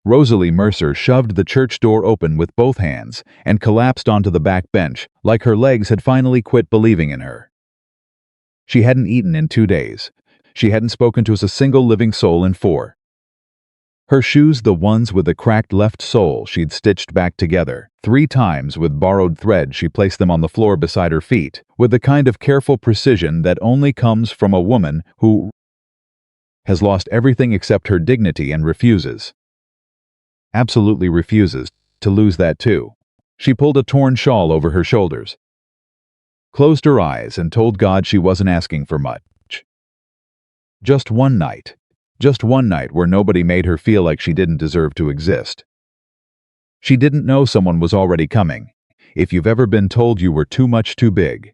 Rosalie Mercer shoved the church door open with both hands and collapsed onto the back bench, like her legs had finally quit believing in her. She hadn't eaten in 2 days. She hadn't spoken to a single living soul in 4. Her shoes, the ones with the cracked left sole she'd stitched back together 3 times with borrowed thread, she placed them on the floor beside her feet, with the kind of careful precision that only comes from a woman who has lost everything except her dignity and refuses, absolutely refuses, to lose that too. She pulled a torn shawl over her shoulders, closed her eyes, and told God she wasn't asking for much. Just one night where nobody made her feel like she didn't deserve to exist. She didn't know someone was already coming. If you've ever been told you were too much, too big,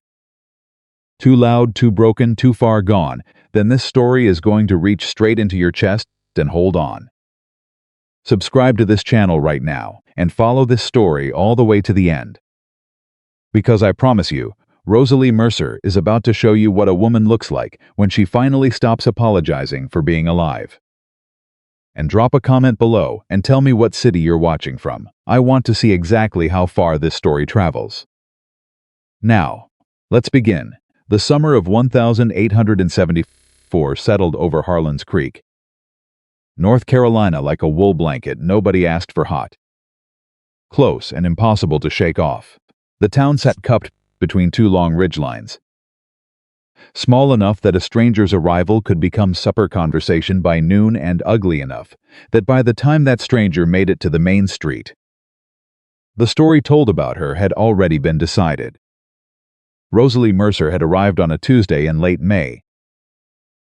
too loud, too broken, too far gone, then this story is going to reach straight into your chest and hold on. Subscribe to this channel right now and follow this story all the way to the end. Because I promise you, Rosalie Mercer is about to show you what a woman looks like when she finally stops apologizing for being alive. And drop a comment below and tell me what city you're watching from. I want to see exactly how far this story travels. Now, let's begin. The summer of 1874 settled over Harlan's Creek, North Carolina, like a wool blanket nobody asked for, hot, close, and impossible to shake off. The town sat cupped between 2 long ridgelines, small enough that a stranger's arrival could become supper conversation by noon, and ugly enough that by the time that stranger made it to the main street, the story told about her had already been decided. Rosalie Mercer had arrived on a Tuesday in late May,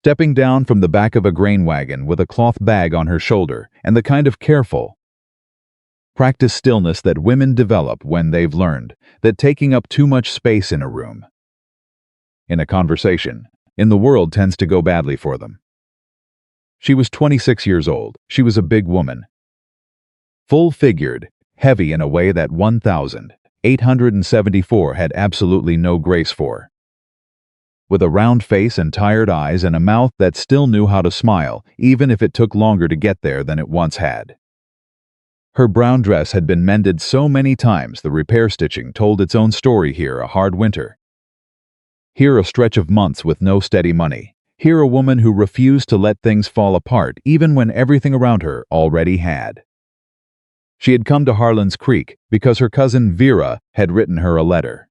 stepping down from the back of a grain wagon with a cloth bag on her shoulder and the kind of careful, practiced stillness that women develop when they've learned that taking up too much space in a room, in a conversation, in the world tends to go badly for them. She was 26 years old. She was a big woman, full-figured, heavy in a way that 1874 had absolutely no grace for, with a round face and tired eyes and a mouth that still knew how to smile, even if it took longer to get there than it once had. Her brown dress had been mended so many times the repair stitching told its own story. Here a hard winter, here a stretch of months with no steady money, here a woman who refused to let things fall apart even when everything around her already had. She had come to Harlan's Creek because her cousin Vera had written her a letter.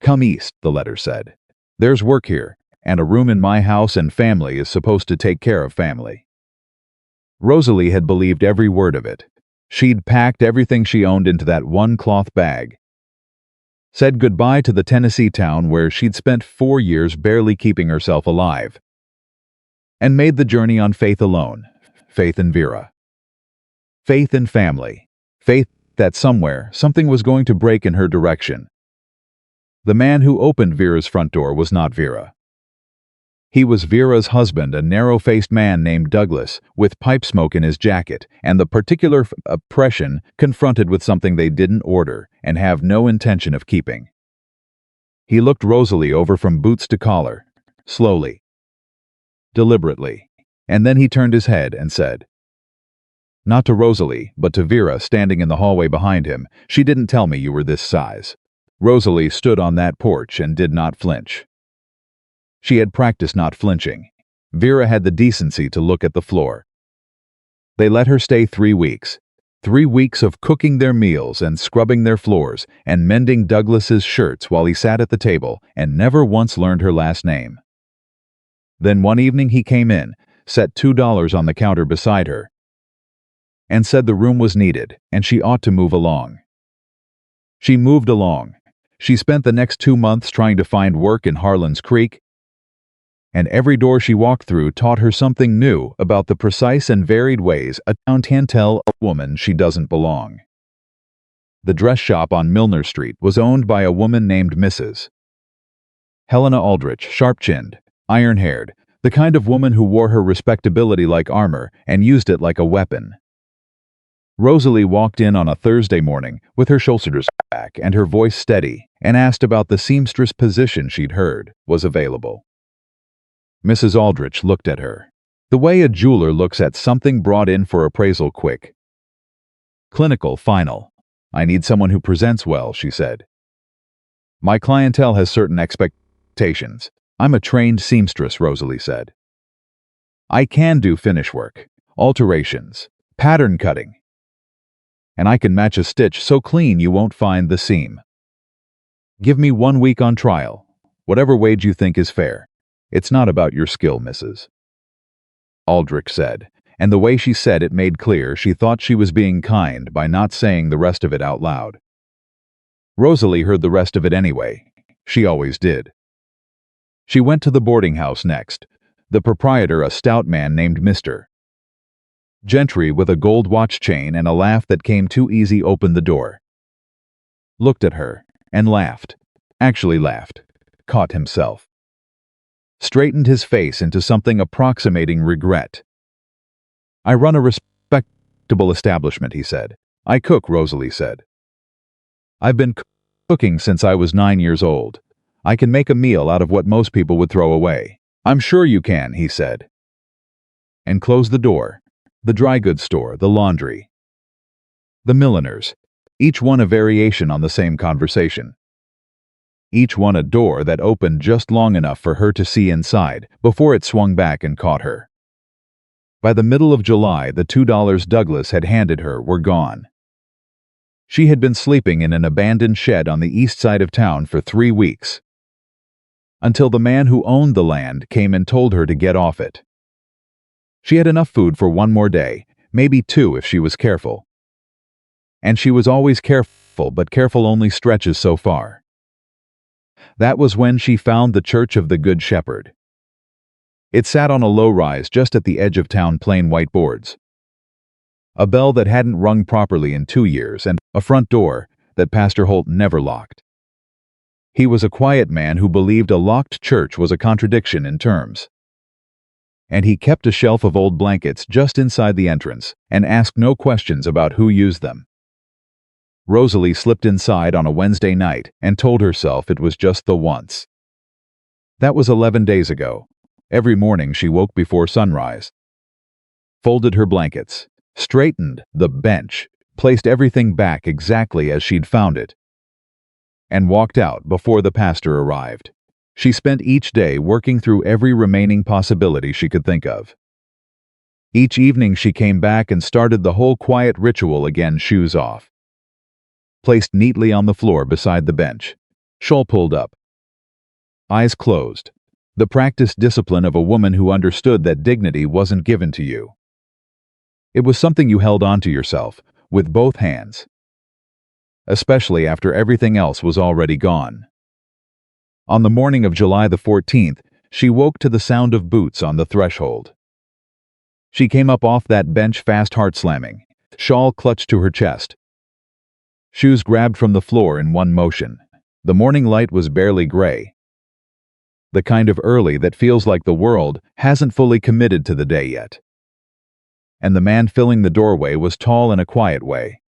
"Come east," the letter said. "There's work here, and a room in my house, and family is supposed to take care of family." Rosalie had believed every word of it. She'd packed everything she owned into that one cloth bag, said goodbye to the Tennessee town where she'd spent 4 years barely keeping herself alive, and made the journey on faith alone, faith in Vera, faith in family, faith that somewhere something was going to break in her direction. The man who opened Vera's front door was not Vera. He was Vera's husband, a narrow-faced man named Douglas, with pipe smoke in his jacket, and the particular oppression confronted with something they didn't order and have no intention of keeping. He looked Rosalie over from boots to collar, slowly, deliberately, and then he turned his head and said, not to Rosalie, but to Vera standing in the hallway behind him, "She didn't tell me you were this size." Rosalie stood on that porch and did not flinch. She had practiced not flinching. Vera had the decency to look at the floor. They let her stay 3 weeks. 3 weeks of cooking their meals and scrubbing their floors and mending Douglas's shirts while he sat at the table and never once learned her last name. Then one evening he came in, set $2 on the counter beside her, and said the room was needed and she ought to move along. She moved along. She spent the next 2 months trying to find work in Harlan's Creek, and every door she walked through taught her something new about the precise and varied ways a town can tell a woman she doesn't belong. The dress shop on Milner Street was owned by a woman named Mrs. Helena Aldrich, sharp-chinned, iron-haired, the kind of woman who wore her respectability like armor and used it like a weapon. Rosalie walked in on a Thursday morning with her shoulders back and her voice steady and asked about the seamstress position she'd heard was available. Mrs. Aldrich looked at her. The way a jeweler looks at something brought in for appraisal quick. Clinical, final. I need someone who presents well, she said. My clientele has certain expectations. I'm a trained seamstress, Rosalie said. I can do finish work, alterations, pattern cutting. And I can match a stitch so clean you won't find the seam. Give me 1 week on trial, whatever wage you think is fair. It's not about your skill, Mrs. Aldrich said, and the way she said it made clear she thought she was being kind by not saying the rest of it out loud. Rosalie heard the rest of it anyway. She always did. She went to the boarding house next, the proprietor a stout man named Mr. Gentry with a gold watch chain and a laugh that came too easy opened the door. Looked at her, and laughed. Actually laughed. Caught himself. Straightened his face into something approximating regret. I run a respectable establishment, he said. I cook, Rosalie said. I've been cooking since I was 9 years old. I can make a meal out of what most people would throw away. I'm sure you can, he said. And closed the door. The dry goods store, the laundry. The milliners. Each one a variation on the same conversation. Each one a door that opened just long enough for her to see inside before it swung back and caught her. By the middle of July, the $2 Douglas had handed her were gone. She had been sleeping in an abandoned shed on the east side of town for 3 weeks. Until the man who owned the land came and told her to get off it. She had enough food for 1 more day, maybe 2 if she was careful. And she was always careful, but careful only stretches so far. That was when she found the Church of the Good Shepherd. It sat on a low rise just at the edge of town, plain white boards. A bell that hadn't rung properly in 2 years, and a front door that Pastor Holt never locked. He was a quiet man who believed a locked church was a contradiction in terms. And he kept a shelf of old blankets just inside the entrance and asked no questions about who used them. Rosalie slipped inside on a Wednesday night and told herself it was just the once. That was 11 days ago. Every morning she woke before sunrise. Folded her blankets, straightened the bench, placed everything back exactly as she'd found it, and walked out before the pastor arrived. She spent each day working through every remaining possibility she could think of. Each evening she came back and started the whole quiet ritual again, shoes off. Placed neatly on the floor beside the bench, shawl pulled up. Eyes closed. The practiced discipline of a woman who understood that dignity wasn't given to you. It was something you held on to yourself, with both hands. Especially after everything else was already gone. On the morning of July the 14th, she woke to the sound of boots on the threshold. She came up off that bench fast, heart slamming, shawl clutched to her chest. Shoes grabbed from the floor in one motion. The morning light was barely gray. The kind of early that feels like the world hasn't fully committed to the day yet. And the man filling the doorway was tall in a quiet way.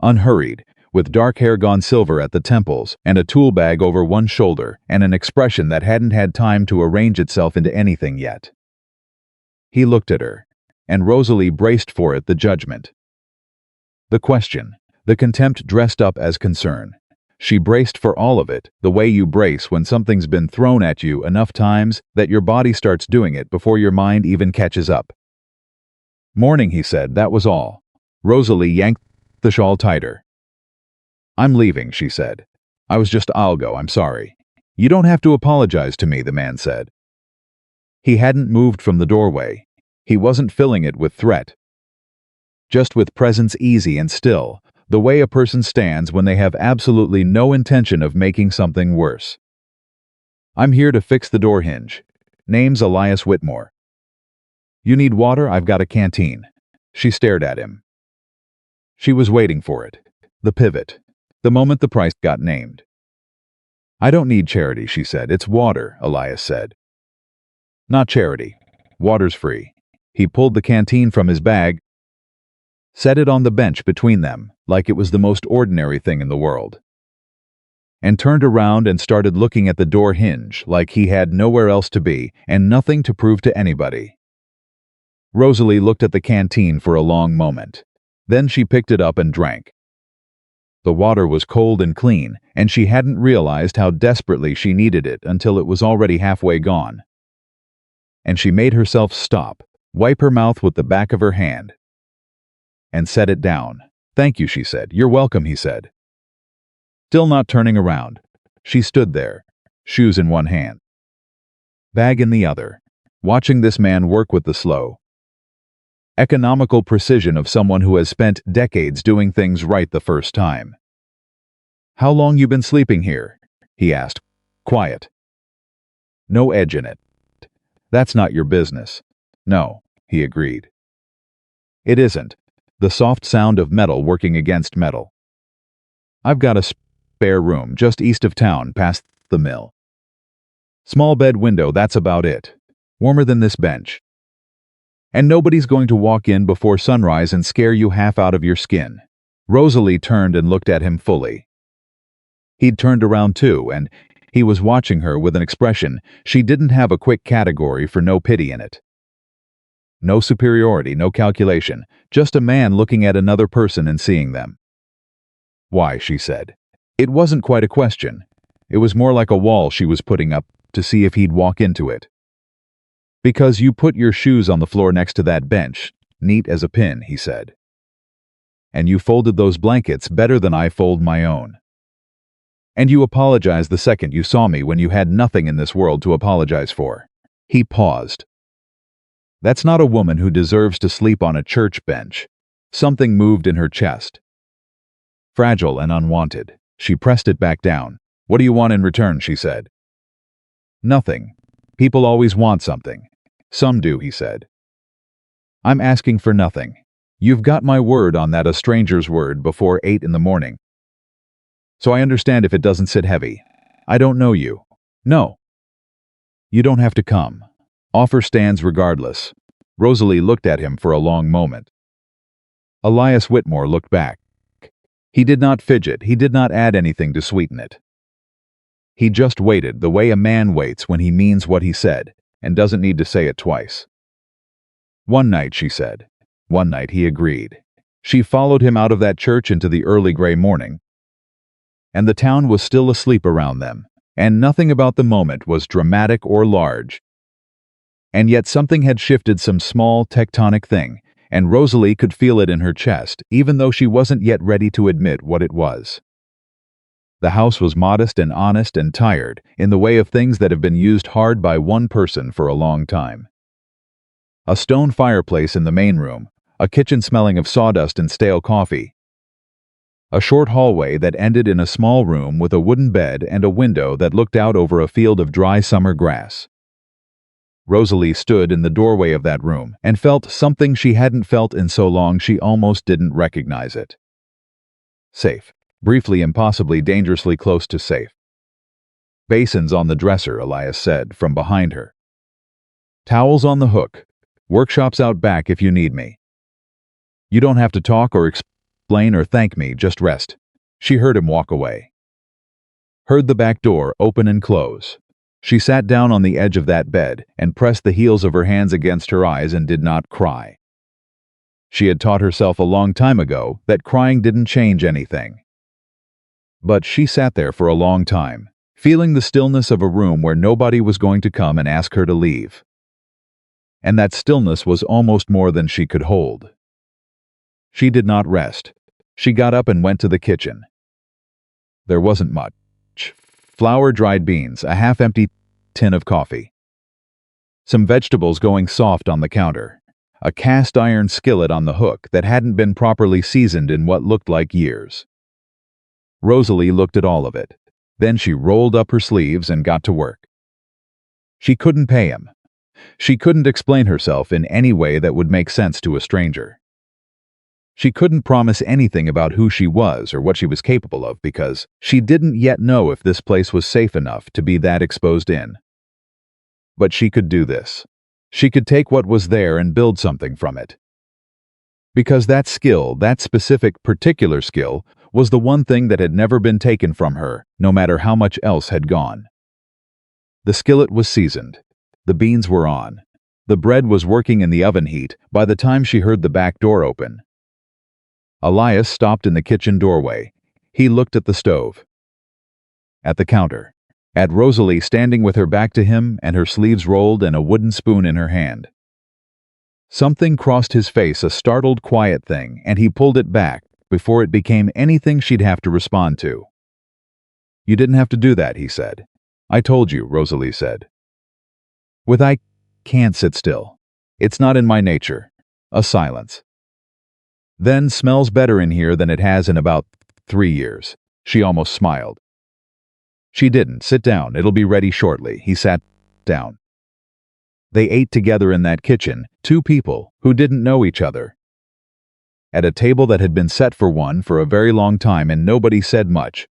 Unhurried, with dark hair gone silver at the temples and a tool bag over one shoulder and an expression that hadn't had time to arrange itself into anything yet. He looked at her, and Rosalie braced for it, the judgment. The question, the contempt dressed up as concern. She braced for all of it, the way you brace when something's been thrown at you enough times that your body starts doing it before your mind even catches up. Morning, he said, that was all. Rosalie yanked the shawl tighter. I'm leaving, she said. I'll go, I'm sorry. You don't have to apologize to me, the man said. He hadn't moved from the doorway. He wasn't filling it with threat. Just with presence, easy and still, the way a person stands when they have absolutely no intention of making something worse. I'm here to fix the door hinge. Name's Elias Whitmore. You need water? I've got a canteen. She stared at him. She was waiting for it. The pivot. The moment the price got named. I don't need charity, she said. It's water, Elias said. Not charity. Water's free. He pulled the canteen from his bag, set it on the bench between them, like it was the most ordinary thing in the world, and turned around and started looking at the door hinge like he had nowhere else to be and nothing to prove to anybody. Rosalie looked at the canteen for a long moment. Then she picked it up and drank. The water was cold and clean, and she hadn't realized how desperately she needed it until it was already halfway gone. And she made herself stop, wipe her mouth with the back of her hand, and set it down. "Thank you," she said. "You're welcome," he said. Still not turning around, she stood there, shoes in one hand, bag in the other, watching this man work with the slow, economical precision of someone who has spent decades doing things right the first time. "How long you been sleeping here?" he asked. Quiet. No edge in it. "That's not your business." "No," he agreed. "It isn't." The soft sound of metal working against metal. "I've got a spare room just east of town past the mill. Small bed window, that's about it. Warmer than this bench. And nobody's going to walk in before sunrise and scare you half out of your skin." Rosalie turned and looked at him fully. He'd turned around too, and he was watching her with an expression she didn't have a quick category for, no pity in it. No superiority, no calculation, just a man looking at another person and seeing them. "Why?" she said. It wasn't quite a question. It was more like a wall she was putting up to see if he'd walk into it. "Because you put your shoes on the floor next to that bench, neat as a pin," he said. "And you folded those blankets better than I fold my own. And you apologized the second you saw me when you had nothing in this world to apologize for." He paused. "That's not a woman who deserves to sleep on a church bench." Something moved in her chest. Fragile and unwanted. She pressed it back down. "What do you want in return?" she said. "Nothing. People always want something." "Some do," he said. "I'm asking for nothing. You've got my word on that, a stranger's word, before 8 in the morning. So I understand if it doesn't sit heavy. I don't know you." "No. You don't have to come. Offer stands regardless." Rosalie looked at him for a long moment. Elias Whitmore looked back. He did not fidget, he did not add anything to sweeten it. He just waited the way a man waits when he means what he said, and doesn't need to say it twice. "One night," she said. "One night," he agreed. She followed him out of that church into the early gray morning, and the town was still asleep around them, and nothing about the moment was dramatic or large. And yet something had shifted, some small tectonic thing, and Rosalie could feel it in her chest, even though she wasn't yet ready to admit what it was. The house was modest and honest and tired, in the way of things that have been used hard by one person for a long time. A stone fireplace in the main room, a kitchen smelling of sawdust and stale coffee. A short hallway that ended in a small room with a wooden bed and a window that looked out over a field of dry summer grass. Rosalie stood in the doorway of that room and felt something she hadn't felt in so long she almost didn't recognize it. Safe. Briefly, impossibly, dangerously close to safe. "Basins on the dresser," Elias said from behind her. "Towels on the hook. Workshop's out back if you need me. You don't have to talk or explain or thank me, just rest." She heard him walk away. Heard the back door open and close. She sat down on the edge of that bed and pressed the heels of her hands against her eyes and did not cry. She had taught herself a long time ago that crying didn't change anything. But she sat there for a long time, feeling the stillness of a room where nobody was going to come and ask her to leave. And that stillness was almost more than she could hold. She did not rest. She got up and went to the kitchen. There wasn't much. Flour, dried beans, a half-empty tin of coffee. Some vegetables going soft on the counter. A cast-iron skillet on the hook that hadn't been properly seasoned in what looked like years. Rosalie looked at all of it. Then she rolled up her sleeves and got to work. She couldn't pay him. She couldn't explain herself in any way that would make sense to a stranger. She couldn't promise anything about who she was or what she was capable of because she didn't yet know if this place was safe enough to be that exposed in. But she could do this. She could take what was there and build something from it. Because that skill, that specific, particular skill, was the one thing that had never been taken from her, no matter how much else had gone. The skillet was seasoned. The beans were on. The bread was working in the oven heat by the time she heard the back door open. Elias stopped in the kitchen doorway. He looked at the stove, at the counter, at Rosalie standing with her back to him and her sleeves rolled and a wooden spoon in her hand. Something crossed his face, a startled, quiet thing, and he pulled it back before it became anything she'd have to respond to. "You didn't have to do that," he said. "I told you," Rosalie said. "I can't sit still. It's not in my nature." A silence. "Then smells better in here than it has in about 3 years." She almost smiled. She didn't. "Sit down. It'll be ready shortly." He sat down. They ate together in that kitchen, two people who didn't know each other. At a table that had been set for one for a very long time, and nobody said much.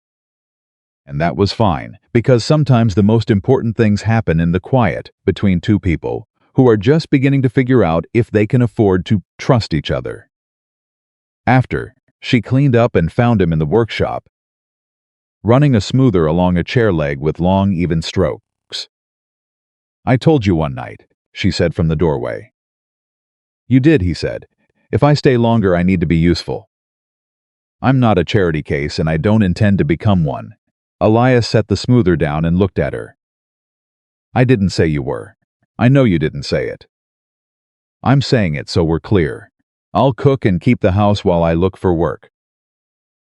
And that was fine, because sometimes the most important things happen in the quiet between two people who are just beginning to figure out if they can afford to trust each other. After, she cleaned up and found him in the workshop, running a smoother along a chair leg with long, even strokes. "I told you one night," she said from the doorway. "You did," he said. "If I stay longer, I need to be useful. I'm not a charity case, and I don't intend to become one." Elias set the smoother down and looked at her. "I didn't say you were. I know you didn't say it. I'm saying it so we're clear. I'll cook and keep the house while I look for work.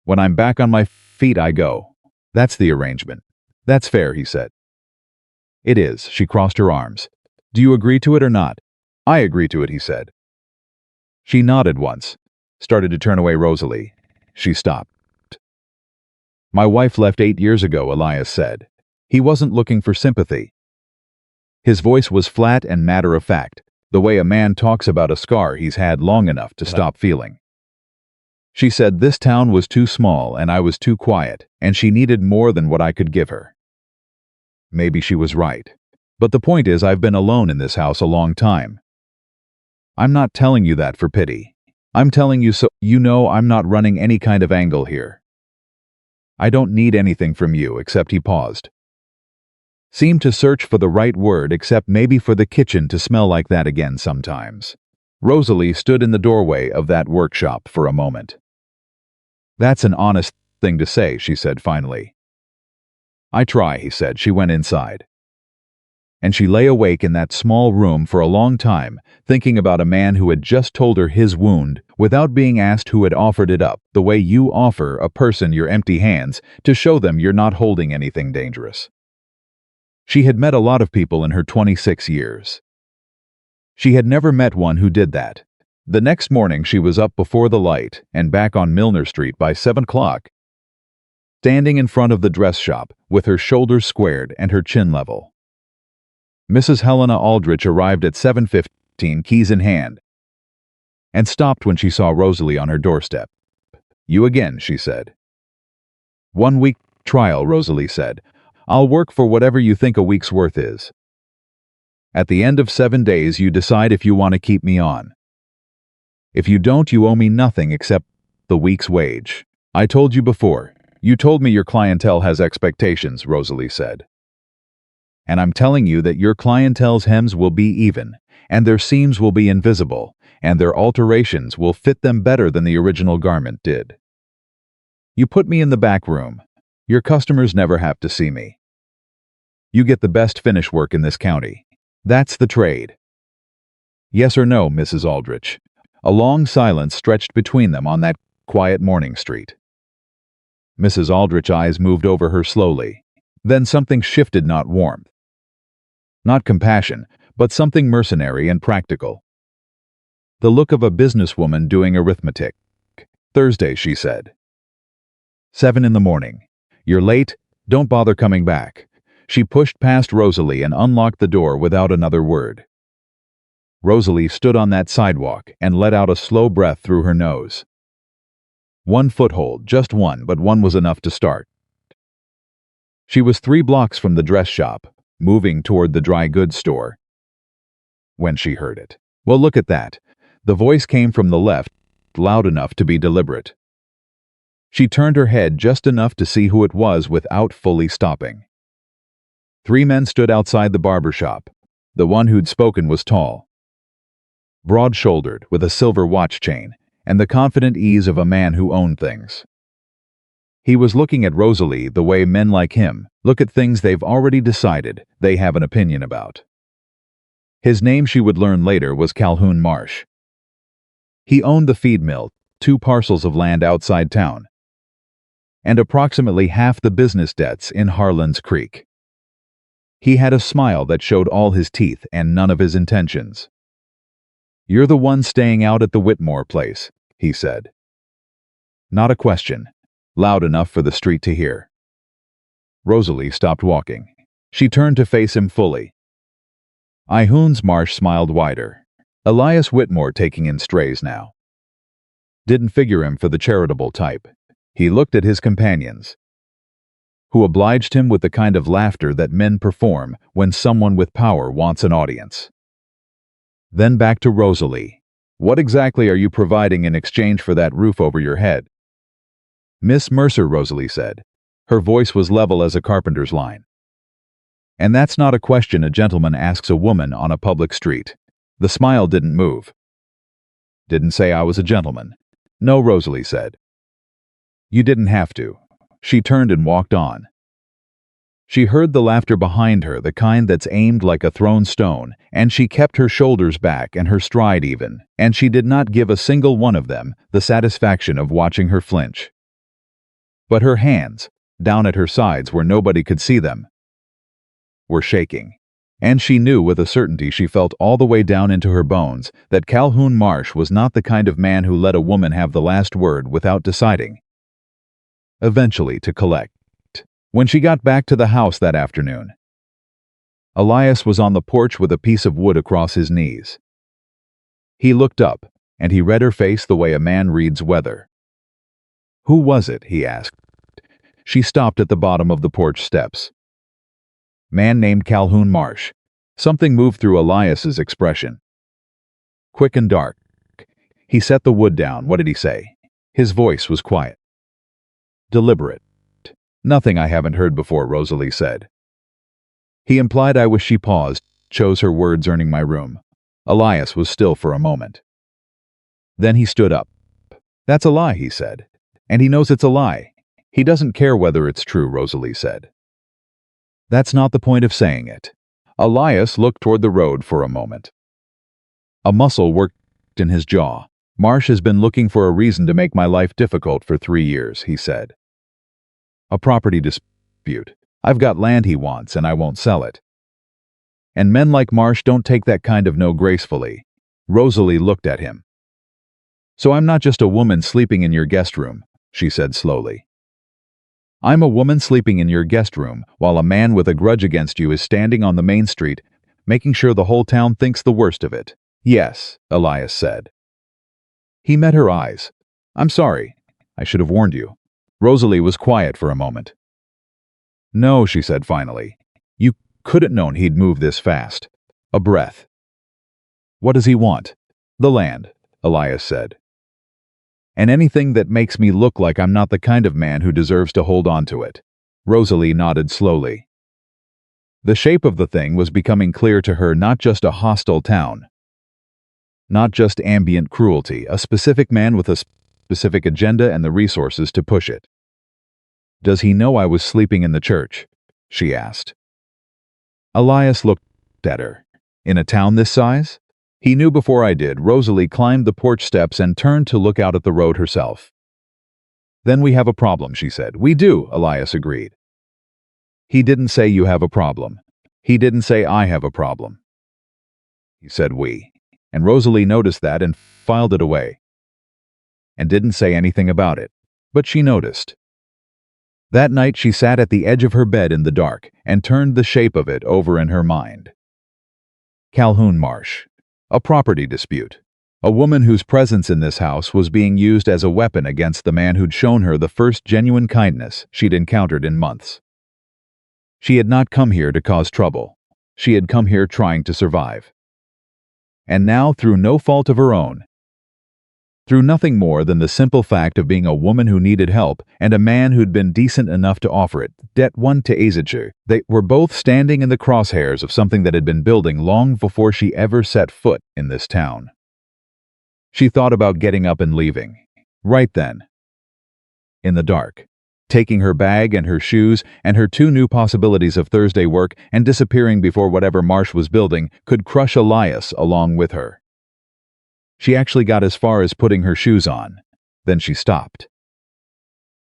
When I'm back on my feet, I go. That's the arrangement." "That's fair," he said. "It is." She crossed her arms. "Do you agree to it or not?" "I agree to it," he said. She nodded once, started to turn away Rosalie. She stopped. "My wife left 8 years ago," Elias said. He wasn't looking for sympathy. His voice was flat and matter-of-fact, the way a man talks about a scar he's had long enough to stop feeling. "She said this town was too small and I was too quiet, and she needed more than what I could give her. Maybe she was right. But the point is, I've been alone in this house a long time. I'm not telling you that for pity. I'm telling you so you know I'm not running any kind of angle here. I don't need anything from you," except he paused. Seemed to search for the right word, except maybe for the kitchen to smell like that again sometimes. Rosalie stood in the doorway of that workshop for a moment. "That's an honest thing to say," she said finally. "I try," he said. She went inside. And she lay awake in that small room for a long time, thinking about a man who had just told her his wound without being asked who had offered it up, the way you offer a person your empty hands to show them you're not holding anything dangerous. She had met a lot of people in her 26 years. She had never met one who did that. The next morning she was up before the light and back on Milner Street by 7 o'clock, standing in front of the dress shop with her shoulders squared and her chin level. Mrs. Helena Aldrich arrived at 7:15, keys in hand, and stopped when she saw Rosalie on her doorstep. "You again," she said. "1 week trial," Rosalie said. "I'll work for whatever you think a week's worth is. At the end of 7 days, you decide if you want to keep me on. If you don't, you owe me nothing except the week's wage. I told you before. You told me your clientele has expectations," Rosalie said. "And I'm telling you that your clientele's hems will be even, and their seams will be invisible, and their alterations will fit them better than the original garment did. You put me in the back room. Your customers never have to see me. You get the best finish work in this county. That's the trade. Yes or no, Mrs. Aldrich?" A long silence stretched between them on that quiet morning street. Mrs. Aldrich's eyes moved over her slowly. Then something shifted, not warmth, not compassion, but something mercenary and practical. The look of a businesswoman doing arithmetic. "Thursday," she said. 7 in the morning. "You're late. Don't bother coming back." She pushed past Rosalie and unlocked the door without another word. Rosalie stood on that sidewalk and let out a slow breath through her nose. One foothold, just one, but one was enough to start. She was 3 blocks from the dress shop, moving toward the dry goods store, when she heard it. "Well, look at that." The voice came from the left, loud enough to be deliberate. She turned her head just enough to see who it was without fully stopping. 3 men stood outside the barber shop, The one who'd spoken was tall, broad-shouldered, with a silver watch chain, and the confident ease of a man who owned things. He was looking at Rosalie the way men like him look at things they've already decided they have an opinion about. His name, she would learn later, was Calhoun Marsh. He owned the feed mill, 2 parcels of land outside town, and approximately half the business debts in Harlan's Creek. He had a smile that showed all his teeth and none of his intentions. "You're the one staying out at the Whitmore place," he said. Not a question, loud enough for the street to hear. Rosalie stopped walking. She turned to face him fully. Calhoun Marsh smiled wider. Elias Whitmore taking in strays now. Didn't figure him for the charitable type. He looked at his companions, who obliged him with the kind of laughter that men perform when someone with power wants an audience. Then back to Rosalie. "What exactly are you providing in exchange for that roof over your head?" "Miss Mercer," Rosalie said. Her voice was level as a carpenter's line. "And that's not a question a gentleman asks a woman on a public street." The smile didn't move. "Didn't say I was a gentleman." "No," Rosalie said. "You didn't have to." She turned and walked on. She heard the laughter behind her, the kind that's aimed like a thrown stone, and she kept her shoulders back and her stride even, and she did not give a single one of them the satisfaction of watching her flinch. But her hands, down at her sides where nobody could see them, were shaking. And she knew with a certainty she felt all the way down into her bones that Calhoun Marsh was not the kind of man who let a woman have the last word without deciding eventually to collect. When she got back to the house that afternoon, Elias was on the porch with a piece of wood across his knees. He looked up, and he read her face the way a man reads weather. "Who was it?" he asked. She stopped at the bottom of the porch steps. "Man named Calhoun Marsh." Something moved through Elias's expression. Quick and dark. He set the wood down. "What did he say?" His voice was quiet, deliberate. "Nothing I haven't heard before," Rosalie said. "He implied I was..." She paused, chose her words, "earning my room." Elias was still for a moment. Then he stood up. "That's a lie," he said. "And he knows it's a lie. He doesn't care whether it's true," Rosalie said. "That's not the point of saying it." Elias looked toward the road for a moment. A muscle worked in his jaw. "Marsh has been looking for a reason to make my life difficult for 3 years," he said. "A property dispute. I've got land he wants and I won't sell it. And men like Marsh don't take that kind of no gracefully." Rosalie looked at him. "So I'm not just a woman sleeping in your guest room," she said slowly. "I'm a woman sleeping in your guest room while a man with a grudge against you is standing on the main street, making sure the whole town thinks the worst of it." "Yes," Elias said. He met her eyes. "I'm sorry. I should have warned you." Rosalie was quiet for a moment. "No," she said finally. "You couldn't known he'd move this fast." A breath. "What does he want?" "The land," Elias said. "And anything that makes me look like I'm not the kind of man who deserves to hold on to it." Rosalie nodded slowly. The shape of the thing was becoming clear to her. Not just a hostile town, not just ambient cruelty, a specific man with a specific agenda and the resources to push it. "Does he know I was sleeping in the church?" she asked. Elias looked at her. "In a town this size?" "He knew before I did." Rosalie climbed the porch steps and turned to look out at the road herself. "Then we have a problem," she said. "We do," Elias agreed. "He didn't say you have a problem. He didn't say I have a problem. He said we." And Rosalie noticed that and filed it away, and didn't say anything about it. But she noticed. That night she sat at the edge of her bed in the dark and turned the shape of it over in her mind. Calhoun Marsh. A property dispute. A woman whose presence in this house was being used as a weapon against the man who'd shown her the first genuine kindness she'd encountered in months. She had not come here to cause trouble. She had come here trying to survive. And now, through no fault of her own, through nothing more than the simple fact of being a woman who needed help and a man who'd been decent enough to offer it. Det one to Azichu. They were both standing in the crosshairs of something that had been building long before she ever set foot in this town. She thought about getting up and leaving. Right then. In the dark. Taking her bag and her shoes and her two new possibilities of Thursday work and disappearing before whatever Marsh was building could crush Elias along with her. She actually got as far as putting her shoes on. Then she stopped.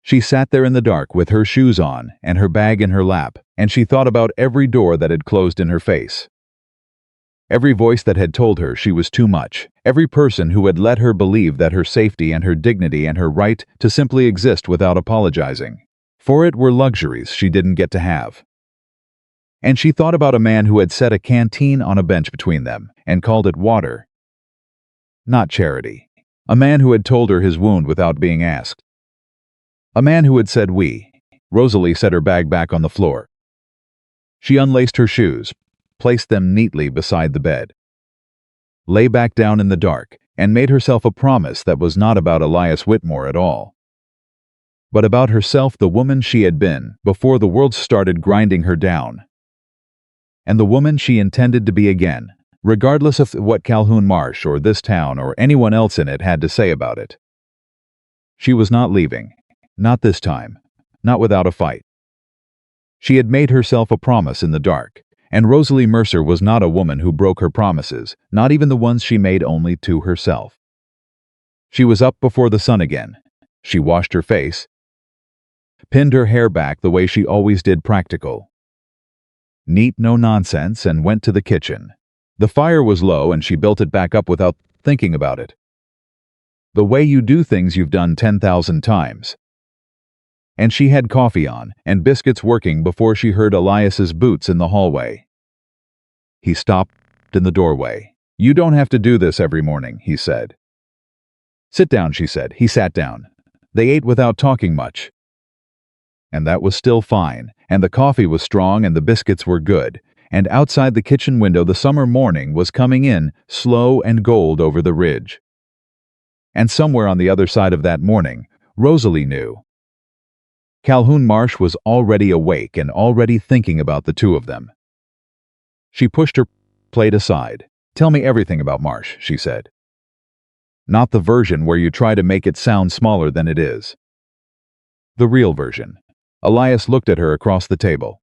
She sat there in the dark with her shoes on and her bag in her lap, and she thought about every door that had closed in her face. Every voice that had told her she was too much, every person who had let her believe that her safety and her dignity and her right to simply exist without apologizing for it were luxuries she didn't get to have. And she thought about a man who had set a canteen on a bench between them and called it water, not charity. A man who had told her his wound without being asked. A man who had said we. Rosalie set her bag back on the floor. She unlaced her shoes, placed them neatly beside the bed, lay back down in the dark, and made herself a promise that was not about Elias Whitmore at all, but about herself, the woman she had been before the world started grinding her down, and the woman she intended to be again, regardless of what Calhoun Marsh or this town or anyone else in it had to say about it. She was not leaving. Not this time. Not without a fight. She had made herself a promise in the dark, and Rosalie Mercer was not a woman who broke her promises, not even the ones she made only to herself. She was up before the sun again. She washed her face, pinned her hair back the way she always did, practical, neat, no nonsense, and went to the kitchen. The fire was low and she built it back up without thinking about it. The way you do things you've done 10,000 times. And she had coffee on and biscuits working before she heard Elias's boots in the hallway. He stopped in the doorway. "You don't have to do this every morning," he said. "Sit down," she said. He sat down. They ate without talking much. And that was still fine, and the coffee was strong and the biscuits were good, and outside the kitchen window the summer morning was coming in, slow and gold over the ridge. And somewhere on the other side of that morning, Rosalie knew. Calhoun Marsh was already awake and already thinking about the two of them. She pushed her plate aside. "Tell me everything about Marsh," she said. "Not the version where you try to make it sound smaller than it is. The real version." Elias looked at her across the table.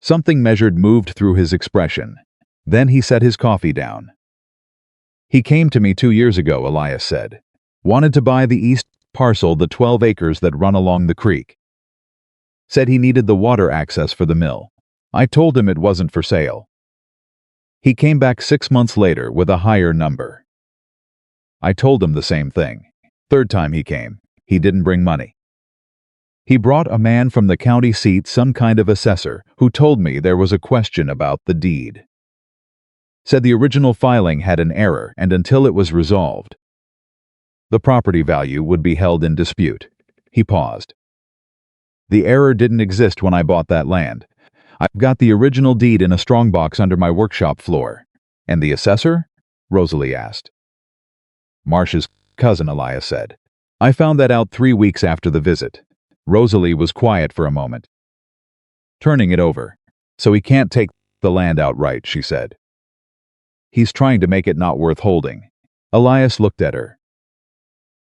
Something measured moved through his expression. Then he set his coffee down. "He came to me 2 years ago," Elias said. "Wanted to buy the east parcel, the 12 acres that run along the creek. Said he needed the water access for the mill. I told him it wasn't for sale. He came back 6 months later with a higher number. I told him the same thing. Third time he came, he didn't bring money. He brought a man from the county seat, some kind of assessor, who told me there was a question about the deed. Said the original filing had an error, and until it was resolved, the property value would be held in dispute." He paused. "The error didn't exist when I bought that land. I've got the original deed in a strongbox under my workshop floor." "And the assessor?" Rosalie asked. "Marsh's cousin," Elias said. "I found that out 3 weeks after the visit." Rosalie was quiet for a moment. "Turning it over. So he can't take the land outright," she said. "He's trying to make it not worth holding." Elias looked at her.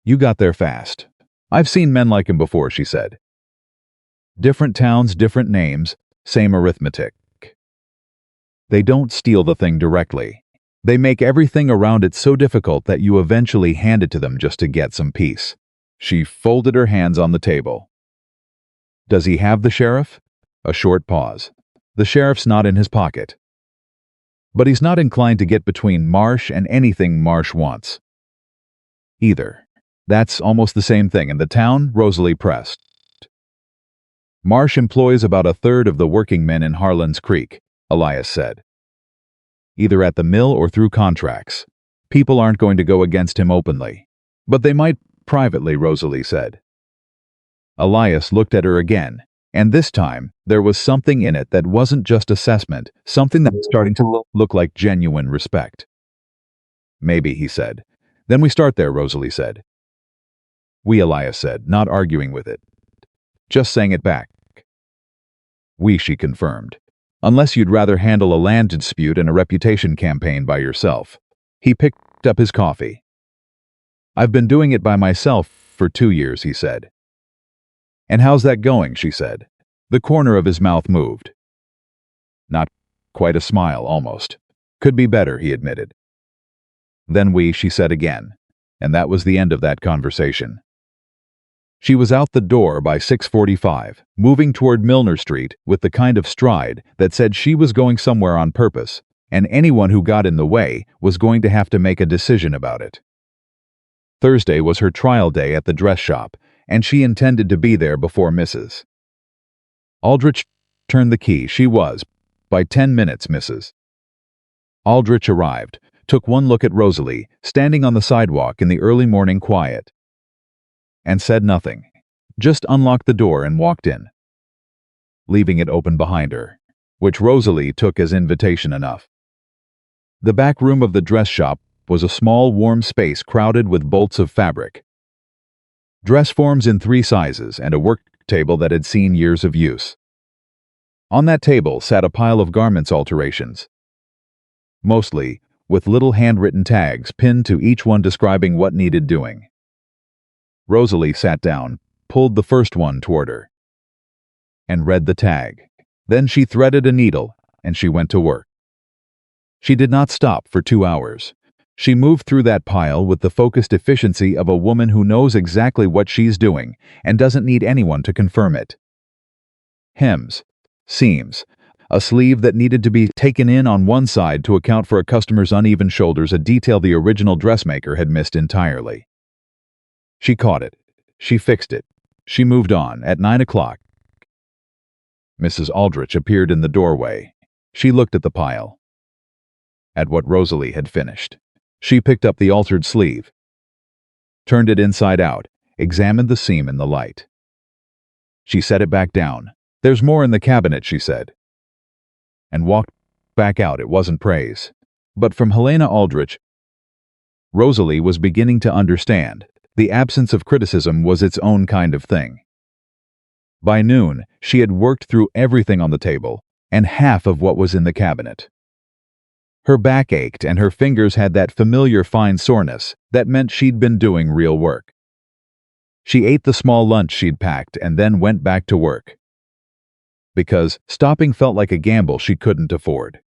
"You got there fast. I've seen men like him before," she said. "Different towns, different names, same arithmetic. They don't steal the thing directly. They make everything around it so difficult that you eventually hand it to them just to get some peace." She folded her hands on the table. "Does he have the sheriff?" A short pause. "The sheriff's not in his pocket. But he's not inclined to get between Marsh and anything Marsh wants. Either. That's almost the same thing in the town," Rosalie pressed. "Marsh employs about a third of the working men in Harlan's Creek," Elias said. "Either at the mill or through contracts. People aren't going to go against him openly. But they might privately," Rosalie said. Elias looked at her again, and this time there was something in it that wasn't just assessment, something that was starting to look like genuine respect. "Maybe," he said. Then we start there, Rosalie said. We, Elias said, not arguing with it. Just saying it back. We, she confirmed. Unless you'd rather handle a land dispute and a reputation campaign by yourself. He picked up his coffee. I've been doing it by myself for 2 years, he said. And how's that going, she said. The corner of his mouth moved. Not quite a smile, almost. Could be better, he admitted. Then we, she said again, and that was the end of that conversation. She was out the door by 6:45, moving toward Milner Street with the kind of stride that said she was going somewhere on purpose, and anyone who got in the way was going to have to make a decision about it. Thursday was her trial day at the dress shop, and she intended to be there before Mrs. Aldrich turned the key. She was, by 10 minutes, Mrs. Aldrich arrived, took one look at Rosalie, standing on the sidewalk in the early morning quiet, and said nothing, just unlocked the door and walked in, leaving it open behind her, which Rosalie took as invitation enough. The back room of the dress shop was a small, warm space crowded with bolts of fabric, dress forms in 3 sizes, and a work table that had seen years of use. On that table sat a pile of garments alterations, mostly with little handwritten tags pinned to each one describing what needed doing. Rosalie sat down, pulled the first one toward her, and read the tag. Then she threaded a needle, and she went to work. She did not stop for 2 hours. She moved through that pile with the focused efficiency of a woman who knows exactly what she's doing and doesn't need anyone to confirm it. Hems, seams, a sleeve that needed to be taken in on one side to account for a customer's uneven shoulders, a detail the original dressmaker had missed entirely. She caught it. She fixed it. She moved on. At 9 o'clock, Mrs. Aldrich appeared in the doorway. She looked at the pile, at what Rosalie had finished. She picked up the altered sleeve, turned it inside out, examined the seam in the light. She set it back down. There's more in the cabinet, she said, and walked back out. It wasn't praise, but from Helena Aldrich, Rosalie was beginning to understand. The absence of criticism was its own kind of thing. By noon, she had worked through everything on the table, and half of what was in the cabinet. Her back ached and her fingers had that familiar fine soreness that meant she'd been doing real work. She ate the small lunch she'd packed and then went back to work, because stopping felt like a gamble she couldn't afford.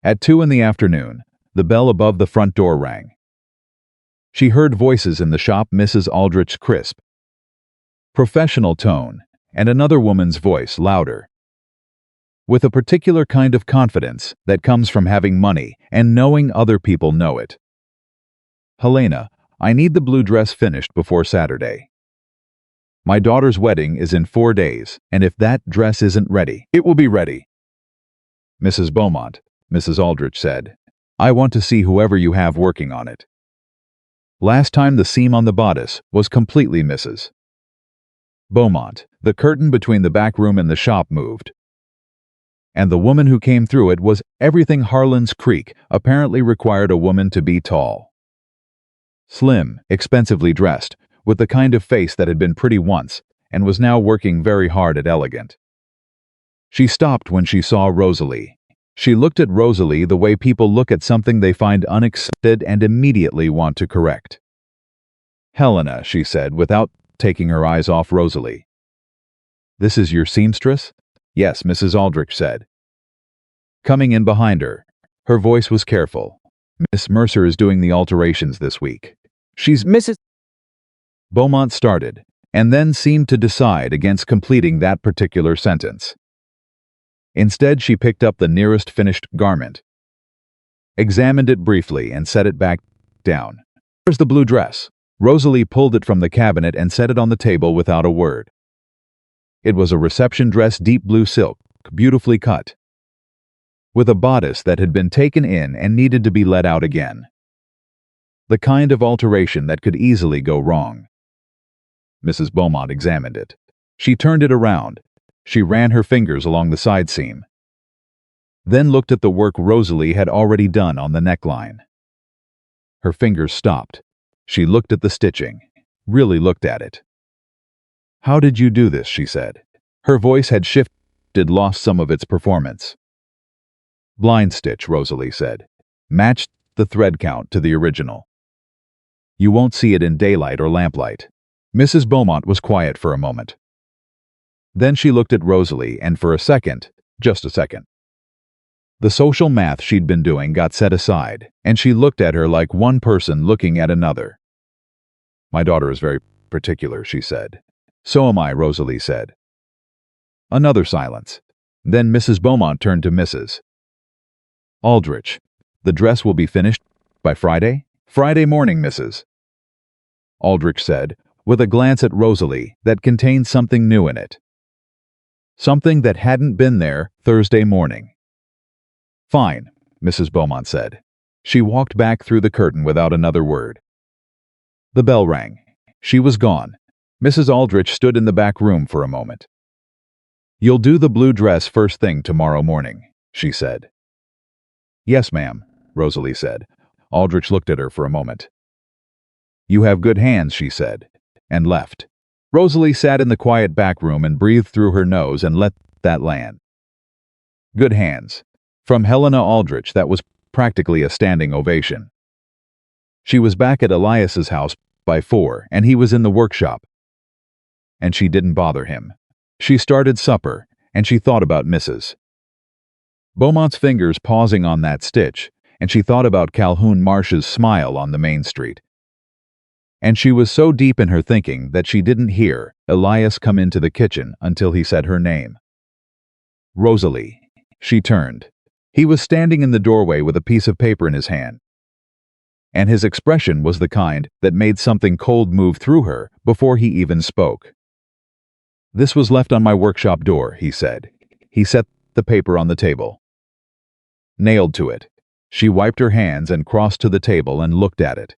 At 2 in the afternoon, the bell above the front door rang. She heard voices in the shop, Mrs. Aldrich's crisp, professional tone, and another woman's voice, louder, with a particular kind of confidence that comes from having money and knowing other people know it. Helena, I need the blue dress finished before Saturday. My daughter's wedding is in 4 days, and if that dress isn't ready, it will be ready. Mrs. Beaumont, Mrs. Aldrich said, I want to see whoever you have working on it. Last time the seam on the bodice was completely Mrs. Beaumont. The curtain between the back room and the shop moved, and the woman who came through it was everything Harlan's Creek apparently required a woman to be: tall, slim, expensively dressed, with the kind of face that had been pretty once and was now working very hard at elegant. She stopped when she saw Rosalie. She looked at Rosalie the way people look at something they find unaccepted and immediately want to correct. Helena, she said, without taking her eyes off Rosalie. This is your seamstress? Yes, Mrs. Aldrich said, coming in behind her. Her voice was careful. Miss Mercer is doing the alterations this week. She's Mrs. Beaumont started, and then seemed to decide against completing that particular sentence. Instead, she picked up the nearest finished garment, examined it briefly, and set it back down. Where's the blue dress? Rosalie pulled it from the cabinet and set it on the table without a word. It was a reception dress, deep blue silk, beautifully cut, with a bodice that had been taken in and needed to be let out again. The kind of alteration that could easily go wrong. Mrs. Beaumont examined it. She turned it around. She ran her fingers along the side seam, then looked at the work Rosalie had already done on the neckline. Her fingers stopped. She looked at the stitching. Really looked at it. "How did you do this?" she said. Her voice had shifted, lost some of its performance. "Blind stitch," Rosalie said. "Matched the thread count to the original. You won't see it in daylight or lamplight." Mrs. Beaumont was quiet for a moment. Then she looked at Rosalie, and for a second, just a second, the social math she'd been doing got set aside, and she looked at her like one person looking at another. "My daughter is very particular," she said. "So am I," Rosalie said. Another silence. Then Mrs. Beaumont turned to Mrs. Aldrich. "The dress will be finished by Friday?" "Friday morning, Mrs. Aldrich said, with a glance at Rosalie that contained something new in it. Something that hadn't been there Thursday morning. "Fine," Mrs. Beaumont said. She walked back through the curtain without another word. The bell rang. She was gone. Mrs. Aldrich stood in the back room for a moment. "You'll do the blue dress first thing tomorrow morning," she said. "Yes, ma'am," Rosalie said. Aldrich looked at her for a moment. "You have good hands," she said, and left. Rosalie sat in the quiet back room and breathed through her nose and let that land. Good hands. From Helena Aldrich, that was practically a standing ovation. She was back at Elias's house by 4, and he was in the workshop. And she didn't bother him. She started supper, and she thought about Mrs. Beaumont's fingers pausing on that stitch, and she thought about Calhoun Marsh's smile on the main street. And she was so deep in her thinking that she didn't hear Elias come into the kitchen until he said her name. "Rosalie." She turned. He was standing in the doorway with a piece of paper in his hand. And his expression was the kind that made something cold move through her before he even spoke. "This was left on my workshop door," he said. He set the paper on the table. Nailed to it. She wiped her hands and crossed to the table and looked at it.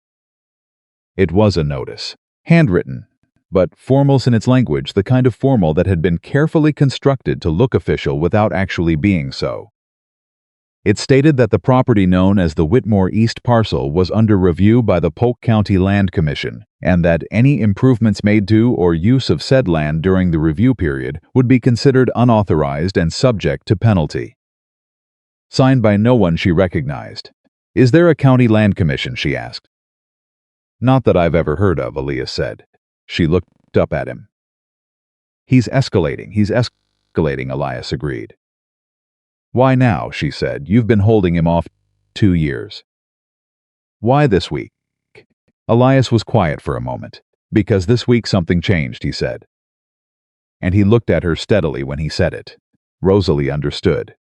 It was a notice. Handwritten, but formal in its language, the kind of formal that had been carefully constructed to look official without actually being so. It stated that the property known as the Whitmore East Parcel was under review by the Polk County Land Commission, and that any improvements made to or use of said land during the review period would be considered unauthorized and subject to penalty. Signed by no one she recognized. "Is there a county land commission?" she asked. "Not that I've ever heard of," Elias said. She looked up at him. He's escalating, Elias agreed. "Why now?" she said. "You've been holding him off 2 years. Why this week?" Elias was quiet for a moment. "Because this week something changed," he said. And he looked at her steadily when he said it. Rosalie understood.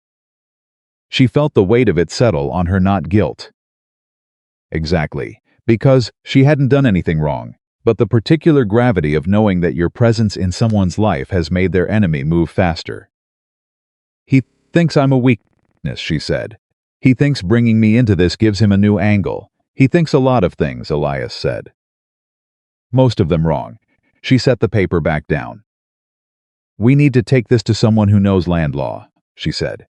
She felt the weight of it settle on her, not guilt. Exactly, because she hadn't done anything wrong, but the particular gravity of knowing that your presence in someone's life has made their enemy move faster. "He thinks I'm a weakness," she said. "He thinks bringing me into this gives him a new angle. He thinks a lot of things," Elias said. "Most of them wrong." She set the paper back down. "We need to take this to someone who knows land law," she said.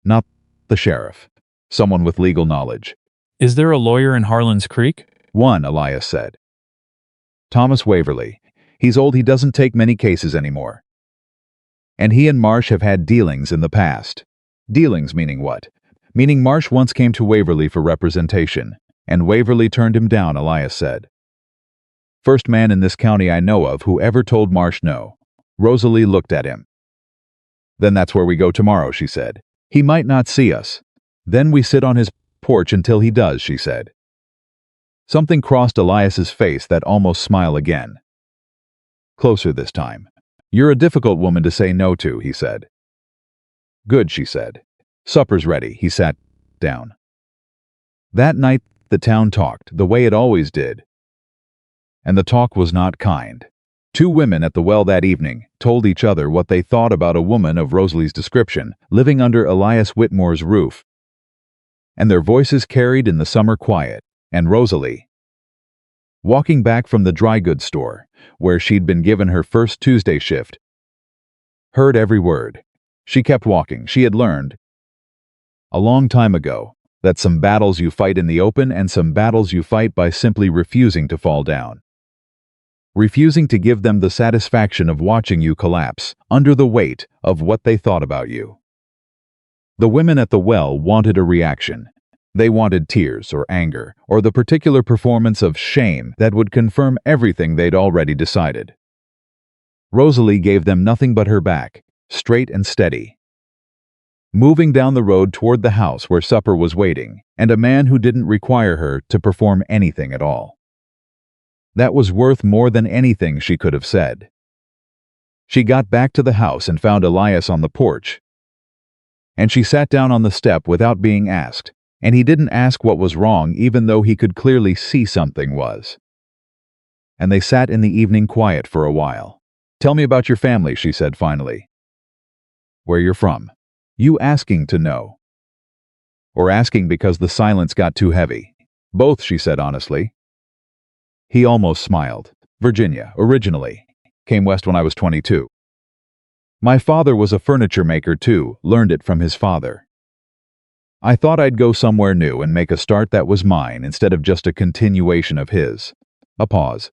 "Not the sheriff. Someone with legal knowledge." "Is there a lawyer in Harlan's Creek?" "One," Elias said. "Thomas Waverly. He's old, he doesn't take many cases anymore. And he and Marsh have had dealings in the past." "Dealings meaning what?" "Meaning Marsh once came to Waverly for representation, and Waverly turned him down," Elias said. "First man in this county I know of who ever told Marsh no." Rosalie looked at him. "Then that's where we go tomorrow," she said. "He might not see us. Then we sit on his porch until he does," she said. Something crossed Elias's face, that almost smile again. "Closer this time. You're a difficult woman to say no to," he said. "Good," she said. "Supper's ready." He sat down. That night the town talked, the way it always did. And the talk was not kind. 2 women at the well that evening told each other what they thought about a woman of Rosalie's description living under Elias Whitmore's roof. And their voices carried in the summer quiet, and Rosalie, walking back from the dry goods store, where she'd been given her first Tuesday shift, heard every word. She kept walking. She had learned a long time ago That some battles you fight in the open and some battles you fight by simply refusing to fall down. Refusing to give them the satisfaction of watching you collapse under the weight of what they thought about you. The women at the well wanted a reaction. They wanted tears or anger or the particular performance of shame that would confirm everything they'd already decided. Rosalie gave them nothing but her back, straight and steady. Moving down the road toward the house where supper was waiting, and a man who didn't require her to perform anything at all. That was worth more than anything she could have said. She got back to the house and found Elias on the porch. And she sat down on the step without being asked, and he didn't ask what was wrong even though he could clearly see something was. And they sat in the evening quiet for a while. "Tell me about your family," she said finally. "Where you're from. You asking to know. Or asking because the silence got too heavy." "Both," she said honestly. He almost smiled. "Virginia, originally. Came west when I was 22. My father was a furniture maker too, learned it from his father. I thought I'd go somewhere new and make a start that was mine instead of just a continuation of his." A pause.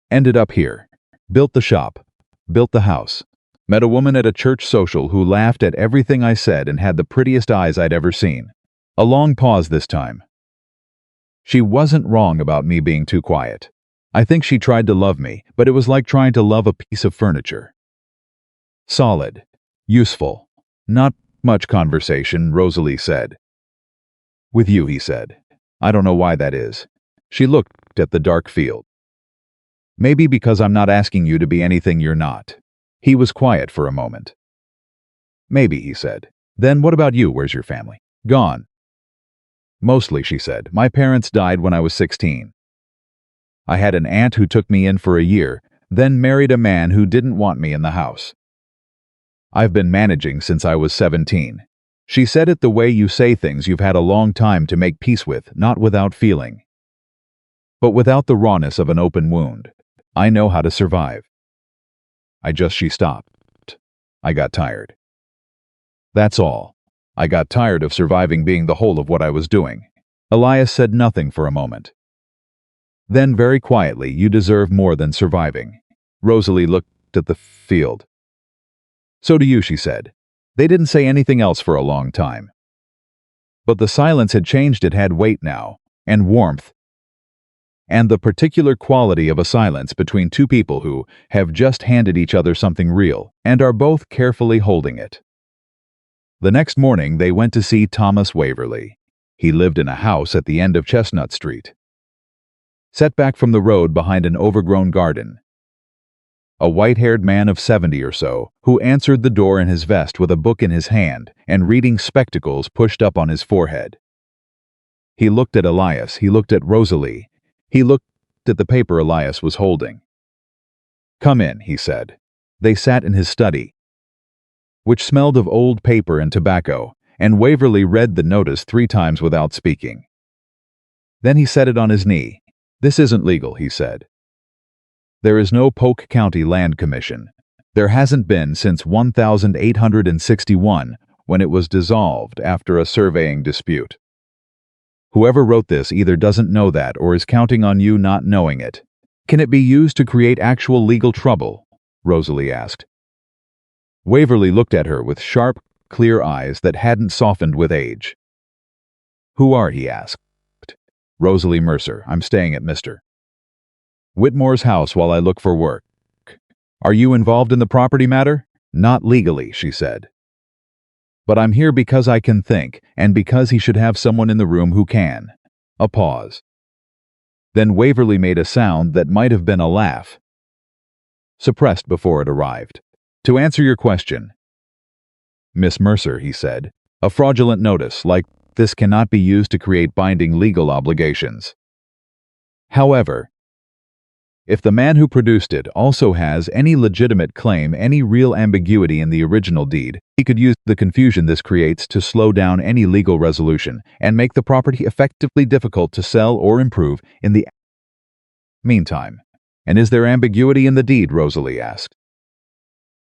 "Ended up here. Built the shop. Built the house. Met a woman at a church social who laughed at everything I said and had the prettiest eyes I'd ever seen." A long pause this time. "She wasn't wrong about me being too quiet. I think she tried to love me, but it was like trying to love a piece of furniture. Solid. Useful. Not much conversation," Rosalie said. "With you," he said. "I don't know why that is." She looked at the dark field. "Maybe because I'm not asking you to be anything you're not." He was quiet for a moment. "Maybe," he said. "Then what about you? Where's your family?" "Gone." "Mostly," she said. "My parents died when I was 16. I had an aunt who took me in for a year, then married a man who didn't want me in the house. I've been managing since I was 17. She said it the way you say things you've had a long time to make peace with, not without feeling. But without the rawness of an open wound. I know how to survive. She stopped. "I got tired. That's all. I got tired of surviving being the whole of what I was doing." Elias said nothing for a moment. Then very quietly, "You deserve more than surviving." Rosalie looked at the field. "So do you," she said. They didn't say anything else for a long time. But the silence had changed. It had weight now, and warmth, and the particular quality of a silence between two people who have just handed each other something real and are both carefully holding it. The next morning they went to see Thomas Waverley. He lived in a house at the end of Chestnut Street, set back from the road behind an overgrown garden. A white-haired man of 70 or so, who answered the door in his vest with a book in his hand and reading spectacles pushed up on his forehead. He looked at Elias, he looked at Rosalie, he looked at the paper Elias was holding. "Come in," he said. They sat in his study, which smelled of old paper and tobacco, and Waverley read the notice 3 times without speaking. Then he set it on his knee. "This isn't legal," he said. "There is no Polk County Land Commission. There hasn't been since 1861, when it was dissolved after a surveying dispute. Whoever wrote this either doesn't know that or is counting on you not knowing it." "Can it be used to create actual legal trouble?" Rosalie asked. Waverley looked at her with sharp, clear eyes that hadn't softened with age. "Who are?" he asked. "Rosalie Mercer. I'm staying at Mr. Whitmore's house while I look for work." "Are you involved in the property matter?" "Not legally," she said. "But I'm here because I can think, and because he should have someone in the room who can." A pause. Then Waverley made a sound that might have been a laugh, suppressed before it arrived. "To answer your question, Miss Mercer," he said, "a fraudulent notice like this cannot be used to create binding legal obligations. However, if the man who produced it also has any legitimate claim, any real ambiguity in the original deed, he could use the confusion this creates to slow down any legal resolution and make the property effectively difficult to sell or improve in the meantime." "And is there ambiguity in the deed?" Rosalie asked.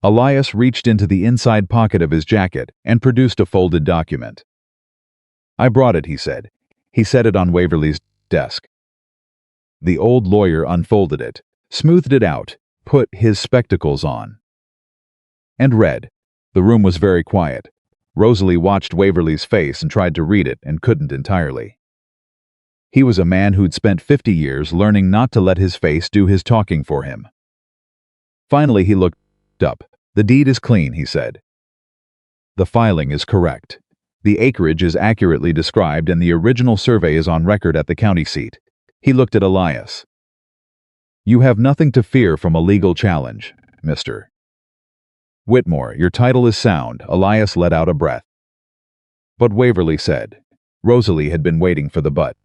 Elias reached into the inside pocket of his jacket and produced a folded document. I brought it, he said. He set it on Waverly's desk. The old lawyer unfolded it, smoothed it out, put his spectacles on, and read. The room was very quiet. Rosalie watched Waverly's face and tried to read it and couldn't entirely. He was a man who'd spent 50 years learning not to let his face do his talking for him. Finally, he looked up. The deed is clean, he said. The filing is correct. The acreage is accurately described and the original survey is on record at the county seat. He looked at Elias. You have nothing to fear from a legal challenge, Mr. Whitmore. Your title is sound. Elias let out a breath. But Waverly said. Rosalie had been waiting for the but.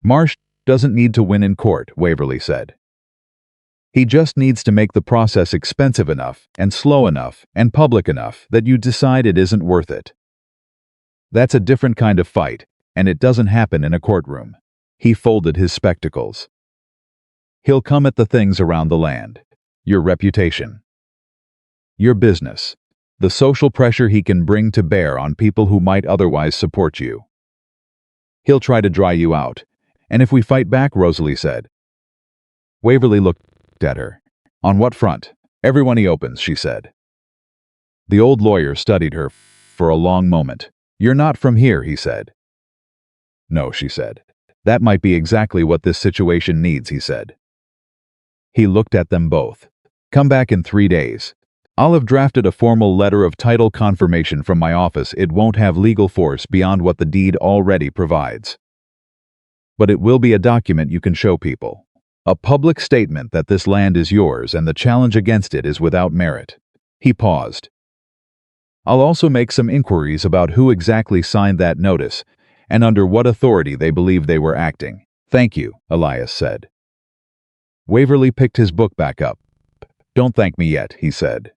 Marsh doesn't need to win in court, Waverly said. He just needs to make the process expensive enough and slow enough and public enough that you decide it isn't worth it. That's a different kind of fight, and it doesn't happen in a courtroom. He folded his spectacles. He'll come at the things around the land. Your reputation. Your business. The social pressure he can bring to bear on people who might otherwise support you. He'll try to dry you out. And if we fight back, Rosalie said. Waverly looked at her. On what front? Everyone he opens, she said. The old lawyer studied her for a long moment. You're not from here, he said. No, she said. That might be exactly what this situation needs, he said. He looked at them both. Come back in 3 days. I'll have drafted a formal letter of title confirmation from my office. It won't have legal force beyond what the deed already provides. But it will be a document you can show people. A public statement that this land is yours and the challenge against it is without merit. He paused. I'll also make some inquiries about who exactly signed that notice and under what authority they believe they were acting. Thank you, Elias said. Waverly picked his book back up. Don't thank me yet, he said.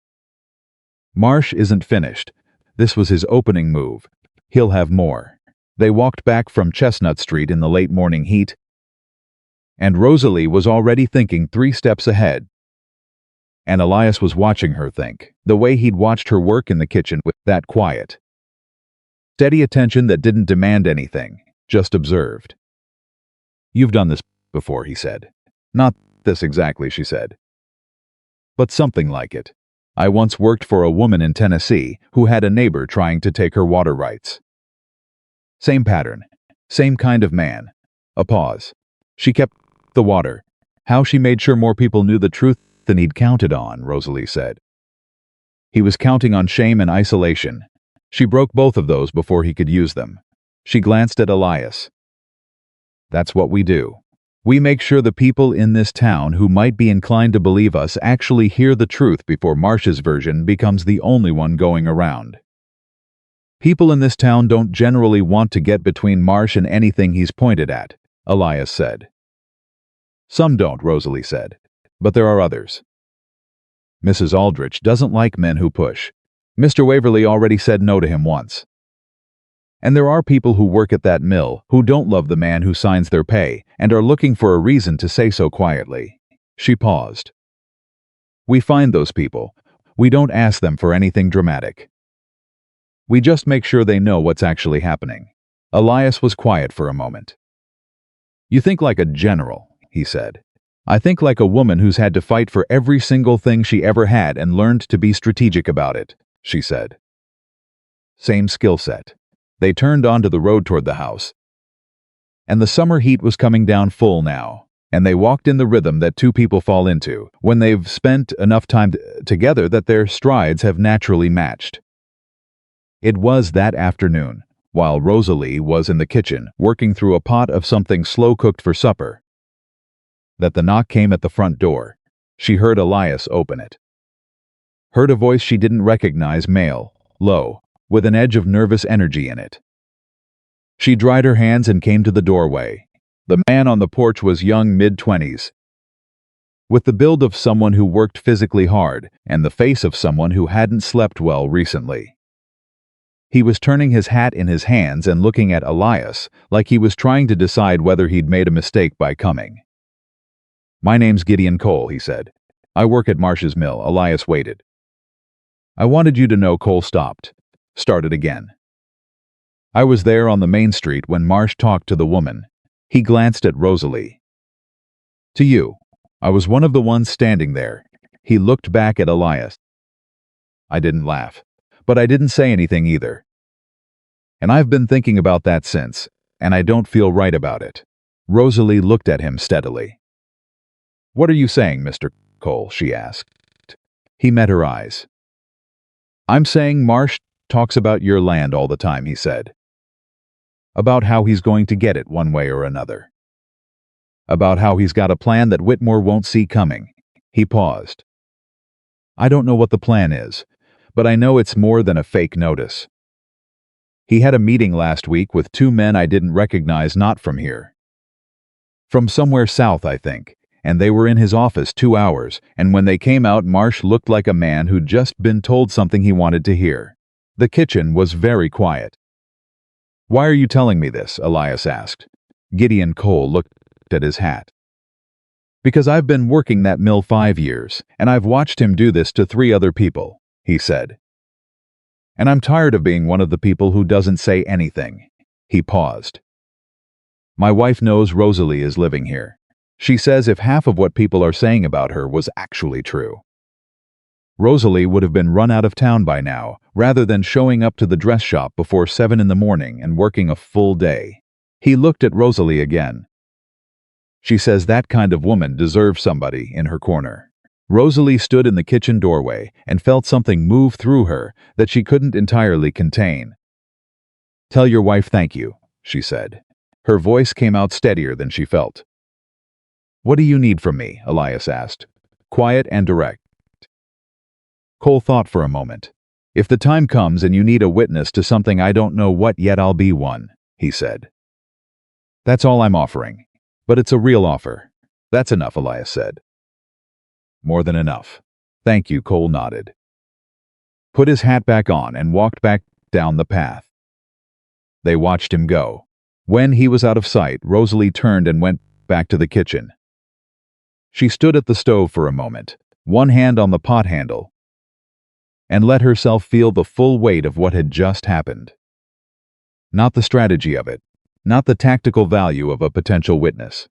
Marsh isn't finished. This was his opening move. He'll have more. They walked back from Chestnut Street in the late morning heat, and Rosalie was already thinking 3 steps ahead. And Elias was watching her think, the way he'd watched her work in the kitchen with that quiet, steady attention that didn't demand anything, just observed. You've done this before, he said. Not this exactly, she said. But something like it. I once worked for a woman in Tennessee who had a neighbor trying to take her water rights. Same pattern. Same kind of man. A pause. She kept the water. How she made sure more people knew the truth than he'd counted on, Rosalie said. He was counting on shame and isolation. She broke both of those before he could use them. She glanced at Elias. That's what we do. We make sure the people in this town who might be inclined to believe us actually hear the truth before Marsh's version becomes the only one going around. People in this town don't generally want to get between Marsh and anything he's pointed at, Elias said. Some don't, Rosalie said, but there are others. Mrs. Aldrich doesn't like men who push. Mr. Waverly already said no to him once. And there are people who work at that mill who don't love the man who signs their pay and are looking for a reason to say so quietly. She paused. We find those people. We don't ask them for anything dramatic. We just make sure they know what's actually happening. Elias was quiet for a moment. You think like a general, he said. I think like a woman who's had to fight for every single thing she ever had and learned to be strategic about it, she said. Same skill set. They turned onto the road toward the house. And the summer heat was coming down full now, and they walked in the rhythm that two people fall into when they've spent enough time together that their strides have naturally matched. It was that afternoon, while Rosalie was in the kitchen working through a pot of something slow-cooked for supper, that the knock came at the front door. She heard Elias open it. Heard a voice she didn't recognize, male, low, with an edge of nervous energy in it. She dried her hands and came to the doorway. The man on the porch was young, mid-20s, with the build of someone who worked physically hard and the face of someone who hadn't slept well recently. He was turning his hat in his hands and looking at Elias like he was trying to decide whether he'd made a mistake by coming. My name's Gideon Cole, he said. I work at Marsh's mill. Elias waited. I wanted you to know. Cole stopped. Started again. I was there on the main street when Marsh talked to the woman. He glanced at Rosalie. To you. I was one of the ones standing there. He looked back at Elias. I didn't laugh. But I didn't say anything either. And I've been thinking about that since, and I don't feel right about it. Rosalie looked at him steadily. What are you saying, Mr. Cole? She asked. He met her eyes. I'm saying Marsh talks about your land all the time, he said. About how he's going to get it one way or another. About how he's got a plan that Whitmore won't see coming. He paused. I don't know what the plan is, but I know it's more than a fake notice. He had a meeting last week with two men I didn't recognize, not from here. From somewhere south, I think, and they were in his office 2 hours, and when they came out, Marsh looked like a man who'd just been told something he wanted to hear. The kitchen was very quiet. Why are you telling me this? Elias asked. Gideon Cole looked at his hat. Because I've been working that mill 5 years, and I've watched him do this to 3 other people, he said. And I'm tired of being one of the people who doesn't say anything. He paused. My wife knows Rosalie is living here. She says if half of what people are saying about her was actually true, Rosalie would have been run out of town by now, rather than showing up to the dress shop before 7 in the morning and working a full day. He looked at Rosalie again. She says that kind of woman deserves somebody in her corner. Rosalie stood in the kitchen doorway and felt something move through her that she couldn't entirely contain. Tell your wife thank you, she said. Her voice came out steadier than she felt. What do you need from me? Elias asked. Quiet and direct. Cole thought for a moment. If the time comes and you need a witness to something I don't know what yet, I'll be one, he said. That's all I'm offering. But it's a real offer. That's enough, Elias said. More than enough. Thank you, Cole nodded. Put his hat back on and walked back down the path. They watched him go. When he was out of sight, Rosalie turned and went back to the kitchen. She stood at the stove for a moment, one hand on the pot handle, and let herself feel the full weight of what had just happened. Not the strategy of it, not the tactical value of a potential witness.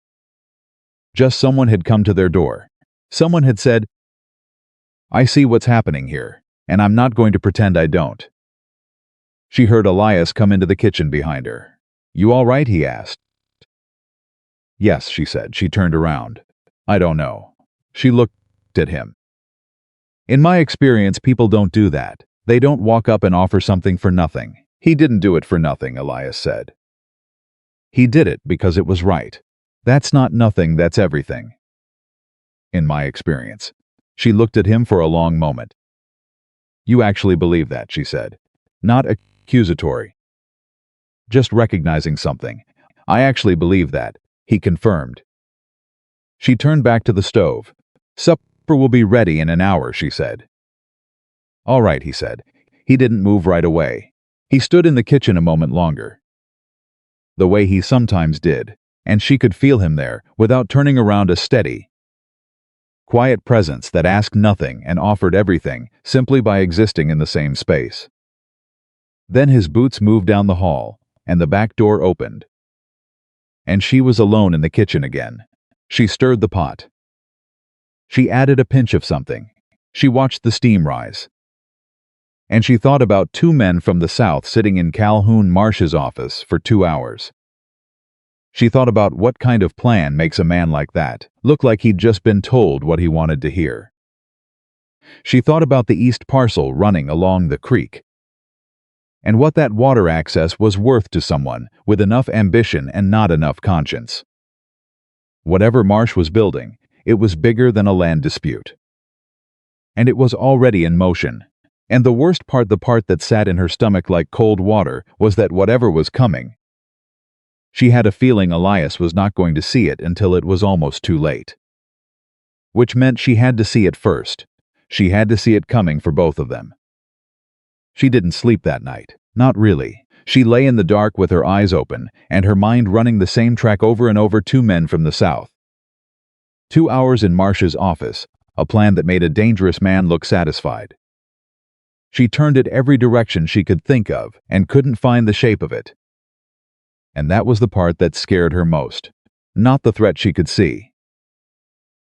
Just someone had come to their door. Someone had said, I see what's happening here, and I'm not going to pretend I don't. She heard Elias come into the kitchen behind her. You all right? He asked. Yes, she said. She turned around. I don't know. She looked at him. In my experience, people don't do that. They don't walk up and offer something for nothing. He didn't do it for nothing, Elias said. He did it because it was right. That's not nothing, that's everything. In my experience. She looked at him for a long moment. You actually believe that, she said. Not accusatory. Just recognizing something. I actually believe that, he confirmed. She turned back to the stove. Supper will be ready in an hour, she said. All right, he said. He didn't move right away. He stood in the kitchen a moment longer. The way he sometimes did, and she could feel him there without turning around, a steady, quiet presence that asked nothing and offered everything simply by existing in the same space. Then his boots moved down the hall, and the back door opened. And she was alone in the kitchen again. She stirred the pot. She added a pinch of something. She watched the steam rise. And she thought about 2 men from the south sitting in Calhoun Marsh's office for 2 hours. She thought about what kind of plan makes a man like that look like he'd just been told what he wanted to hear. She thought about the east parcel running along the creek, and what that water access was worth to someone with enough ambition and not enough conscience. Whatever Marsh was building, it was bigger than a land dispute. And it was already in motion. And the worst part, the part that sat in her stomach like cold water, was that whatever was coming, she had a feeling Elias was not going to see it until it was almost too late. Which meant she had to see it first. She had to see it coming for both of them. She didn't sleep that night. Not really. She lay in the dark with her eyes open, and her mind running the same track over and over. 2 men from the south. 2 hours in Marsh's office, a plan that made a dangerous man look satisfied. She turned it every direction she could think of and couldn't find the shape of it. And that was the part that scared her most. Not the threat she could see.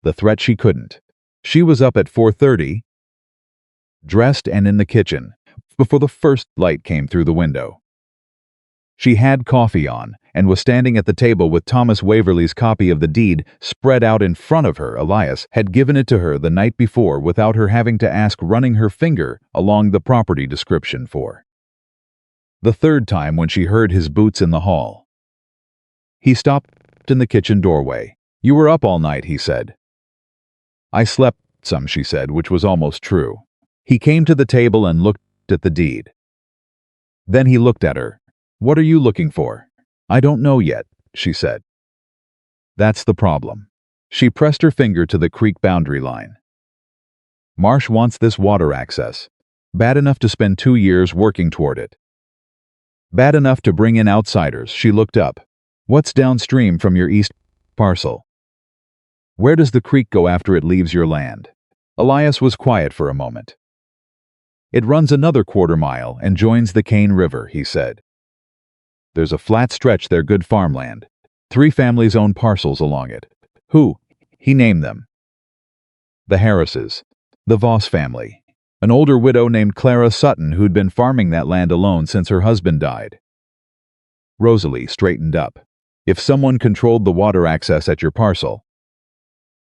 The threat she couldn't. She was up at 4:30, dressed and in the kitchen, before the first light came through the window. She had coffee on and was standing at the table with Thomas Waverley's copy of the deed spread out in front of her. Elias had given it to her the night before without her having to ask, running her finger along the property description for the third time when she heard his boots in the hall. He stopped in the kitchen doorway. "You were up all night," he said. "I slept some," she said, which was almost true. He came to the table and looked at the deed. Then he looked at her. "What are you looking for?" "I don't know yet," she said. "That's the problem." She pressed her finger to the creek boundary line. "Marsh wants this water access. Bad enough to spend 2 years working toward it. Bad enough to bring in outsiders." She looked up. "What's downstream from your east parcel? Where does the creek go after it leaves your land?" Elias was quiet for a moment. "It runs another 1/4 mile and joins the Cane River," he said. "There's a flat stretch there, good farmland. 3 families own parcels along it." "Who?" He named them. "The Harrises, the Voss family, an older widow named Clara Sutton who'd been farming that land alone since her husband died." Rosalie straightened up. "If someone controlled the water access at your parcel,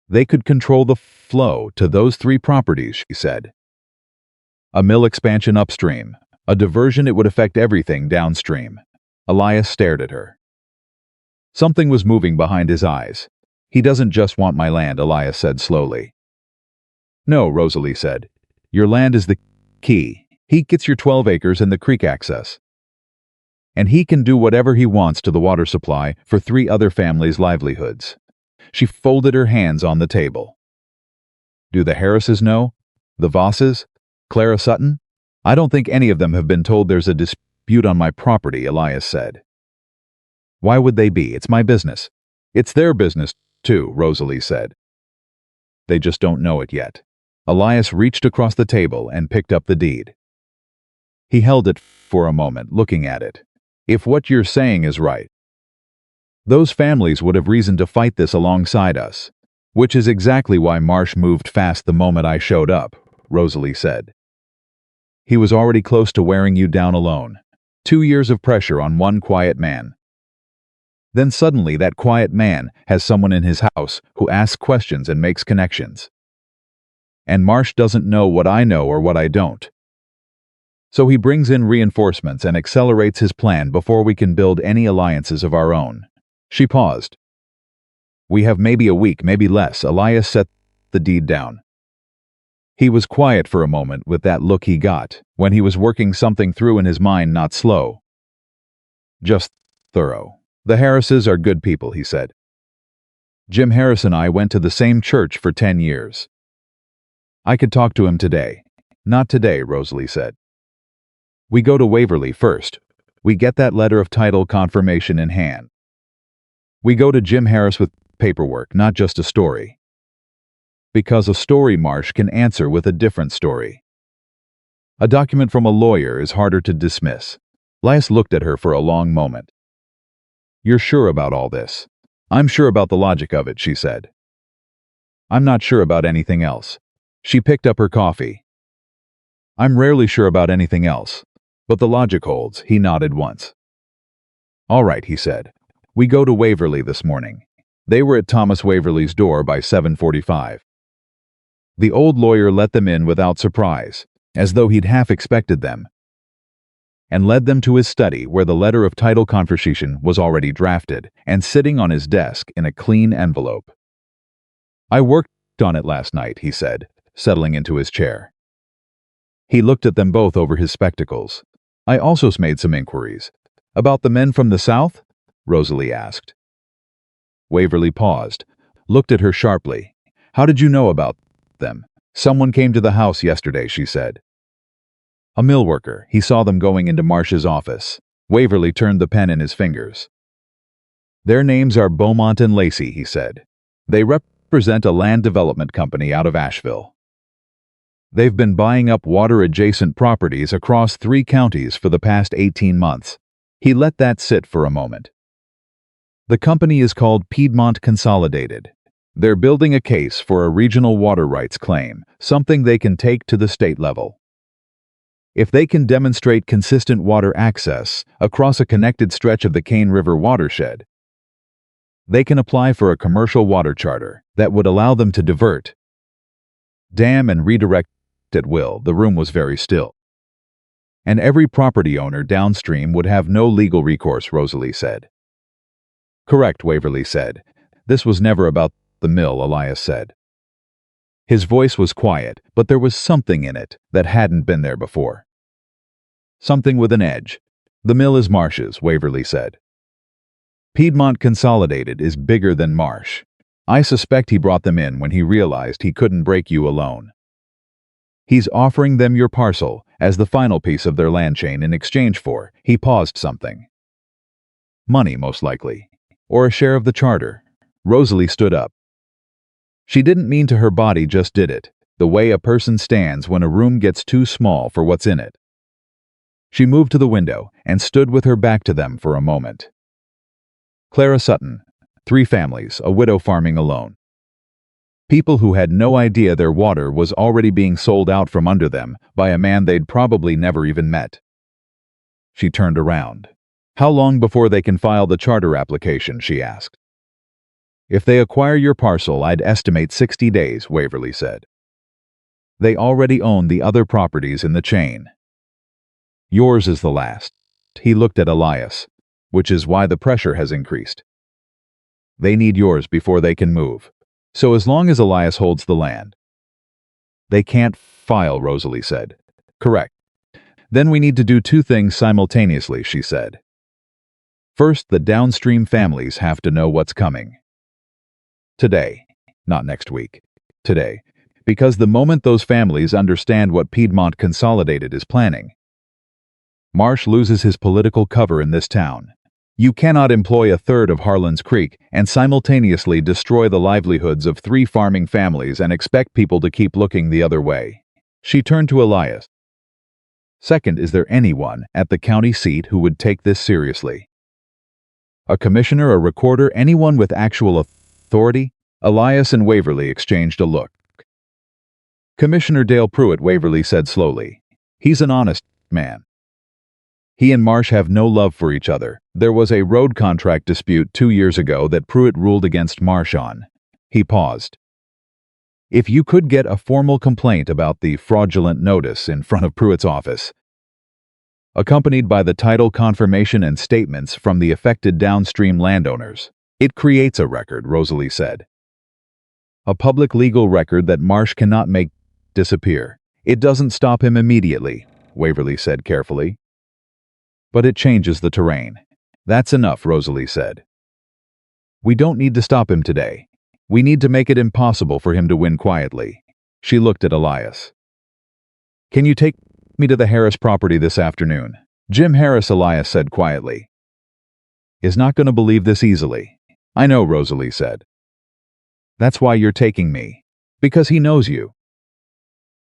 they could control the flow to those 3 properties," she said. "A mill expansion upstream, a diversion, it would affect everything downstream." Elias stared at her. Something was moving behind his eyes. "He doesn't just want my land," Elias said slowly. "No," Rosalie said. "Your land is the key. He gets your 12 acres and the creek access. And he can do whatever he wants to the water supply for 3 other families' livelihoods." She folded her hands on the table. "Do the Harrises know? The Vosses? Clara Sutton?" "I don't think any of them have been told there's a dispute on my property," Elias said. "Why would they be? It's my business." "It's their business, too," Rosalie said. "They just don't know it yet." Elias reached across the table and picked up the deed. He held it for a moment, looking at it. "If what you're saying is right, those families would have reason to fight this alongside us, which is exactly why Marsh moved fast the moment I showed up," Rosalie said. "He was already close to wearing you down alone. 2 years of pressure on one quiet man. Then suddenly that quiet man has someone in his house who asks questions and makes connections. And Marsh doesn't know what I know or what I don't. So he brings in reinforcements and accelerates his plan before we can build any alliances of our own." She paused. "We have maybe a week, maybe less." Elias set the deed down. He was quiet for a moment with that look he got when he was working something through in his mind, not slow, just thorough. "The Harrises are good people," he said. "Jim Harris and I went to the same church for 10 years. I could talk to him today." "Not today," Rosalie said. "We go to Waverley first. We get that letter of title confirmation in hand. We go to Jim Harris with paperwork, not just a story. Because a story Marsh can answer with a different story. A document from a lawyer is harder to dismiss." Elias looked at her for a long moment. "You're sure about all this?" "I'm sure about the logic of it," she said. "I'm not sure about anything else." She picked up her coffee. "I'm rarely sure about anything else, but the logic holds." He nodded once. "All right," he said. "We go to Waverley this morning." They were at Thomas Waverley's door by 7:45. The old lawyer let them in without surprise, as though he'd half expected them, and led them to his study where the letter of title confirmation was already drafted and sitting on his desk in a clean envelope. "I worked on it last night," he said, settling into his chair. He looked at them both over his spectacles. "I also made some inquiries." "About the men from the south?" Rosalie asked. Waverley paused, looked at her sharply. "How did you know about them?" "Someone came to the house yesterday," she said. "A mill worker. He saw them going into Marsh's office." Waverley turned the pen in his fingers. "Their names are Beaumont and Lacey," he said. "They represent a land development company out of Asheville. They've been buying up water-adjacent properties across 3 counties for the past 18 months. He let that sit for a moment. The company is called Piedmont Consolidated. They're building a case for a regional water rights claim, something they can take to the state level. If they can demonstrate consistent water access across a connected stretch of the Cane River watershed, they can apply for a commercial water charter that would allow them to divert, dam and redirect at will. The room was very still. And every property owner downstream would have no legal recourse, Rosalie said. Correct, Waverly said. This was never about the mill, Elias said. His voice was quiet, but there was something in it that hadn't been there before. Something with an edge. The mill is Marsh's, Waverly said. Piedmont Consolidated is bigger than Marsh. I suspect he brought them in when he realized he couldn't break you alone. He's offering them your parcel as the final piece of their land chain in exchange for, he paused, something. Money, most likely. Or a share of the charter. Rosalie stood up. She didn't mean to, her body just did it, the way a person stands when a room gets too small for what's in it. She moved to the window and stood with her back to them for a moment. Clara Sutton, 3 families, a widow farming alone. People who had no idea their water was already being sold out from under them by a man they'd probably never even met. She turned around. How long before they can file the charter application, she asked. If they acquire your parcel, I'd estimate 60 days, Waverly said. They already own the other properties in the chain. Yours is the last. He looked at Elias, which is why the pressure has increased. They need yours before they can move. So as long as Elias holds the land. They can't file, Rosalie said. Correct. Then we need to do 2 things simultaneously, she said. First, the downstream families have to know what's coming. Today, not next week. Today. Because the moment those families understand what Piedmont Consolidated is planning, Marsh loses his political cover in this town. You cannot employ a third of Harlan's Creek and simultaneously destroy the livelihoods of 3 farming families and expect people to keep looking the other way. She turned to Elias. Second, is there anyone at the county seat who would take this seriously? A commissioner, a recorder, anyone with actual authority? Elias and Waverly exchanged a look. Commissioner Dale Pruitt, Waverly said slowly. He's an honest man. He and Marsh have no love for each other. There was a road contract dispute 2 years ago that Pruitt ruled against Marsh on. He paused. If you could get a formal complaint about the fraudulent notice in front of Pruitt's office, accompanied by the title confirmation and statements from the affected downstream landowners, it creates a record, Rosalie said. A public legal record that Marsh cannot make disappear. It doesn't stop him immediately, Waverly said carefully. But it changes the terrain. That's enough, Rosalie said. We don't need to stop him today. We need to make it impossible for him to win quietly. She looked at Elias. Can you take me to the Harris property this afternoon? Jim Harris, Elias said quietly, is not going to believe this easily. I know, Rosalie said. That's why you're taking me. Because he knows you.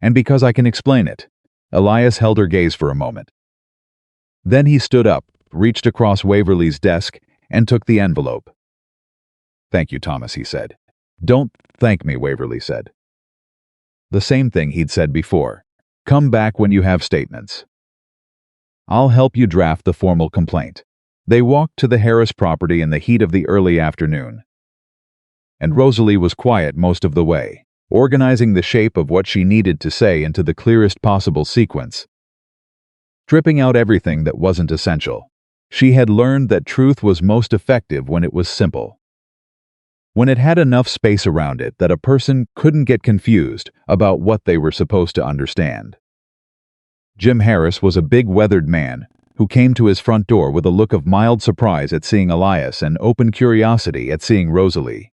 And because I can explain it. Elias held her gaze for a moment. Then he stood up, reached across Waverly's desk, and took the envelope. Thank you, Thomas, he said. Don't thank me, Waverly said. The same thing he'd said before. Come back when you have statements. I'll help you draft the formal complaint. They walked to the Harris property in the heat of the early afternoon. And Rosalie was quiet most of the way, organizing the shape of what she needed to say into the clearest possible sequence, stripping out everything that wasn't essential. She had learned that truth was most effective when it was simple. When it had enough space around it that a person couldn't get confused about what they were supposed to understand. Jim Harris was a big weathered man who came to his front door with a look of mild surprise at seeing Elias and open curiosity at seeing Rosalie.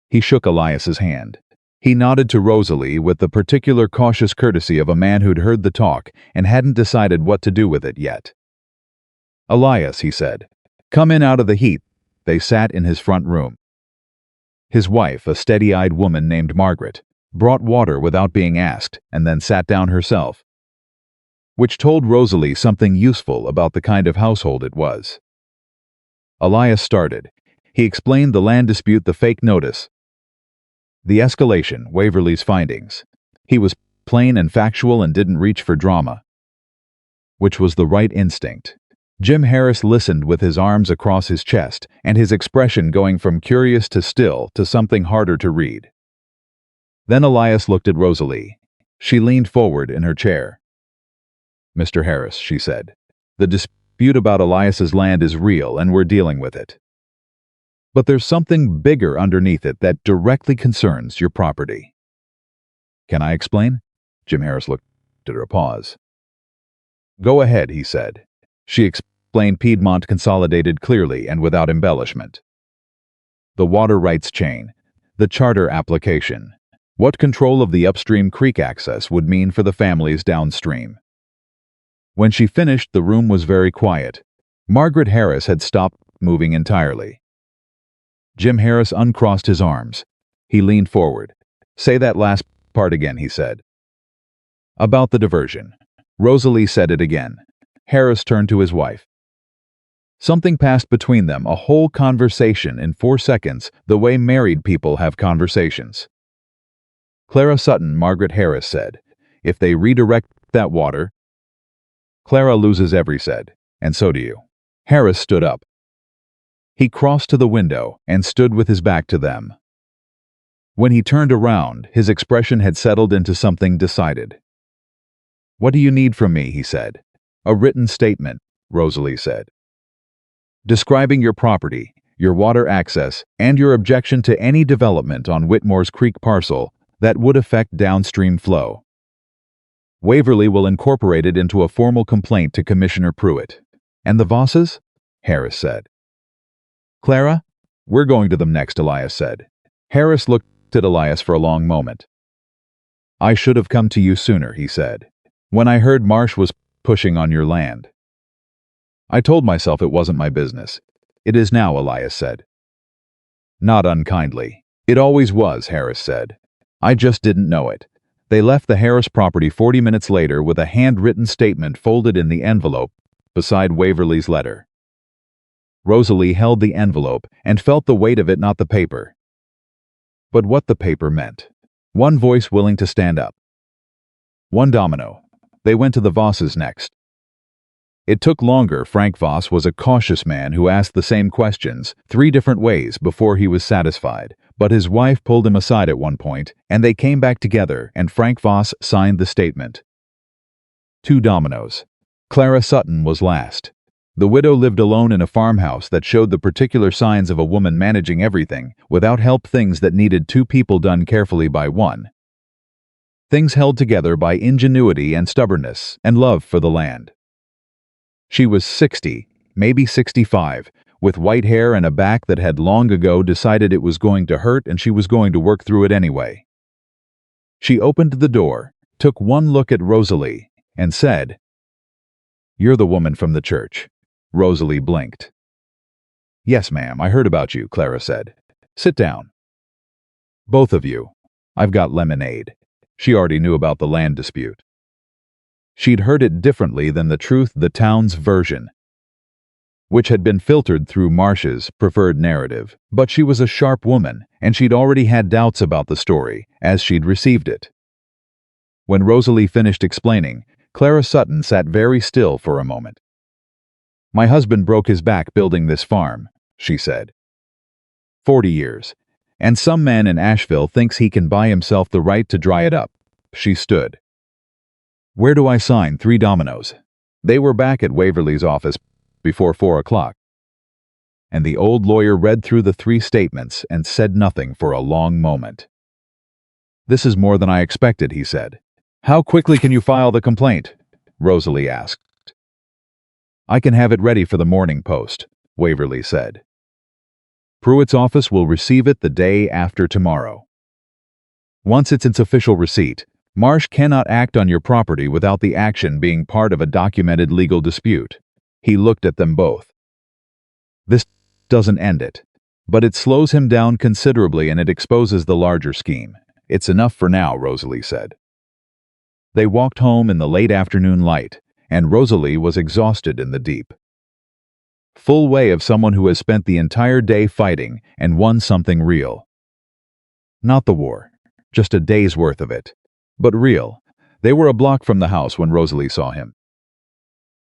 He shook Elias's hand. He nodded to Rosalie with the particular cautious courtesy of a man who'd heard the talk and hadn't decided what to do with it yet. Elias, he said, come in out of the heat. They sat in his front room. His wife, a steady-eyed woman named Margaret, brought water without being asked, and then sat down herself, which told Rosalie something useful about the kind of household it was. Elias started. He explained the land dispute, the fake notice, the escalation, Waverly's findings. He was plain and factual and didn't reach for drama, which was the right instinct. Jim Harris listened with his arms across his chest and his expression going from curious to still to something harder to read. Then Elias looked at Rosalie. She leaned forward in her chair. "Mr. Harris," she said, "the dispute about Elias's land is real and we're dealing with it. But there's something bigger underneath it that directly concerns your property." "Can I explain?" Jim Harris looked at her. Pause. "Go ahead," he said. She explained. Piedmont Consolidated clearly and without embellishment. The water rights chain, the charter application, what control of the upstream creek access would mean for the families downstream. When she finished, the room was very quiet. Margaret Harris had stopped moving entirely. Jim Harris uncrossed his arms. He leaned forward. "Say that last part again," he said. "About the diversion." Rosalie said it again. Harris turned to his wife. Something passed between them, a whole conversation in 4 seconds, the way married people have conversations. "Clara Sutton," Margaret Harris said, "if they redirect that water, Clara loses every said, and so do you." Harris stood up. He crossed to the window and stood with his back to them. When he turned around, his expression had settled into something decided. "What do you need from me?" he said. "A written statement," Rosalie said, "describing your property, your water access, and your objection to any development on Whitmore's Creek parcel that would affect downstream flow. Waverly will incorporate it into a formal complaint to Commissioner Pruitt." "And the Vosses?" Harris said. "Clara, we're going to them next," Elias said. Harris looked at Elias for a long moment. "I should have come to you sooner," he said, "when I heard Marsh was pushing on your land. I told myself it wasn't my business. It is now," Elias said. "Not unkindly. It always was," Harris said. "I just didn't know it." They left the Harris property 40 minutes later with a handwritten statement folded in the envelope beside Waverly's letter. Rosalie held the envelope and felt the weight of it, not the paper, but what the paper meant. One voice willing to stand up. One domino. They went to the Vosses next. It took longer. Frank Voss was a cautious man who asked the same questions 3 different ways before he was satisfied, but his wife pulled him aside at one point, and they came back together, and Frank Voss signed the statement. 2 dominoes. Clara Sutton was last. The widow lived alone in a farmhouse that showed the particular signs of a woman managing everything, without help, things that needed 2 people done carefully by one. Things held together by ingenuity and stubbornness and love for the land. She was 60, maybe 65, with white hair and a back that had long ago decided it was going to hurt and she was going to work through it anyway. She opened the door, took one look at Rosalie, and said, "You're the woman from the church." Rosalie blinked. "Yes, ma'am, I heard about you," Clara said. "Sit down. Both of you. I've got lemonade." She already knew about the land dispute. She'd heard it differently than the truth, the town's version, which had been filtered through Marsh's preferred narrative. But she was a sharp woman, and she'd already had doubts about the story as she'd received it. When Rosalie finished explaining, Clara Sutton sat very still for a moment. "My husband broke his back building this farm," she said. 40 years. And some man in Asheville thinks he can buy himself the right to dry it up." She stood. "Where do I sign?" 3 dominoes. They were back at Waverly's office before 4 o'clock. And the old lawyer read through the 3 statements and said nothing for a long moment. "This is more than I expected," he said. "How quickly can you file the complaint?" Rosalie asked. "I can have it ready for the Morning Post," Waverly said. "Pruitt's office will receive it the day after tomorrow. Once it's its official receipt, Marsh cannot act on your property without the action being part of a documented legal dispute." He looked at them both. "This doesn't end it, but it slows him down considerably and it exposes the larger scheme. It's enough for now, Rosalie said. They walked home in the late afternoon light, and Rosalie was exhausted in the deep, full way of someone who has spent the entire day fighting and won something real. Not the war, just a day's worth of it, but real. They were a block from the house when Rosalie saw him.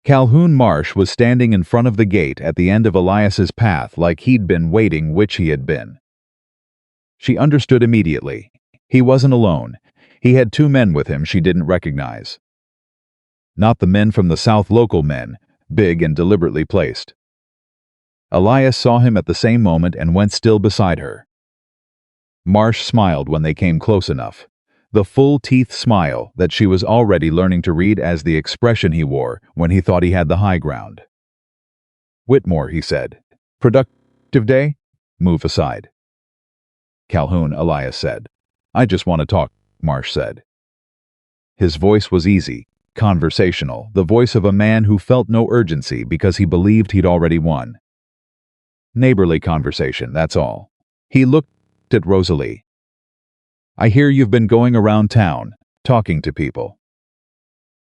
Calhoun Marsh was standing in front of the gate at the end of Elias's path like he'd been waiting, which he had been. She understood immediately. He wasn't alone. He had two men with him she didn't recognize. Not the men from the South, local men, big and deliberately placed. Elias saw him at the same moment and went still beside her. Marsh smiled when they came close enough, the full-teeth smile that she was already learning to read as the expression he wore when he thought he had the high ground. "Whitmore," he said. "Productive day? Move aside." "Calhoun," Elias said. "I just want to talk," Marsh said. His voice was easy, conversational, the voice of a man who felt no urgency because he believed he'd already won. Neighborly conversation, that's all. He looked at Rosalie. "I hear you've been going around town, talking to people."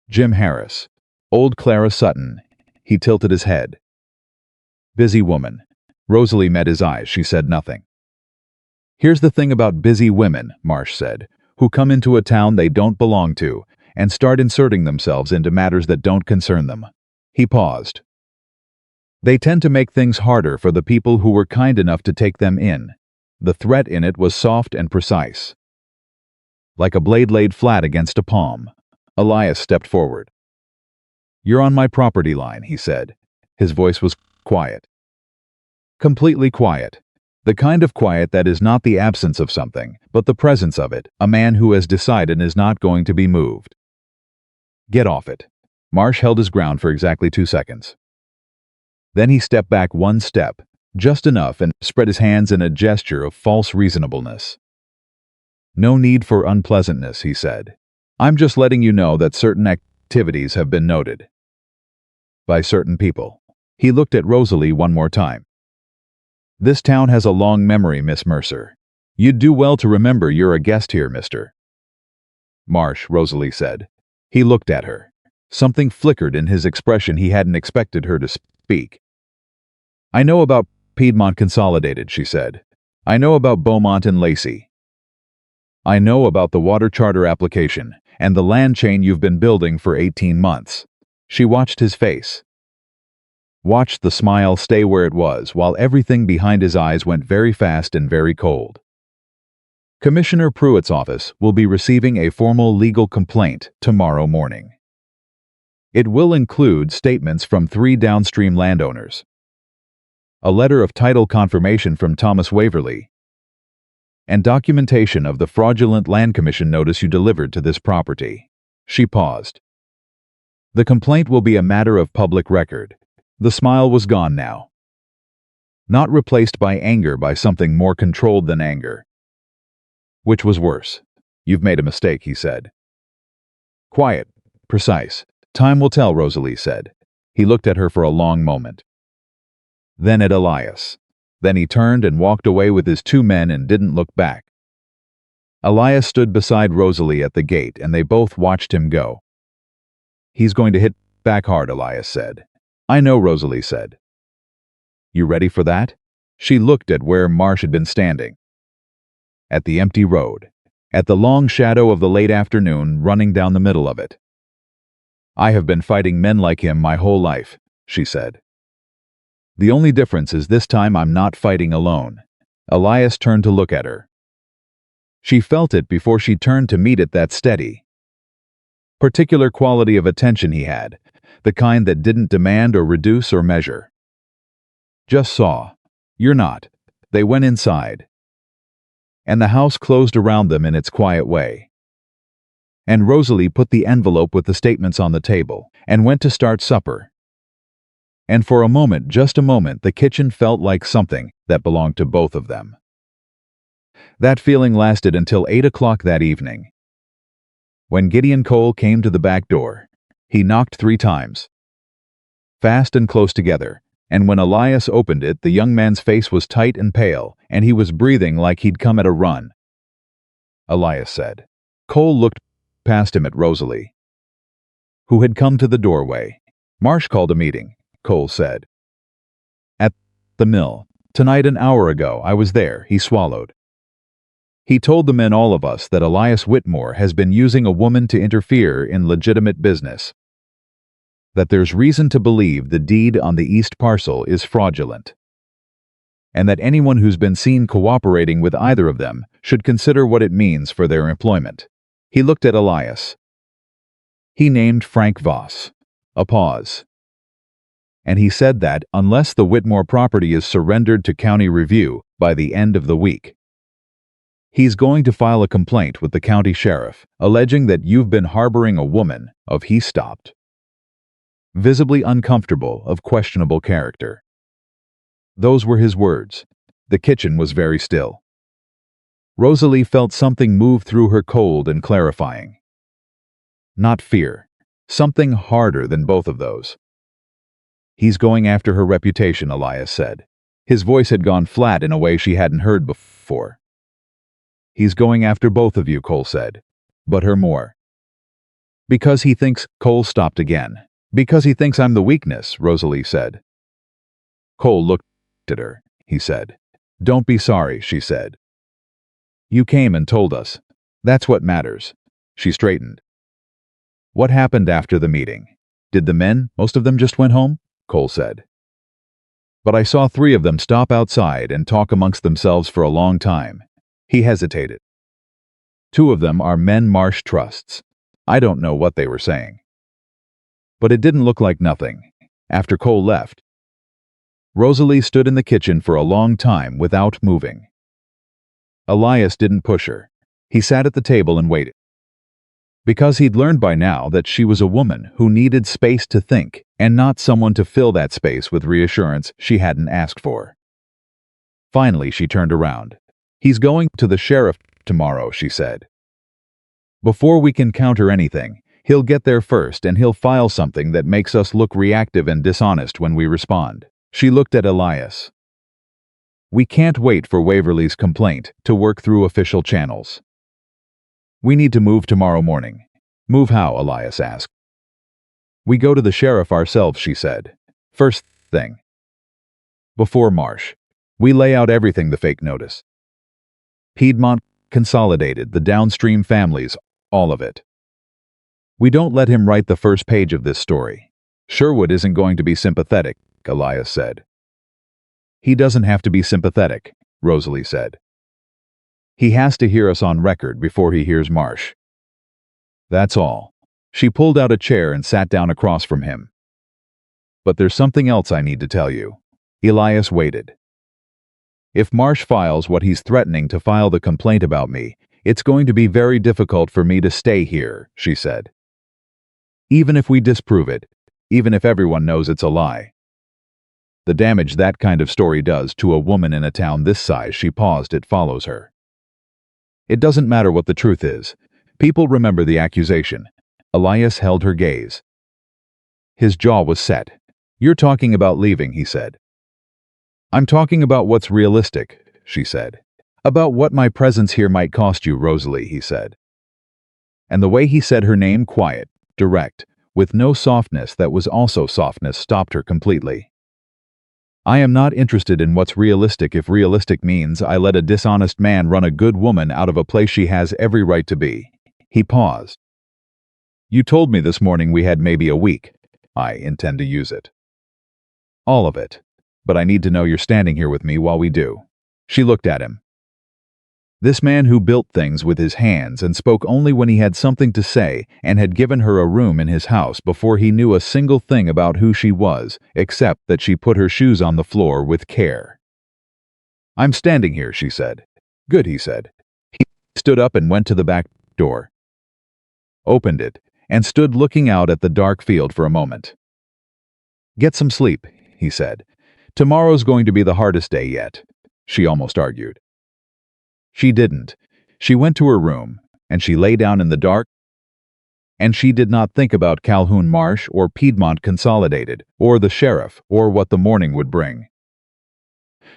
Jim Harris. Old Clara Sutton. He tilted his head. "Busy woman." Rosalie met his eyes. She said nothing. "Here's the thing about busy women," Marsh said, "who come into a town they don't belong to and start inserting themselves into matters that don't concern them." He paused. "They tend to make things harder for the people who were kind enough to take them in." The threat in it was soft and precise, like a blade laid flat against a palm. Elias stepped forward. "You're on my property line," he said. His voice was quiet. Completely quiet. The kind of quiet that is not the absence of something, but the presence of it, a man who has decided and is not going to be moved. "Get off it." Marsh held his ground for exactly 2 seconds. Then he stepped back one step, just enough, and spread his hands in a gesture of false reasonableness. "No need for unpleasantness," he said. "I'm just letting you know that certain activities have been noted. By certain people." He looked at Rosalie one more time. "This town has a long memory, Miss Mercer. You'd do well to remember you're a guest here, Mr. Marsh," Rosalie said. He looked at her. Something flickered in his expression he hadn't expected her to speak. "I know about Piedmont Consolidated," she said. "I know about Beaumont and Lacey. I know about the water charter application and the land chain you've been building for 18 months. She watched his face. Watched the smile stay where it was while everything behind his eyes went very fast and very cold. "Commissioner Pruitt's office will be receiving a formal legal complaint tomorrow morning. It will include statements from 3 downstream landowners, a letter of title confirmation from Thomas Waverly, and documentation of the fraudulent land commission notice you delivered to this property." She paused. "The complaint will be a matter of public record." The smile was gone now. Not replaced by anger, by something more controlled than anger. Which was worse? "You've made a mistake," he said. Quiet, precise. "Time will tell," Rosalie said. He looked at her for a long moment. Then at Elias. Then he turned and walked away with his 2 men and didn't look back. Elias stood beside Rosalie at the gate and they both watched him go. "He's going to hit back hard," Elias said. "I know," Rosalie said. "You ready for that?" She looked at where Marsh had been standing. At the empty road. At the long shadow of the late afternoon running down the middle of it. "I have been fighting men like him my whole life," she said. "The only difference is this time I'm not fighting alone." Elias turned to look at her. She felt it before she turned to meet it, that steady, particular quality of attention he had, the kind that didn't demand or reduce or measure. Just saw. "You're not." They went inside. And the house closed around them in its quiet way. And Rosalie put the envelope with the statements on the table and went to start supper. And for a moment, just a moment, the kitchen felt like something that belonged to both of them. That feeling lasted until 8 o'clock that evening. When Gideon Cole came to the back door, he knocked 3 times, fast and close together, and when Elias opened it, the young man's face was tight and pale, and he was breathing like he'd come at a run. Elias said. Cole looked past him at Rosalie, who had come to the doorway. Marsh called a meeting, Cole said. At the mill. Tonight an hour ago, I was there, he swallowed. He told the men, all of us, that Elias Whitmore has been using a woman to interfere in legitimate business. That there's reason to believe the deed on the east parcel is fraudulent. And that anyone who's been seen cooperating with either of them should consider what it means for their employment. He looked at Elias. He named Frank Voss. A pause. And he said that, unless the Whitmore property is surrendered to county review by the end of the week, he's going to file a complaint with the county sheriff, alleging that you've been harboring a woman of he stopped. Visibly uncomfortable, of questionable character. Those were his words. The kitchen was very still. Rosalie felt something move through her, cold and clarifying. Not fear. Something harder than both of those. He's going after her reputation, Elias said. His voice had gone flat in a way she hadn't heard before. He's going after both of you, Cole said. But her more. Because he thinks, Cole stopped again. Because he thinks I'm the weakness, Rosalie said. Cole looked at her, he said. Don't be sorry, she said. You came and told us. That's what matters. She straightened. What happened after the meeting? Did the men, most of them, just went home? Cole said. But I saw 3 of them stop outside and talk amongst themselves for a long time. He hesitated. 2 of them are men Marsh trusts. I don't know what they were saying. But it didn't look like nothing. After Cole left, Rosalie stood in the kitchen for a long time without moving. Elias didn't push her. He sat at the table and waited. Because he'd learned by now that she was a woman who needed space to think, and not someone to fill that space with reassurance she hadn't asked for. Finally, she turned around. He's going to the sheriff tomorrow, she said. Before we can counter anything, he'll get there first and he'll file something that makes us look reactive and dishonest when we respond. She looked at Elias. We can't wait for Waverly's complaint to work through official channels. We need to move tomorrow morning. Move how? Elias asked. We go to the sheriff ourselves, she said. First thing. Before Marsh. We lay out everything, the fake notice. Piedmont Consolidated, the downstream families, all of it. We don't let him write the first page of this story. Sherwood isn't going to be sympathetic, Elias said. He doesn't have to be sympathetic, Rosalie said. He has to hear us on record before he hears Marsh. That's all. She pulled out a chair and sat down across from him. But there's something else I need to tell you. Elias waited. If Marsh files what he's threatening to file, the complaint about me, it's going to be very difficult for me to stay here, she said. Even if we disprove it, even if everyone knows it's a lie. The damage that kind of story does to a woman in a town this size, she paused, it follows her. It doesn't matter what the truth is. People remember the accusation. Elias held her gaze. His jaw was set. You're talking about leaving, he said. I'm talking about what's realistic, she said. About what my presence here might cost you, Rosalie, he said. And the way he said her name, quiet, direct, with no softness that was also softness, stopped her completely. I am not interested in what's realistic if realistic means I let a dishonest man run a good woman out of a place she has every right to be. He paused. You told me this morning we had maybe a week. I intend to use it. All of it. But I need to know you're standing here with me while we do. She looked at him. This man who built things with his hands and spoke only when he had something to say and had given her a room in his house before he knew a single thing about who she was, except that she put her shoes on the floor with care. I'm standing here, she said. Good, he said. He stood up and went to the back door, opened it, and stood looking out at the dark field for a moment. Get some sleep, he said. Tomorrow's going to be the hardest day yet, she almost argued. She didn't. She went to her room, and she lay down in the dark, and she did not think about Calhoun Marsh or Piedmont Consolidated, or the sheriff, or what the morning would bring.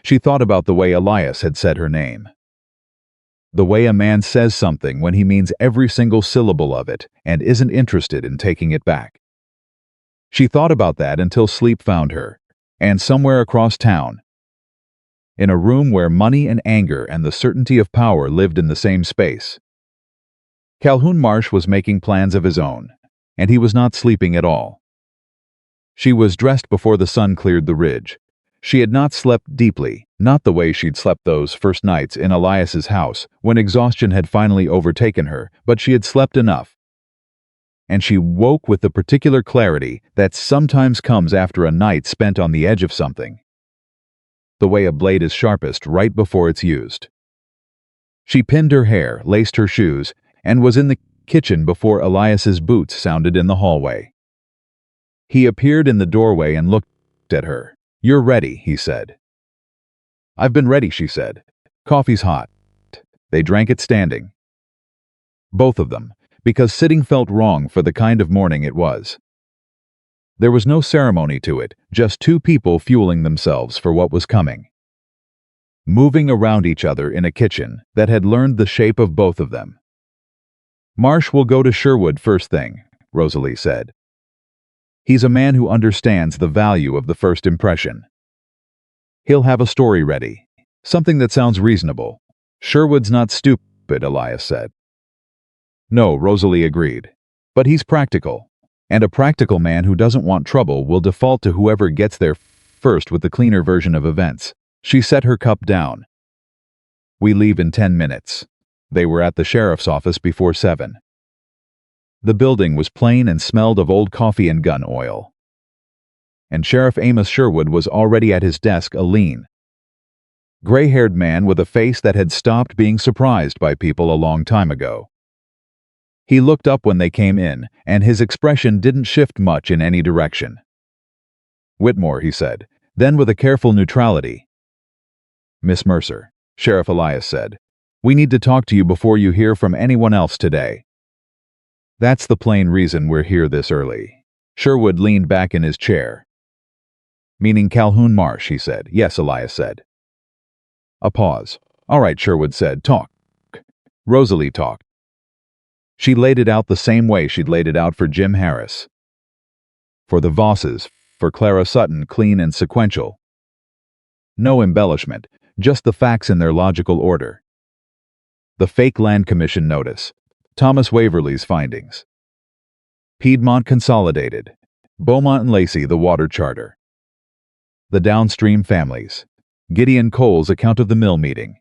She thought about the way Elias had said her name. The way a man says something when he means every single syllable of it and isn't interested in taking it back. She thought about that until sleep found her, and somewhere across town, in a room where money and anger and the certainty of power lived in the same space. Calhoun Marsh was making plans of his own, and he was not sleeping at all. She was dressed before the sun cleared the ridge. She had not slept deeply, not the way she'd slept those first nights in Elias's house when exhaustion had finally overtaken her, but she had slept enough. And she woke with the particular clarity that sometimes comes after a night spent on the edge of something. The way a blade is sharpest right before it's used. She pinned her hair, laced her shoes, and was in the kitchen before Elias's boots sounded in the hallway. He appeared in the doorway and looked at her. "You're ready," he said. "I've been ready," she said. "Coffee's hot." They drank it standing. Both of them, because sitting felt wrong for the kind of morning it was. There was no ceremony to it, just two people fueling themselves for what was coming. Moving around each other in a kitchen that had learned the shape of both of them. "Marsh will go to Sherwood first thing," Rosalie said. "He's a man who understands the value of the first impression. He'll have a story ready, something that sounds reasonable." "Sherwood's not stupid," Elias said. "No," Rosalie agreed. "But he's practical. And a practical man who doesn't want trouble will default to whoever gets there first with the cleaner version of events." She set her cup down. "We leave in 10 minutes. They were at the sheriff's office before 7. The building was plain and smelled of old coffee and gun oil. And Sheriff Amos Sherwood was already at his desk, a lean, gray-haired man with a face that had stopped being surprised by people a long time ago. He looked up when they came in, and his expression didn't shift much in any direction. "Whitmore," he said, then with a careful neutrality. "Miss Mercer," Sheriff Elias said, "we need to talk to you before you hear from anyone else today. That's the plain reason we're here this early." Sherwood leaned back in his chair. "Meaning Calhoun Marsh," he said. "Yes," Elias said. A pause. "All right," Sherwood said. "Talk." Rosalie talked. She laid it out the same way she'd laid it out for Jim Harris. For the Vosses, for Clara Sutton, clean and sequential. No embellishment, just the facts in their logical order. The fake land commission notice. Thomas Waverly's findings. Piedmont Consolidated. Beaumont and Lacey, the water charter. The downstream families. Gideon Cole's account of the mill meeting.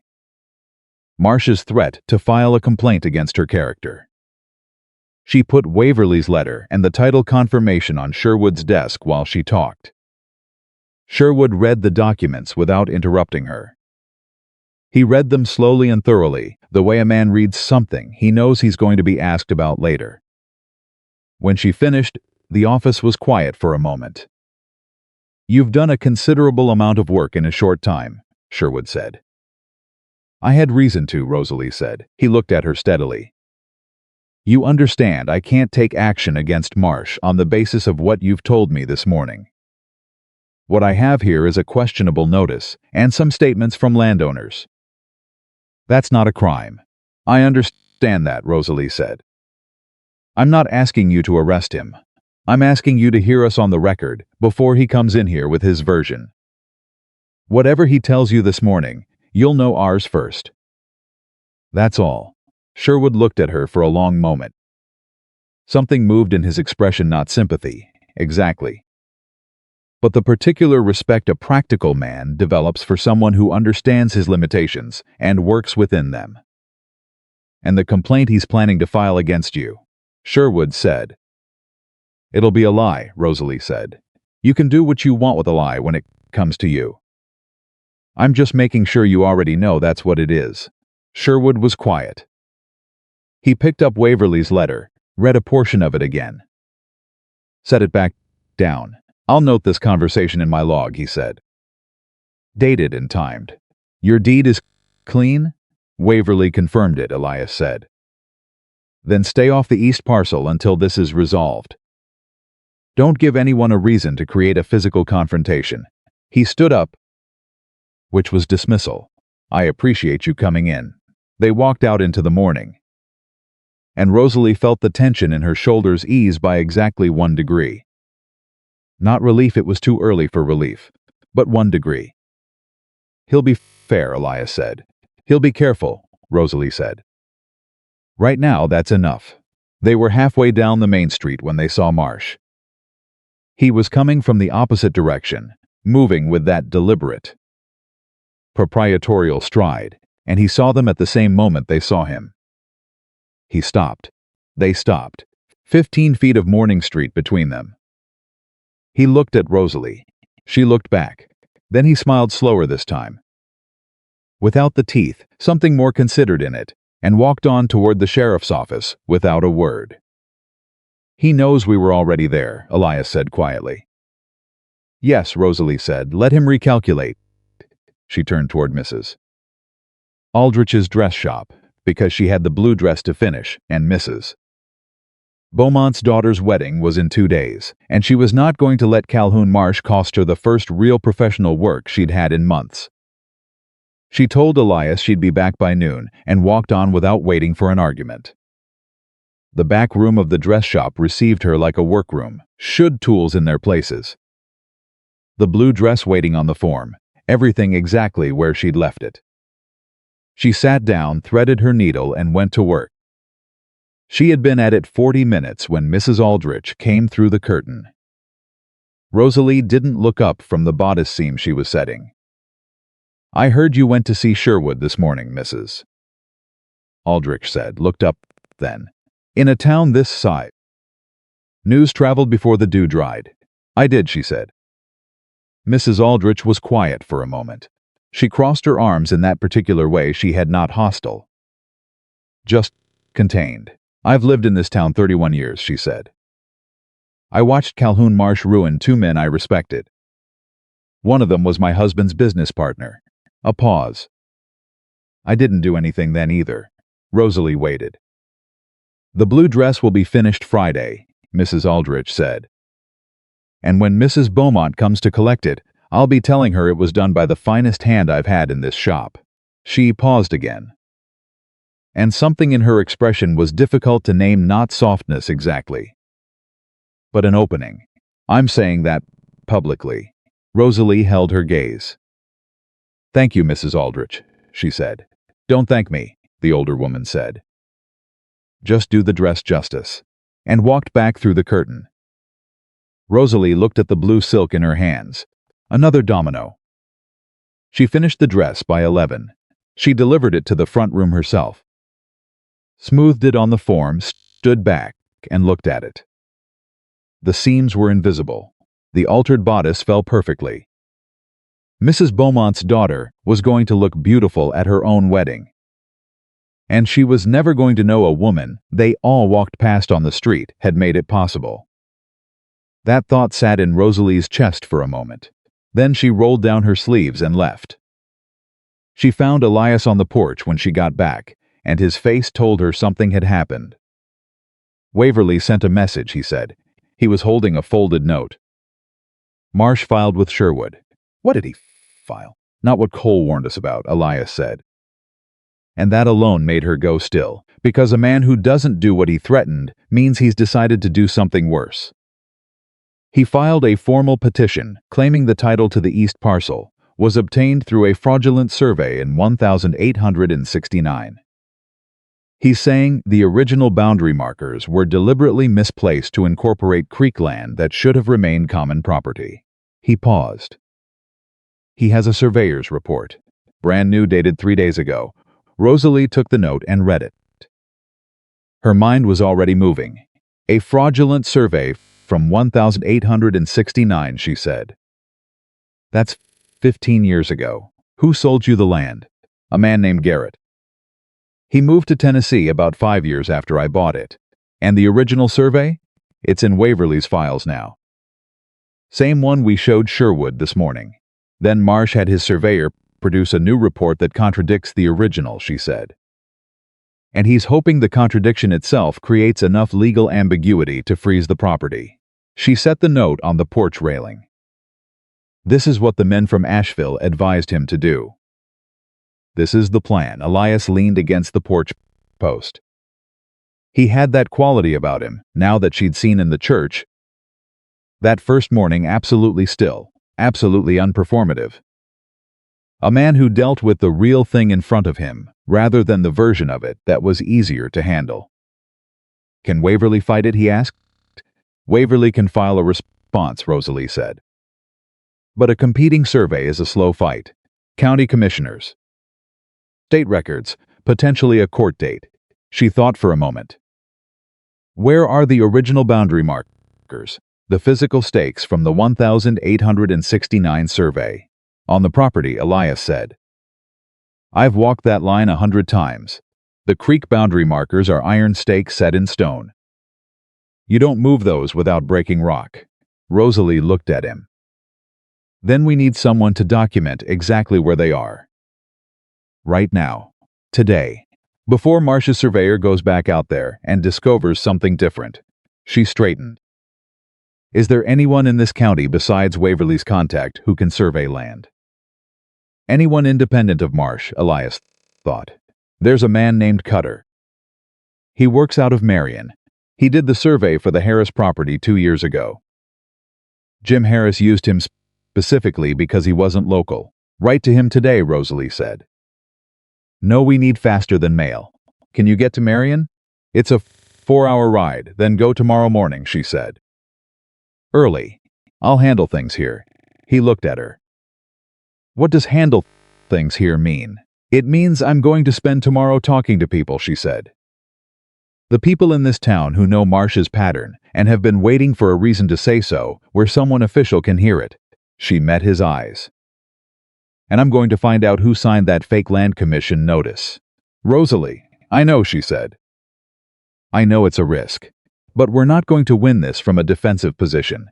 Marsh's threat to file a complaint against her character. She put Waverly's letter and the title confirmation on Sherwood's desk while she talked. Sherwood read the documents without interrupting her. He read them slowly and thoroughly, the way a man reads something he knows he's going to be asked about later. When she finished, the office was quiet for a moment. "You've done a considerable amount of work in a short time," Sherwood said. "I had reason to," Rosalie said. He looked at her steadily. "You understand I can't take action against Marsh on the basis of what you've told me this morning. What I have here is a questionable notice and some statements from landowners. That's not a crime." "I understand that," Rosalie said. "I'm not asking you to arrest him. I'm asking you to hear us on the record before he comes in here with his version. Whatever he tells you this morning, you'll know ours first. That's all." Sherwood looked at her for a long moment. Something moved in his expression, not sympathy, exactly, but the particular respect a practical man develops for someone who understands his limitations and works within them. "And the complaint he's planning to file against you," Sherwood said. "It'll be a lie," Rosalie said. "You can do what you want with a lie when it comes to you. I'm just making sure you already know that's what it is." Sherwood was quiet. He picked up Waverly's letter, read a portion of it again. Set it back down. "I'll note this conversation in my log," he said. "Dated and timed. Your deed is clean?" Waverly confirmed it, Elias said. "Then stay off the east parcel until this is resolved. Don't give anyone a reason to create a physical confrontation." He stood up, which was dismissal. "I appreciate you coming in." They walked out into the morning, and Rosalie felt the tension in her shoulders ease by exactly 1 degree. Not relief, it was too early for relief, but 1 degree. He'll be fair, Elias said. He'll be careful, Rosalie said. Right now, that's enough. They were halfway down the main street when they saw Marsh. He was coming from the opposite direction, moving with that deliberate, proprietorial stride, and he saw them at the same moment they saw him. He stopped. They stopped. 15 feet of Morning Street between them. He looked at Rosalie. She looked back. Then he smiled slower this time, without the teeth, something more considered in it, and walked on toward the sheriff's office without a word. He knows we were already there, Elias said quietly. Yes, Rosalie said, let him recalculate. She turned toward Mrs. Aldrich's dress shop, because she had the blue dress to finish, and Mrs. Beaumont's daughter's wedding was in 2 days, and she was not going to let Calhoun Marsh cost her the first real professional work she'd had in months. She told Elias she'd be back by noon and walked on without waiting for an argument. The back room of the dress shop received her like a workroom, should tools in their places. The blue dress waiting on the form, everything exactly where she'd left it. She sat down, threaded her needle, and went to work. She had been at it 40 minutes when Mrs. Aldrich came through the curtain. Rosalie didn't look up from the bodice seam she was setting. I heard you went to see Sherwood this morning, Mrs. Aldrich said, looked up, then. In a town this size. News traveled before the dew dried. I did, she said. Mrs. Aldrich was quiet for a moment. She crossed her arms in that particular way she had not hostile. Just contained. I've lived in this town 31 years, she said. I watched Calhoun Marsh ruin 2 men I respected. One of them was my husband's business partner. A pause. I didn't do anything then either. Rosalie waited. The blue dress will be finished Friday, Mrs. Aldrich said. And when Mrs. Beaumont comes to collect it, I'll be telling her it was done by the finest hand I've had in this shop. She paused again. And something in her expression was difficult to name, not softness exactly, but an opening. I'm saying that publicly. Rosalie held her gaze. Thank you, Mrs. Aldrich, she said. Don't thank me, the older woman said. Just do the dress justice, and walked back through the curtain. Rosalie looked at the blue silk in her hands. Another domino. She finished the dress by 11. She delivered it to the front room herself. Smoothed it on the form, stood back, and looked at it. The seams were invisible. The altered bodice fell perfectly. Mrs. Beaumont's daughter was going to look beautiful at her own wedding. And she was never going to know a woman they all walked past on the street had made it possible. That thought sat in Rosalie's chest for a moment. Then she rolled down her sleeves and left. She found Elias on the porch when she got back, and his face told her something had happened. Waverly sent a message, he said. He was holding a folded note. Marsh filed with Sherwood. What did he file? Not what Cole warned us about, Elias said. And that alone made her go still, because a man who doesn't do what he threatened means he's decided to do something worse. He filed a formal petition claiming the title to the east parcel was obtained through a fraudulent survey in 1869. He's saying the original boundary markers were deliberately misplaced to incorporate creek land that should have remained common property. He paused. He has a surveyor's report, brand new, dated 3 days ago. Rosalie took the note and read it. Her mind was already moving. A fraudulent survey from 1869, she said. That's 15 years ago. Who sold you the land? A man named Garrett. He moved to Tennessee about 5 years after I bought it. And the original survey? It's in Waverly's files now. Same one we showed Sherwood this morning. Then Marsh had his surveyor produce a new report that contradicts the original, she said. And he's hoping the contradiction itself creates enough legal ambiguity to freeze the property. She set the note on the porch railing. This is what the men from Asheville advised him to do. This is the plan. Elias leaned against the porch post. He had that quality about him, now that she'd seen in the church. That first morning, absolutely still, absolutely unperformative. A man who dealt with the real thing in front of him, rather than the version of it that was easier to handle. Can Waverly fight it, he asked. Waverly can file a response, Rosalie said. But a competing survey is a slow fight. County commissioners. State records, potentially a court date. She thought for a moment. Where are the original boundary markers, the physical stakes from the 1869 survey? On the property, Elias said. I've walked that line 100 times. The creek boundary markers are iron stakes set in stone. You don't move those without breaking rock. Rosalie looked at him. Then we need someone to document exactly where they are. Right now. Today. Before Marsh's surveyor goes back out there and discovers something different. She straightened. Is there anyone in this county besides Waverly's contact who can survey land? Anyone independent of Marsh, Elias thought. There's a man named Cutter. He works out of Marion. He did the survey for the Harris property 2 years ago. Jim Harris used him specifically because he wasn't local. Write to him today, Rosalie said. No, we need faster than mail. Can you get to Marion? It's a 4-hour ride, then go tomorrow morning, she said. Early. I'll handle things here. He looked at her. What does handle things here mean? It means I'm going to spend tomorrow talking to people, she said. The people in this town who know Marsh's pattern and have been waiting for a reason to say so, where someone official can hear it. She met his eyes. And I'm going to find out who signed that fake land commission notice. Rosalie, I know, she said. I know it's a risk. But we're not going to win this from a defensive position.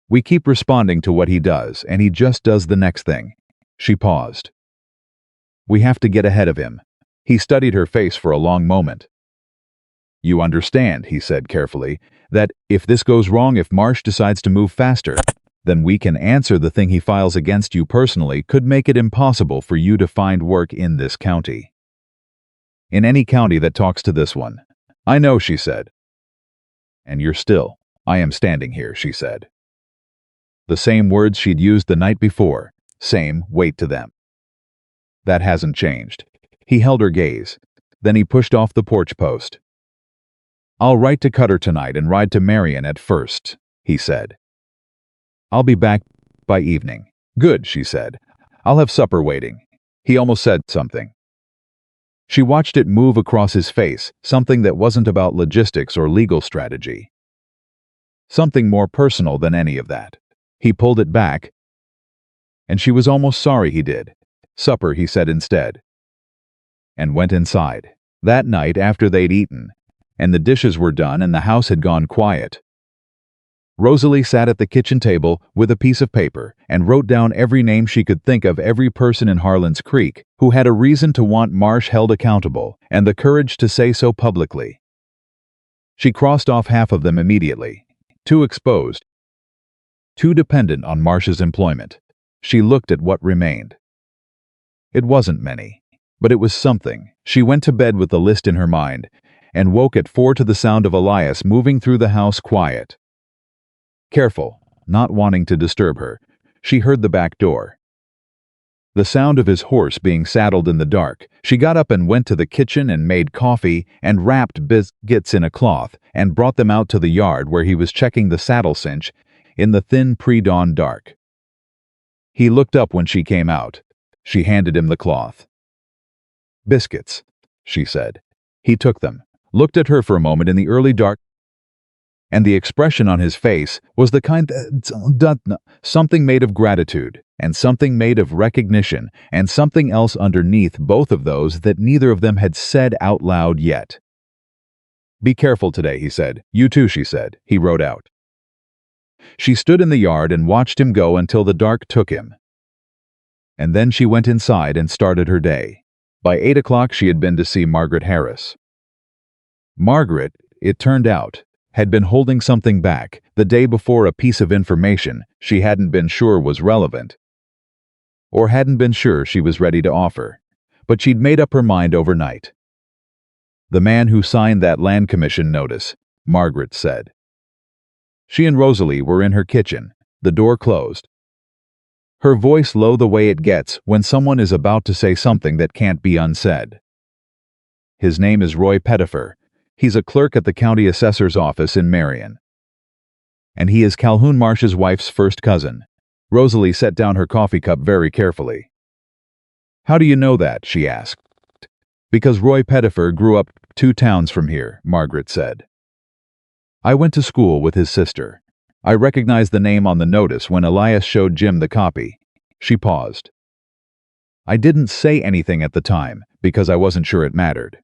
We keep responding to what he does, and he just does the next thing. She paused. We have to get ahead of him. He studied her face for a long moment. You understand, he said carefully, that if this goes wrong, if Marsh decides to move faster, then we can answer the thing he files against you personally could make it impossible for you to find work in this county. In any county that talks to this one. I know, she said. And you're still. I am standing here, she said. The same words she'd used the night before, same weight to them. That hasn't changed. He held her gaze. Then he pushed off the porch post. I'll write to Cutter tonight and ride to Marion at first, he said. I'll be back by evening. Good, she said. I'll have supper waiting. He almost said something. She watched it move across his face, something that wasn't about logistics or legal strategy. Something more personal than any of that. He pulled it back, and she was almost sorry he did. Supper, he said instead. And went inside. That night, after they'd eaten, and the dishes were done and the house had gone quiet, Rosalie sat at the kitchen table with a piece of paper and wrote down every name she could think of, every person in Harlan's Creek who had a reason to want Marsh held accountable and the courage to say so publicly. She crossed off half of them immediately. Too exposed. Too dependent on Marsh's employment. She looked at what remained. It wasn't many, but it was something. She went to bed with the list in her mind and woke at 4 to the sound of Elias moving through the house quiet. Careful, not wanting to disturb her, she heard the back door. The sound of his horse being saddled in the dark. She got up and went to the kitchen and made coffee and wrapped biscuits in a cloth and brought them out to the yard where he was checking the saddle cinch in the thin pre-dawn dark. He looked up when she came out. She handed him the cloth. Biscuits, she said. He took them, looked at her for a moment in the early dark, and the expression on his face was the kind that something made of gratitude, and something made of recognition, and something else underneath both of those that neither of them had said out loud yet. Be careful today, he said. You too, she said. He rode out. She stood in the yard and watched him go until the dark took him. And then she went inside and started her day. By 8 o'clock she had been to see Margaret Harris. Margaret, it turned out, had been holding something back the day before, a piece of information she hadn't been sure was relevant. or hadn't been sure she was ready to offer, but she'd made up her mind overnight. The man who signed that land commission notice, Margaret said. She and Rosalie were in her kitchen, the door closed. Her voice low the way it gets when someone is about to say something that can't be unsaid. His name is Roy Pettifer. He's a clerk at the county assessor's office in Marion. And he is Calhoun Marsh's wife's first cousin. Rosalie set down her coffee cup very carefully. How do you know that? She asked. Because Roy Pettifer grew up 2 towns from here, Margaret said. I went to school with his sister. I recognized the name on the notice when Elias showed Jim the copy. She paused. I didn't say anything at the time because I wasn't sure it mattered.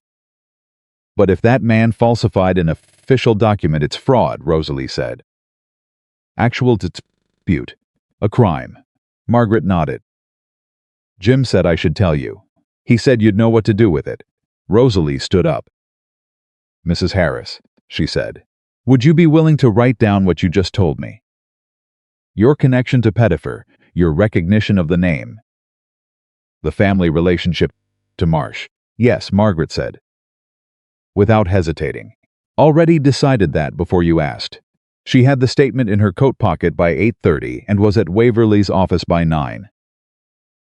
But if that man falsified an official document, it's fraud, Rosalie said. Actual dispute. A crime. Margaret nodded. Jim said I should tell you. He said you'd know what to do with it. Rosalie stood up. Mrs. Harris, she said, would you be willing to write down what you just told me? Your connection to Pettifer, your recognition of the name. The family relationship to Marsh. Yes, Margaret said. Without hesitating. Already decided that before you asked. She had the statement in her coat pocket by 8:30 and was at Waverly's office by 9.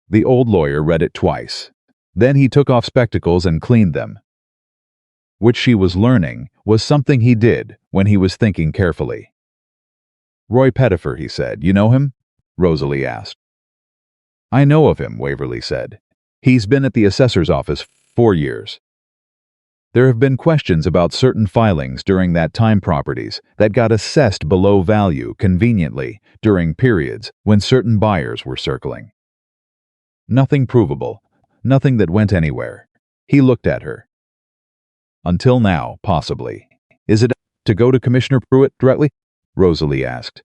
The old lawyer read it twice. Then he took off spectacles and cleaned them. Which she was learning was something he did when he was thinking carefully. Roy Pettifer, he said. You know him? Rosalie asked. I know of him, Waverly said. He's been at the assessor's office 4 years. There have been questions about certain filings during that time, properties that got assessed below value conveniently during periods when certain buyers were circling. Nothing provable, nothing that went anywhere. He looked at her. Until now, possibly. Is it to go to Commissioner Pruitt directly? Rosalie asked.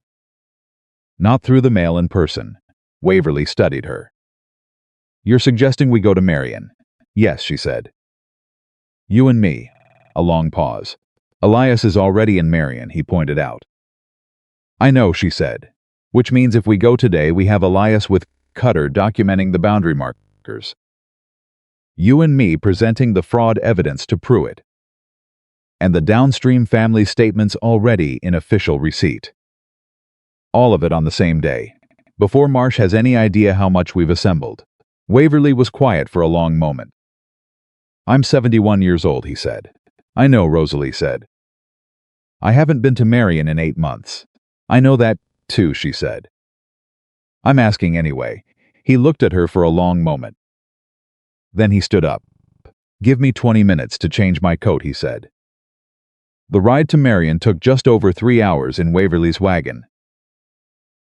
Not through the mail in person. Waverly studied her. You're suggesting we go to Marion? Yes, she said. You and me. A long pause. Elias is already in Marion, he pointed out. I know, she said. Which means if we go today, we have Elias with Cutter documenting the boundary markers. You and me presenting the fraud evidence to Pruitt. And the downstream family statements already in official receipt. All of it on the same day, before Marsh has any idea how much we've assembled. Waverly was quiet for a long moment. I'm 71 years old, he said. I know, Rosalie said. I haven't been to Marion in 8 months. I know that, too, she said. I'm asking anyway. He looked at her for a long moment. Then he stood up. Give me 20 minutes to change my coat, he said. The ride to Marion took just over 3 hours in Waverly's wagon.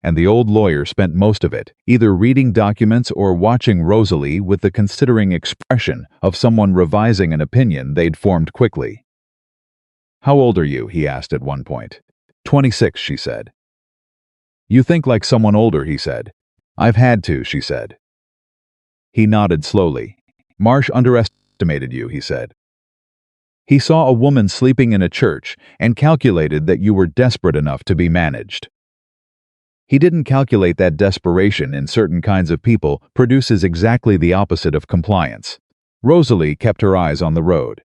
And the old lawyer spent most of it either reading documents or watching Rosalie with the considering expression of someone revising an opinion they'd formed quickly. How old are you? He asked at one point. 26, she said. You think like someone older, he said. I've had to, she said. He nodded slowly. Marsh underestimated you, he said. He saw a woman sleeping in a church and calculated that you were desperate enough to be managed. He didn't calculate that desperation in certain kinds of people produces exactly the opposite of compliance. Rosalie kept her eyes on the road.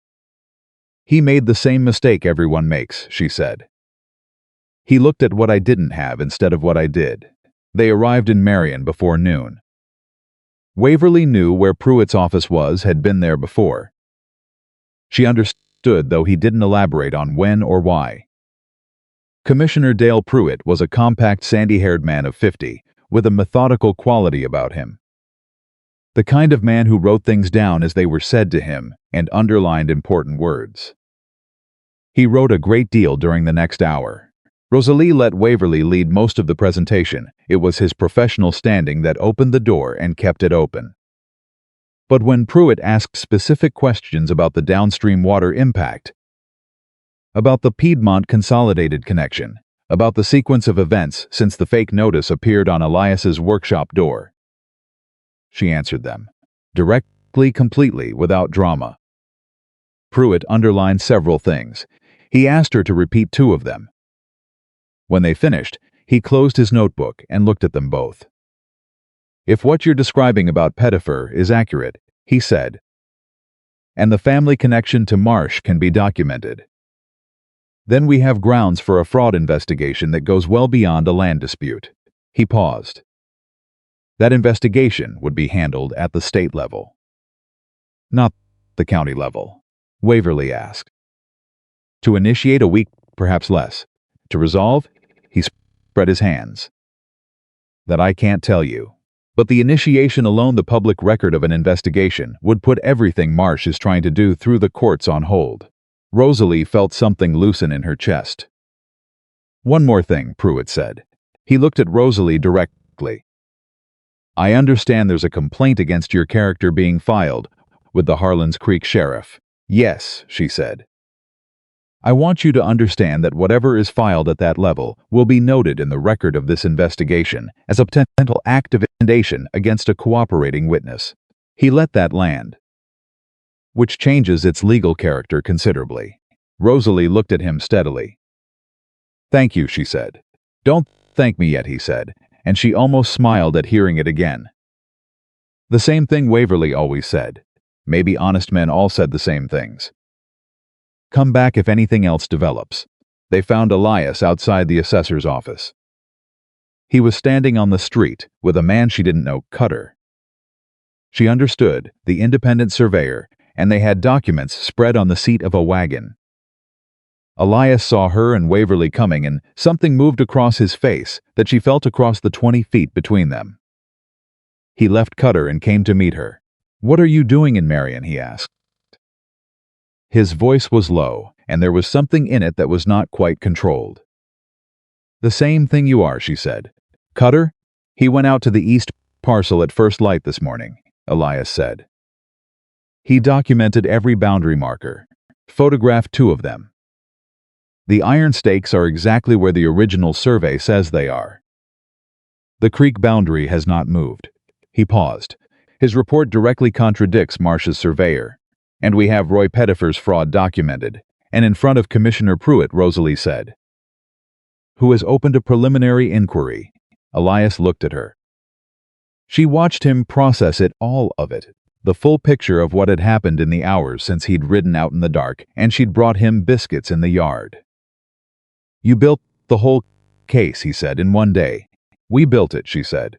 He made the same mistake everyone makes, she said. He looked at what I didn't have instead of what I did. They arrived in Marion before noon. Waverly knew where Pruitt's office was, had been there before. She understood, though he didn't elaborate on when or why. Commissioner Dale Pruitt was a compact, sandy-haired man of 50, with a methodical quality about him. The kind of man who wrote things down as they were said to him and underlined important words. He wrote a great deal during the next hour. Rosalie let Waverly lead most of the presentation. It was his professional standing that opened the door and kept it open. But when Pruitt asked specific questions about the downstream water impact, about the Piedmont Consolidated connection, about the sequence of events since the fake notice appeared on Elias's workshop door, she answered them, directly, completely, without drama. Pruitt underlined several things. He asked her to repeat 2 of them. When they finished, he closed his notebook and looked at them both. If what you're describing about Pettifer is accurate, he said, and the family connection to Marsh can be documented, then we have grounds for a fraud investigation that goes well beyond a land dispute. He paused. That investigation would be handled at the state level. Not the county level, Waverly asked. To initiate a week, perhaps less. To resolve, he spread his hands. That I can't tell you. But the initiation alone, the public record of an investigation, would put everything Marsh is trying to do through the courts on hold. Rosalie felt something loosen in her chest. One more thing, Pruitt said. He looked at Rosalie directly. I understand there's a complaint against your character being filed with the Harlan's Creek sheriff. Yes, she said. I want you to understand that whatever is filed at that level will be noted in the record of this investigation as a potential act of intimidation against a cooperating witness. He let that land, which changes its legal character considerably. Rosalie looked at him steadily. Thank you, she said. Don't thank me yet, he said, and she almost smiled at hearing it again. The same thing Waverly always said. Maybe honest men all said the same things. Come back if anything else develops. They found Elias outside the assessor's office. He was standing on the street with a man she didn't know, Cutter. She understood, the independent surveyor, and they had documents spread on the seat of a wagon. Elias saw her and Waverly coming, and something moved across his face that she felt across the 20 feet between them. He left Cutter and came to meet her. What are you doing in Marion? He asked. His voice was low, and there was something in it that was not quite controlled. The same thing you are, she said. Cutter? He went out to the east parcel at first light this morning, Elias said. He documented every boundary marker, photographed 2 of them. The iron stakes are exactly where the original survey says they are. The creek boundary has not moved. He paused. His report directly contradicts Marsh's surveyor. And we have Roy Pettifer's fraud documented, and in front of Commissioner Pruitt, Rosalie said, who has opened a preliminary inquiry. Elias looked at her. She watched him process it, all of it, the full picture of what had happened in the hours since he'd ridden out in the dark and she'd brought him biscuits in the yard. You built the whole case, he said, in one day. We built it, she said.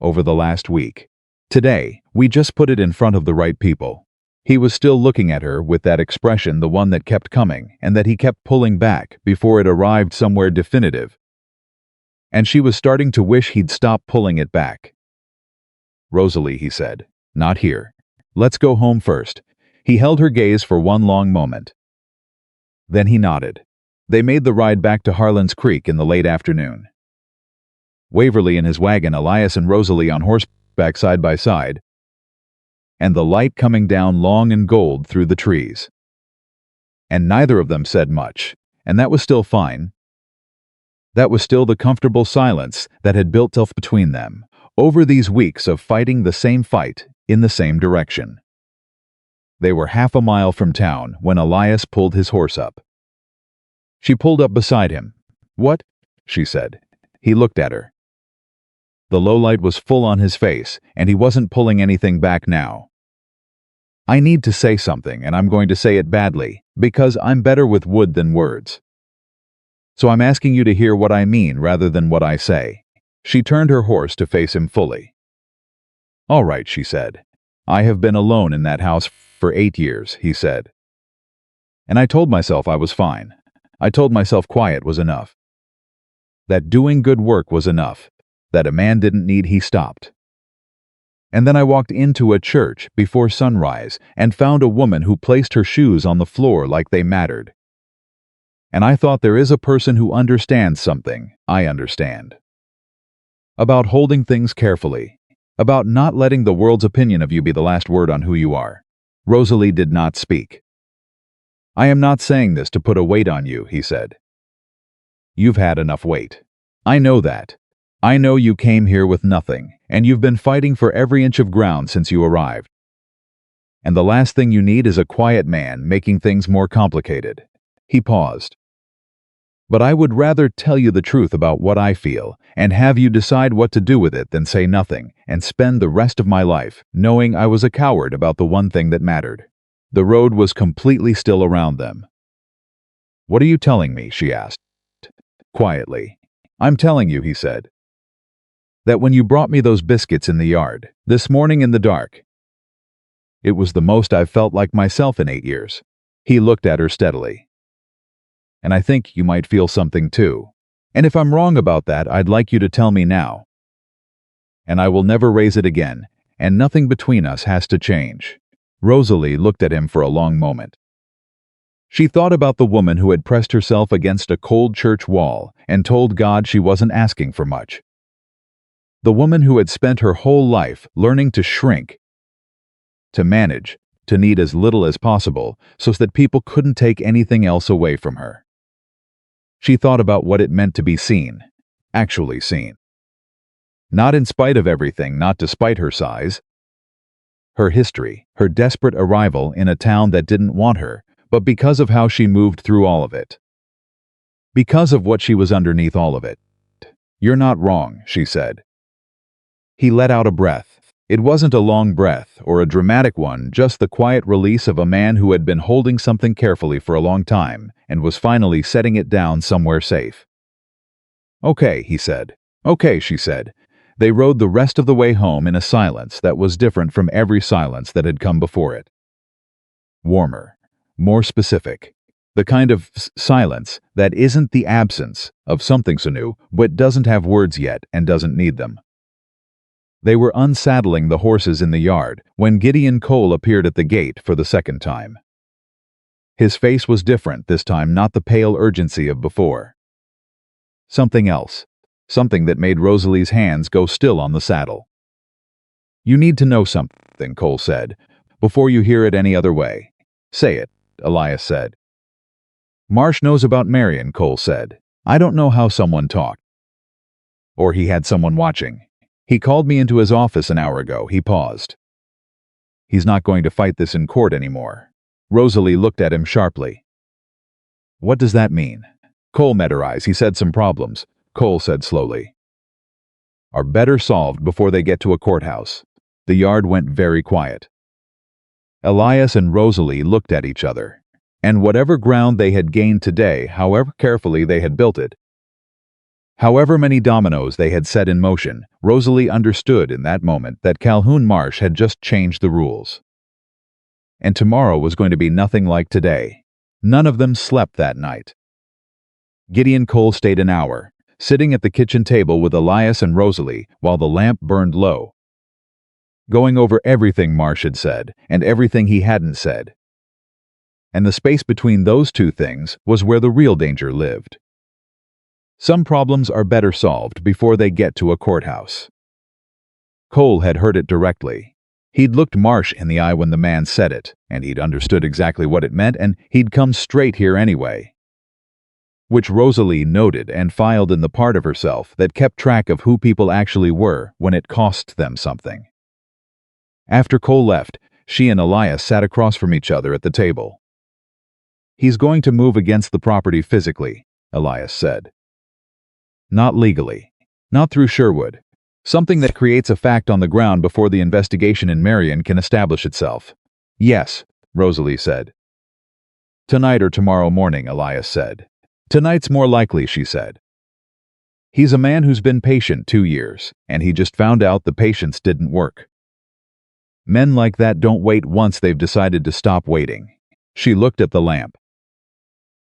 Over the last week. Today, we just put it in front of the right people. He was still looking at her with that expression, the one that kept coming and that he kept pulling back before it arrived somewhere definitive. And she was starting to wish he'd stop pulling it back. Rosalie, he said, not here. Let's go home first. He held her gaze for one long moment. Then he nodded. They made the ride back to Harlan's Creek in the late afternoon. Waverly in his wagon, Elias and Rosalie on horseback side by side, and the light coming down long and gold through the trees. And neither of them said much, and that was still fine. That was still the comfortable silence that had built itself between them, over these weeks of fighting the same fight in the same direction. They were half a mile from town when Elias pulled his horse up. She pulled up beside him. What? She said. He looked at her. The low light was full on his face, and he wasn't pulling anything back now. I need to say something, and I'm going to say it badly, because I'm better with wood than words. So I'm asking you to hear what I mean rather than what I say. She turned her horse to face him fully. All right, she said. I have been alone in that house for 8 years, he said. And I told myself I was fine. I told myself quiet was enough. That doing good work was enough. That a man didn't need, he stopped. And then I walked into a church before sunrise and found a woman who placed her shoes on the floor like they mattered. And I thought, there is a person who understands something I understand. About holding things carefully. About not letting the world's opinion of you be the last word on who you are. Rosalie did not speak. I am not saying this to put a weight on you, he said. You've had enough weight. I know that. I know you came here with nothing, and you've been fighting for every inch of ground since you arrived. And the last thing you need is a quiet man making things more complicated. He paused. But I would rather tell you the truth about what I feel and have you decide what to do with it than say nothing and spend the rest of my life knowing I was a coward about the one thing that mattered. The road was completely still around them. What are you telling me? She asked, quietly. I'm telling you, he said, that when you brought me those biscuits in the yard, this morning in the dark, it was the most I've felt like myself in 8 years. He looked at her steadily. And I think you might feel something too. And if I'm wrong about that, I'd like you to tell me now. And I will never raise it again, and nothing between us has to change. Rosalie looked at him for a long moment. She thought about the woman who had pressed herself against a cold church wall and told God she wasn't asking for much. The woman who had spent her whole life learning to shrink, to manage, to need as little as possible so that people couldn't take anything else away from her. She thought about what it meant to be seen, actually seen. Not in spite of everything, not despite her size, her history, her desperate arrival in a town that didn't want her, but because of how she moved through all of it. Because of what she was underneath all of it. You're not wrong, she said. He let out a breath. It wasn't a long breath or a dramatic one, just the quiet release of a man who had been holding something carefully for a long time and was finally setting it down somewhere safe. Okay, he said. Okay, she said. They rode the rest of the way home in a silence that was different from every silence that had come before it. Warmer, more specific. The kind of silence that isn't the absence of something so new, but doesn't have words yet and doesn't need them. They were unsaddling the horses in the yard when Gideon Cole appeared at the gate for the second time. His face was different this time, not the pale urgency of before. Something else, something that made Rosalie's hands go still on the saddle. You need to know something, Cole said, before you hear it any other way. Say it, Elias said. Marsh knows about Marion, Cole said. I don't know how someone talked. Or he had someone watching. He called me into his office an hour ago. He paused. He's not going to fight this in court anymore. Rosalie looked at him sharply. What does that mean? Cole met her eyes. He said some problems, Cole said slowly, are better solved before they get to a courthouse. The yard went very quiet. Elias and Rosalie looked at each other, and whatever ground they had gained today, however carefully they had built it, however many dominoes they had set in motion, Rosalie understood in that moment that Calhoun Marsh had just changed the rules. And tomorrow was going to be nothing like today. None of them slept that night. Gideon Cole stayed an hour, sitting at the kitchen table with Elias and Rosalie while the lamp burned low, going over everything Marsh had said and everything he hadn't said. And the space between those two things was where the real danger lived. Some problems are better solved before they get to a courthouse. Cole had heard it directly. He'd looked Marsh in the eye when the man said it, and he'd understood exactly what it meant, and he'd come straight here anyway. Which Rosalie noted and filed in the part of herself that kept track of who people actually were when it cost them something. After Cole left, she and Elias sat across from each other at the table. He's going to move against the property physically, Elias said. Not legally. Not through Sherwood. Something that creates a fact on the ground before the investigation in Marion can establish itself. Yes, Rosalie said. Tonight or tomorrow morning, Elias said. Tonight's more likely, she said. He's a man who's been patient 2 years, and he just found out the patience didn't work. Men like that don't wait once they've decided to stop waiting. She looked at the lamp.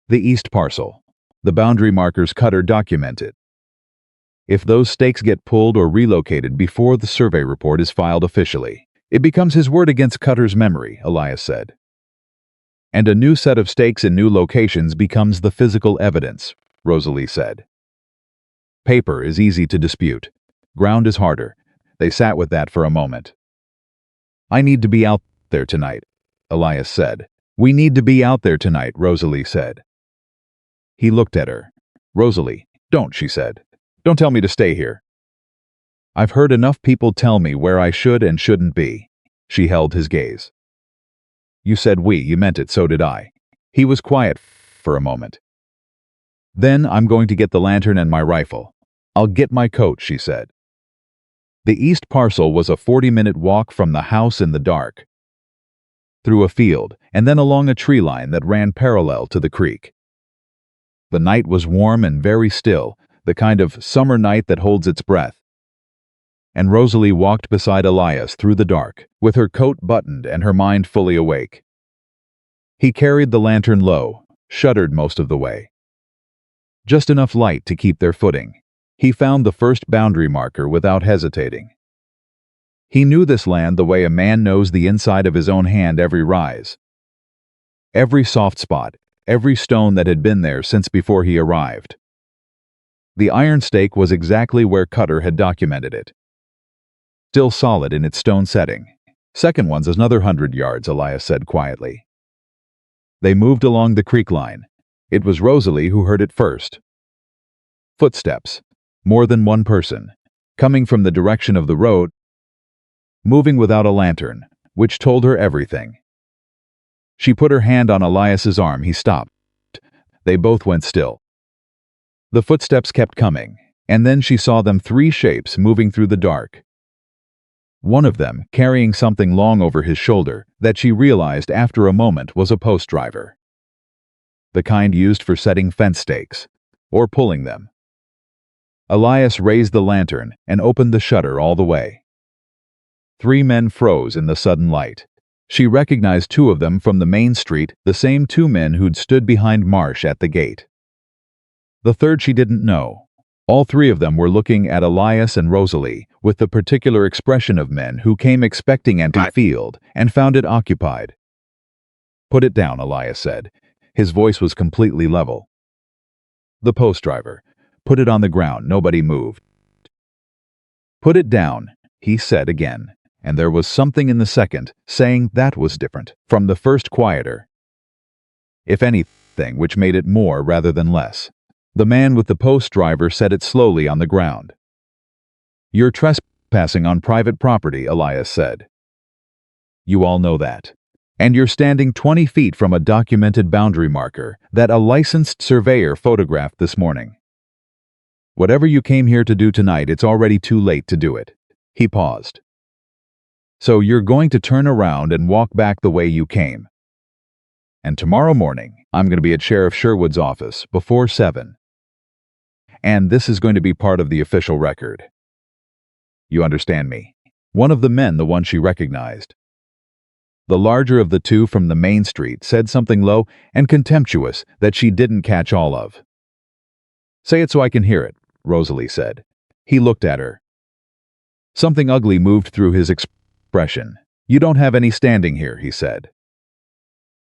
The east parcel. The boundary markers Cutter documented. If those stakes get pulled or relocated before the survey report is filed officially, it becomes his word against Cutter's memory, Elias said. And a new set of stakes in new locations becomes the physical evidence, Rosalie said. Paper is easy to dispute. Ground is harder. They sat with that for a moment. I need to be out there tonight, Elias said. We need to be out there tonight, Rosalie said. He looked at her. Rosalie, don't, she said. Don't tell me to stay here. I've heard enough people tell me where I should and shouldn't be. She held his gaze. You said we, you meant it, so did I. He was quiet for a moment. Then I'm going to get the lantern and my rifle. I'll get my coat, she said. The east parcel was a 40-minute walk from the house in the dark, through a field, and then along a tree line that ran parallel to the creek. The night was warm and very still, the kind of summer night that holds its breath. And Rosalie walked beside Elias through the dark, with her coat buttoned and her mind fully awake. He carried the lantern low, shuddered most of the way. Just enough light to keep their footing. He found the first boundary marker without hesitating. He knew this land the way a man knows the inside of his own hand every rise. Every soft spot, every stone that had been there since before he arrived. The iron stake was exactly where Cutter had documented it. Still solid in its stone setting. Second one's another 100 yards, Elias said quietly. They moved along the creek line. It was Rosalie who heard it first. Footsteps. More than one person. Coming from the direction of the road. Moving without a lantern, which told her everything. She put her hand on Elias's arm. He stopped. They both went still. The footsteps kept coming, and then she saw them, three shapes moving through the dark. One of them carrying something long over his shoulder that she realized after a moment was a post driver. The kind used for setting fence stakes, or pulling them. Elias raised the lantern and opened the shutter all the way. Three men froze in the sudden light. She recognized two of them from the main street, the same two men who'd stood behind Marsh at the gate. The third she didn't know. All three of them were looking at Elias and Rosalie with the particular expression of men who came expecting an empty field and found it occupied. "Put it down," Elias said. His voice was completely level. The post driver. "Put it on the ground." Nobody moved. "Put it down," he said again, and there was something in the second saying that was different from the first, quieter. If anything, which made it more rather than less. The man with the post driver said it slowly on the ground. "You're trespassing on private property," Elias said. "You all know that. And you're standing 20 feet from a documented boundary marker that a licensed surveyor photographed this morning. Whatever you came here to do tonight, it's already too late to do it." He paused. "So you're going to turn around and walk back the way you came. And tomorrow morning, I'm going to be at Sheriff Sherwood's office before 7. And this is going to be part of the official record. You understand me?" One of the men, the one she recognized. The larger of the two from the main street, said something low and contemptuous that she didn't catch all of. "Say it so I can hear it," Rosalie said. He looked at her. Something ugly moved through his expression. "You don't have any standing here," he said.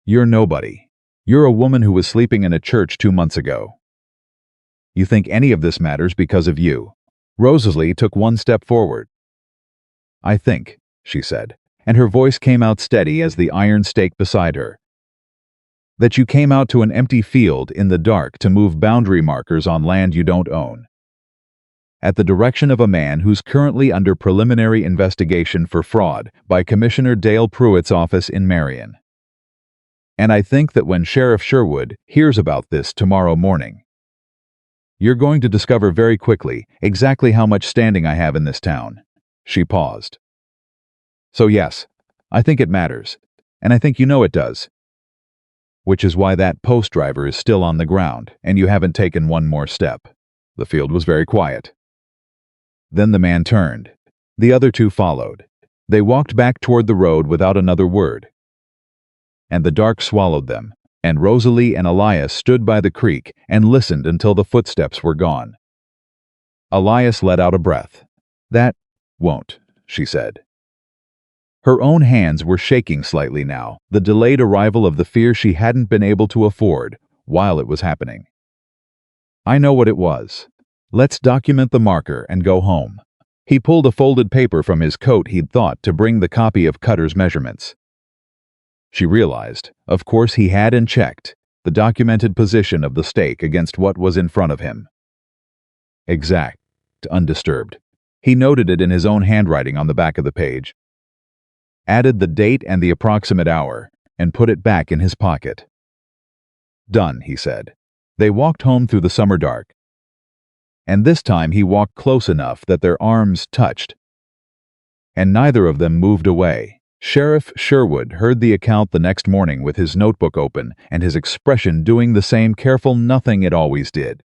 "You're nobody. You're a woman who was sleeping in a church 2 months ago. You think any of this matters because of you." Rosalie took one step forward. "I think," she said, and her voice came out steady as the iron stake beside her, "that you came out to an empty field in the dark to move boundary markers on land you don't own. At the direction of a man who's currently under preliminary investigation for fraud by Commissioner Dale Pruitt's office in Marion. And I think that when Sheriff Sherwood hears about this tomorrow morning, you're going to discover very quickly exactly how much standing I have in this town." She paused. "So yes, I think it matters, and I think you know it does. Which is why that post driver is still on the ground, and you haven't taken one more step." The field was very quiet. Then the man turned. The other two followed. They walked back toward the road without another word. And the dark swallowed them, and Rosalie and Elias stood by the creek and listened until the footsteps were gone. Elias let out a breath. "That won't," she said. Her own hands were shaking slightly now, the delayed arrival of the fear she hadn't been able to afford while it was happening. "I know what it was. Let's document the marker and go home." He pulled a folded paper from his coat he'd thought to bring the copy of Cutter's measurements. She realized, of course he had and checked, the documented position of the stake against what was in front of him. Exact, undisturbed. He noted it in his own handwriting on the back of the page, added the date and the approximate hour, and put it back in his pocket. "Done," he said. They walked home through the summer dark, and this time he walked close enough that their arms touched, and neither of them moved away. Sheriff Sherwood heard the account the next morning with his notebook open and his expression doing the same careful nothing it always did.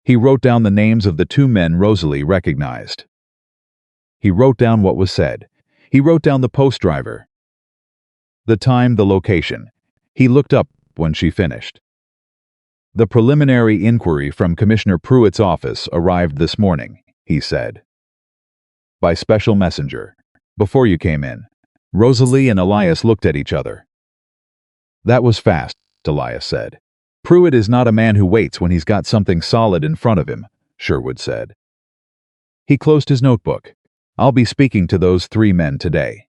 He wrote down the names of the two men Rosalie recognized. He wrote down what was said. He wrote down the post driver, the time, the location. He looked up when she finished. The preliminary inquiry from Commissioner Pruitt's office arrived this morning, he said. By special messenger. Before you came in. Rosalie and Elias looked at each other. That was fast, Elias said. Pruitt is not a man who waits when he's got something solid in front of him, Sherwood said. He closed his notebook. I'll be speaking to those three men today.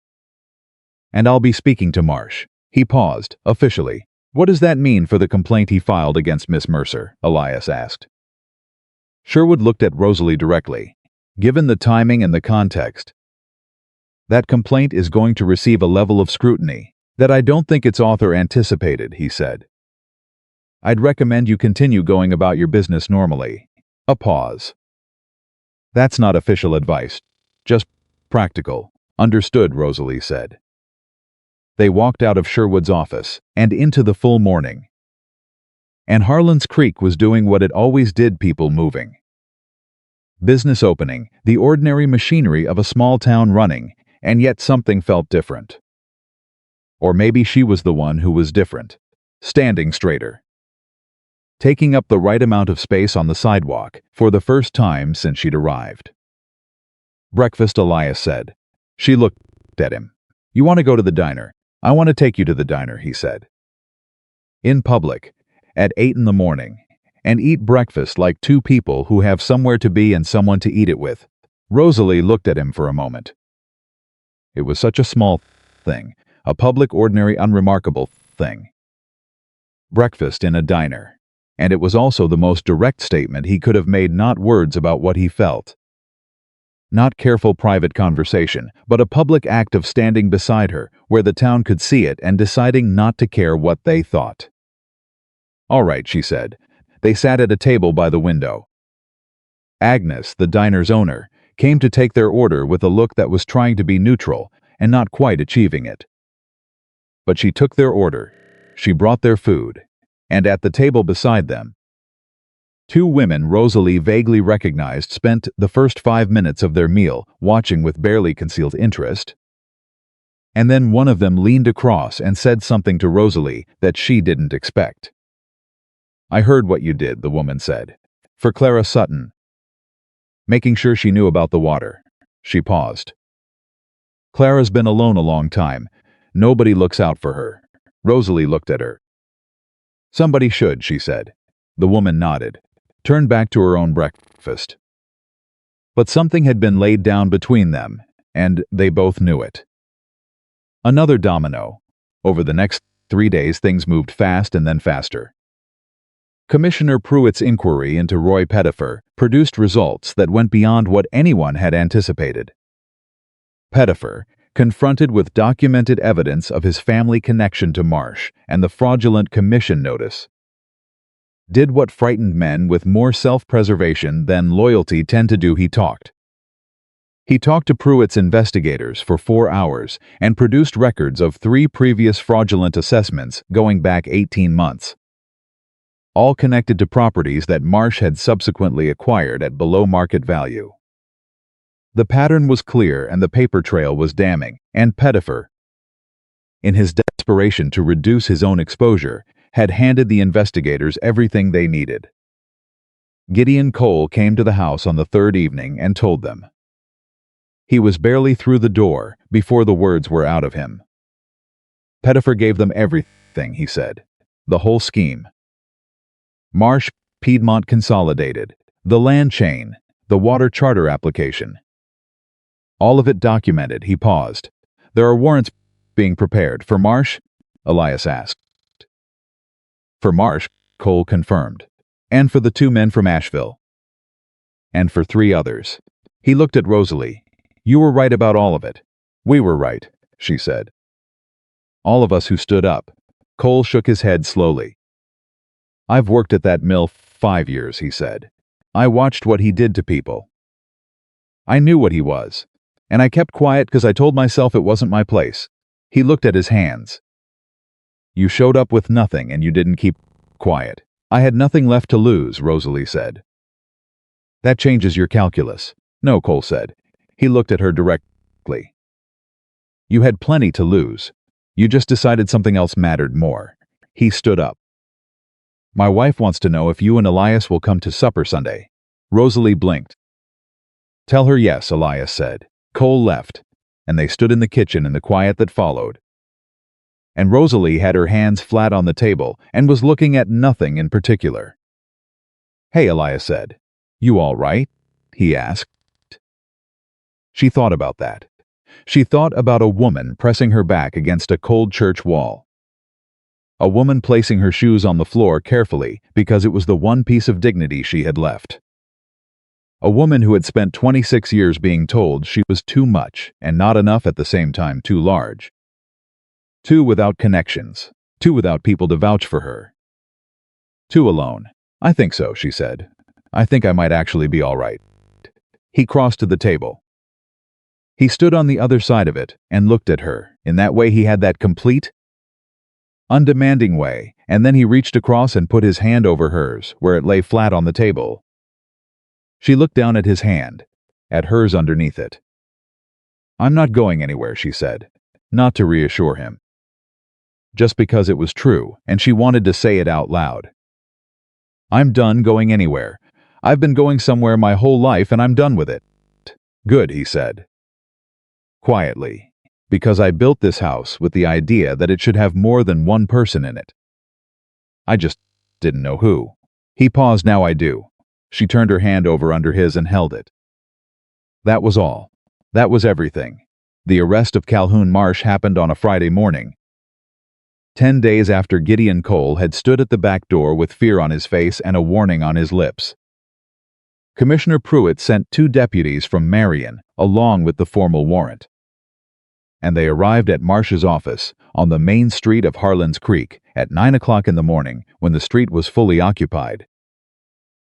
And I'll be speaking to Marsh. He paused, officially. What does that mean for the complaint he filed against Miss Mercer? Elias asked. Sherwood looked at Rosalie directly. Given the timing and the context, that complaint is going to receive a level of scrutiny that I don't think its author anticipated, he said. I'd recommend you continue going about your business normally. A pause. That's not official advice, just practical. Understood, Rosalie said. They walked out of Sherwood's office and into the full morning. And Harlan's Creek was doing what it always did, people moving. Business opening, the ordinary machinery of a small town running, and yet something felt different. Or maybe she was the one who was different, standing straighter, taking up the right amount of space on the sidewalk for the first time since she'd arrived. Breakfast, Elias said. She looked at him. You want to go to the diner? I want to take you to the diner, he said. In public, at 8 in the morning, and eat breakfast like two people who have somewhere to be and someone to eat it with. Rosalie looked at him for a moment. It was such a small thing, a public, ordinary, unremarkable thing. Breakfast in a diner. And it was also the most direct statement he could have made, not words about what he felt. Not careful private conversation, but a public act of standing beside her, where the town could see it, and deciding not to care what they thought. All right, she said. They sat at a table by the window. Agnes, the diner's owner, came to take their order with a look that was trying to be neutral and not quite achieving it. But she took their order. She brought their food. And at the table beside them, two women Rosalie vaguely recognized spent the first 5 minutes of their meal watching with barely concealed interest. And then one of them leaned across and said something to Rosalie that she didn't expect. I heard what you did, the woman said. For Clara Sutton. Making sure she knew about the water. She paused. Clara's been alone a long time. Nobody looks out for her. Rosalie looked at her. Somebody should, she said. The woman nodded, turned back to her own breakfast. But something had been laid down between them, and they both knew it. Another domino. Over the next 3 days things moved fast and then faster. Commissioner Pruitt's inquiry into Roy Pettifer produced results that went beyond what anyone had anticipated. Pettifer, confronted with documented evidence of his family connection to Marsh and the fraudulent commission notice, did what frightened men with more self-preservation than loyalty tend to do. He talked. He talked to Pruitt's investigators for 4 hours and produced records of 3 previous fraudulent assessments going back 18 months. All connected to properties that Marsh had subsequently acquired at below market value. The pattern was clear and the paper trail was damning, and Pettifer, in his desperation to reduce his own exposure, had handed the investigators everything they needed. Gideon Cole came to the house on the 3rd evening and told them. He was barely through the door before the words were out of him. Pettifer gave them everything, he said. The whole scheme. Marsh, Piedmont Consolidated, the land chain, the water charter application. All of it documented. He paused. There are warrants being prepared for Marsh? Elias asked. For Marsh, Cole confirmed. And for the 2 men from Asheville. And for 3 others. He looked at Rosalie. You were right about all of it. We were right, she said. All of us who stood up. Cole shook his head slowly. I've worked at that mill 5 years, he said. I watched what he did to people. I knew what he was, and I kept quiet because I told myself it wasn't my place. He looked at his hands. You showed up with nothing and you didn't keep quiet. I had nothing left to lose, Rosalie said. That changes your calculus. No, Cole said. He looked at her directly. You had plenty to lose. You just decided something else mattered more. He stood up. My wife wants to know if you and Elias will come to supper Sunday. Rosalie blinked. Tell her yes, Elias said. Cole left, and they stood in the kitchen in the quiet that followed. And Rosalie had her hands flat on the table and was looking at nothing in particular. Hey, Elias said. You all right? He asked. She thought about that. She thought about a woman pressing her back against a cold church wall. A woman placing her shoes on the floor carefully because it was the one piece of dignity she had left. A woman who had spent 26 years being told she was too much and not enough at the same time too large. Too without connections. Too without people to vouch for her. Too alone. I think so, she said. I think I might actually be all right. He crossed to the table. He stood on the other side of it and looked at her. In that way he had that complete, undemanding way, and then he reached across and put his hand over hers, where it lay flat on the table. She looked down at his hand, at hers underneath it. I'm not going anywhere, she said, not to reassure him. Just because it was true, and she wanted to say it out loud. I'm done going anywhere. I've been going somewhere my whole life and I'm done with it. Good, he said. Quietly, because I built this house with the idea that it should have more than one person in it. I just didn't know who. He paused. Now I do. She turned her hand over under his and held it. That was all. That was everything. The arrest of Calhoun Marsh happened on a Friday morning. 10 days after Gideon Cole had stood at the back door with fear on his face and a warning on his lips. Commissioner Pruitt sent 2 deputies from Marion, along with the formal warrant. And they arrived at Marsh's office on the main street of Harlan's Creek at 9 o'clock in the morning when the street was fully occupied.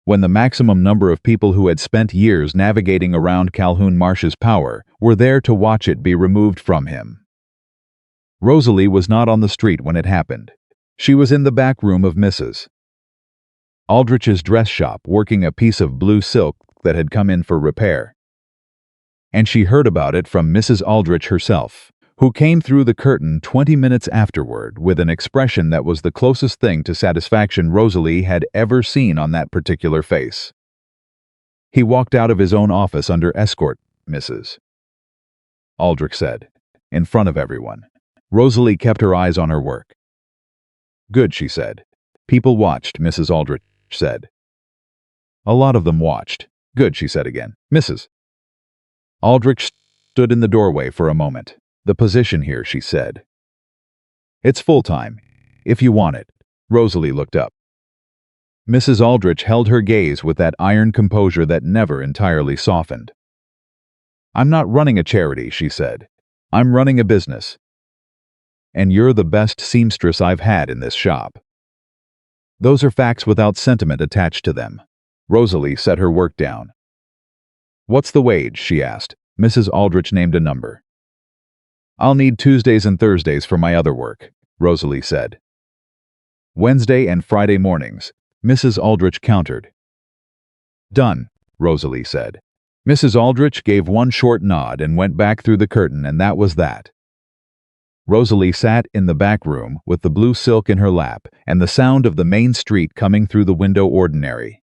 When the maximum number of people who had spent years navigating around Calhoun Marsh's power were there to watch it be removed from him. Rosalie was not on the street when it happened. She was in the back room of Mrs. Aldrich's dress shop working a piece of blue silk that had come in for repair. And she heard about it from Mrs. Aldrich herself, who came through the curtain 20 minutes afterward with an expression that was the closest thing to satisfaction Rosalie had ever seen on that particular face. He walked out of his own office under escort, Mrs. Aldrich said, in front of everyone. Rosalie kept her eyes on her work. Good, she said. People watched, Mrs. Aldrich said. A lot of them watched. Good, she said again. Mrs. Aldrich stood in the doorway for a moment. The position here, she said. It's full-time, if you want it. Rosalie looked up. Mrs. Aldrich held her gaze with that iron composure that never entirely softened. I'm not running a charity, she said. I'm running a business. And you're the best seamstress I've had in this shop. Those are facts without sentiment attached to them. Rosalie set her work down. What's the wage? She asked. Mrs. Aldrich named a number. I'll need Tuesdays and Thursdays for my other work, Rosalie said. Wednesday and Friday mornings, Mrs. Aldrich countered. Done, Rosalie said. Mrs. Aldrich gave one short nod and went back through the curtain, and that was that. Rosalie sat in the back room with the blue silk in her lap and the sound of the main street coming through the window ordinary.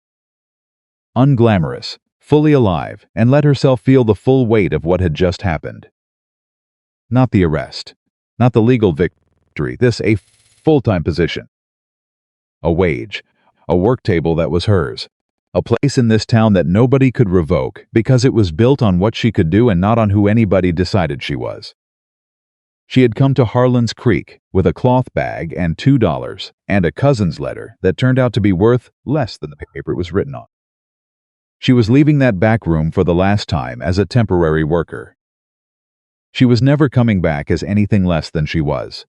Unglamorous, fully alive, and let herself feel the full weight of what had just happened. Not the arrest, not the legal victory, this a full-time position. A wage, a work table that was hers, a place in this town that nobody could revoke because it was built on what she could do and not on who anybody decided she was. She had come to Harlan's Creek with a cloth bag and $2 and a cousin's letter that turned out to be worth less than the paper it was written on. She was leaving that back room for the last time as a temporary worker. She was never coming back as anything less than she was.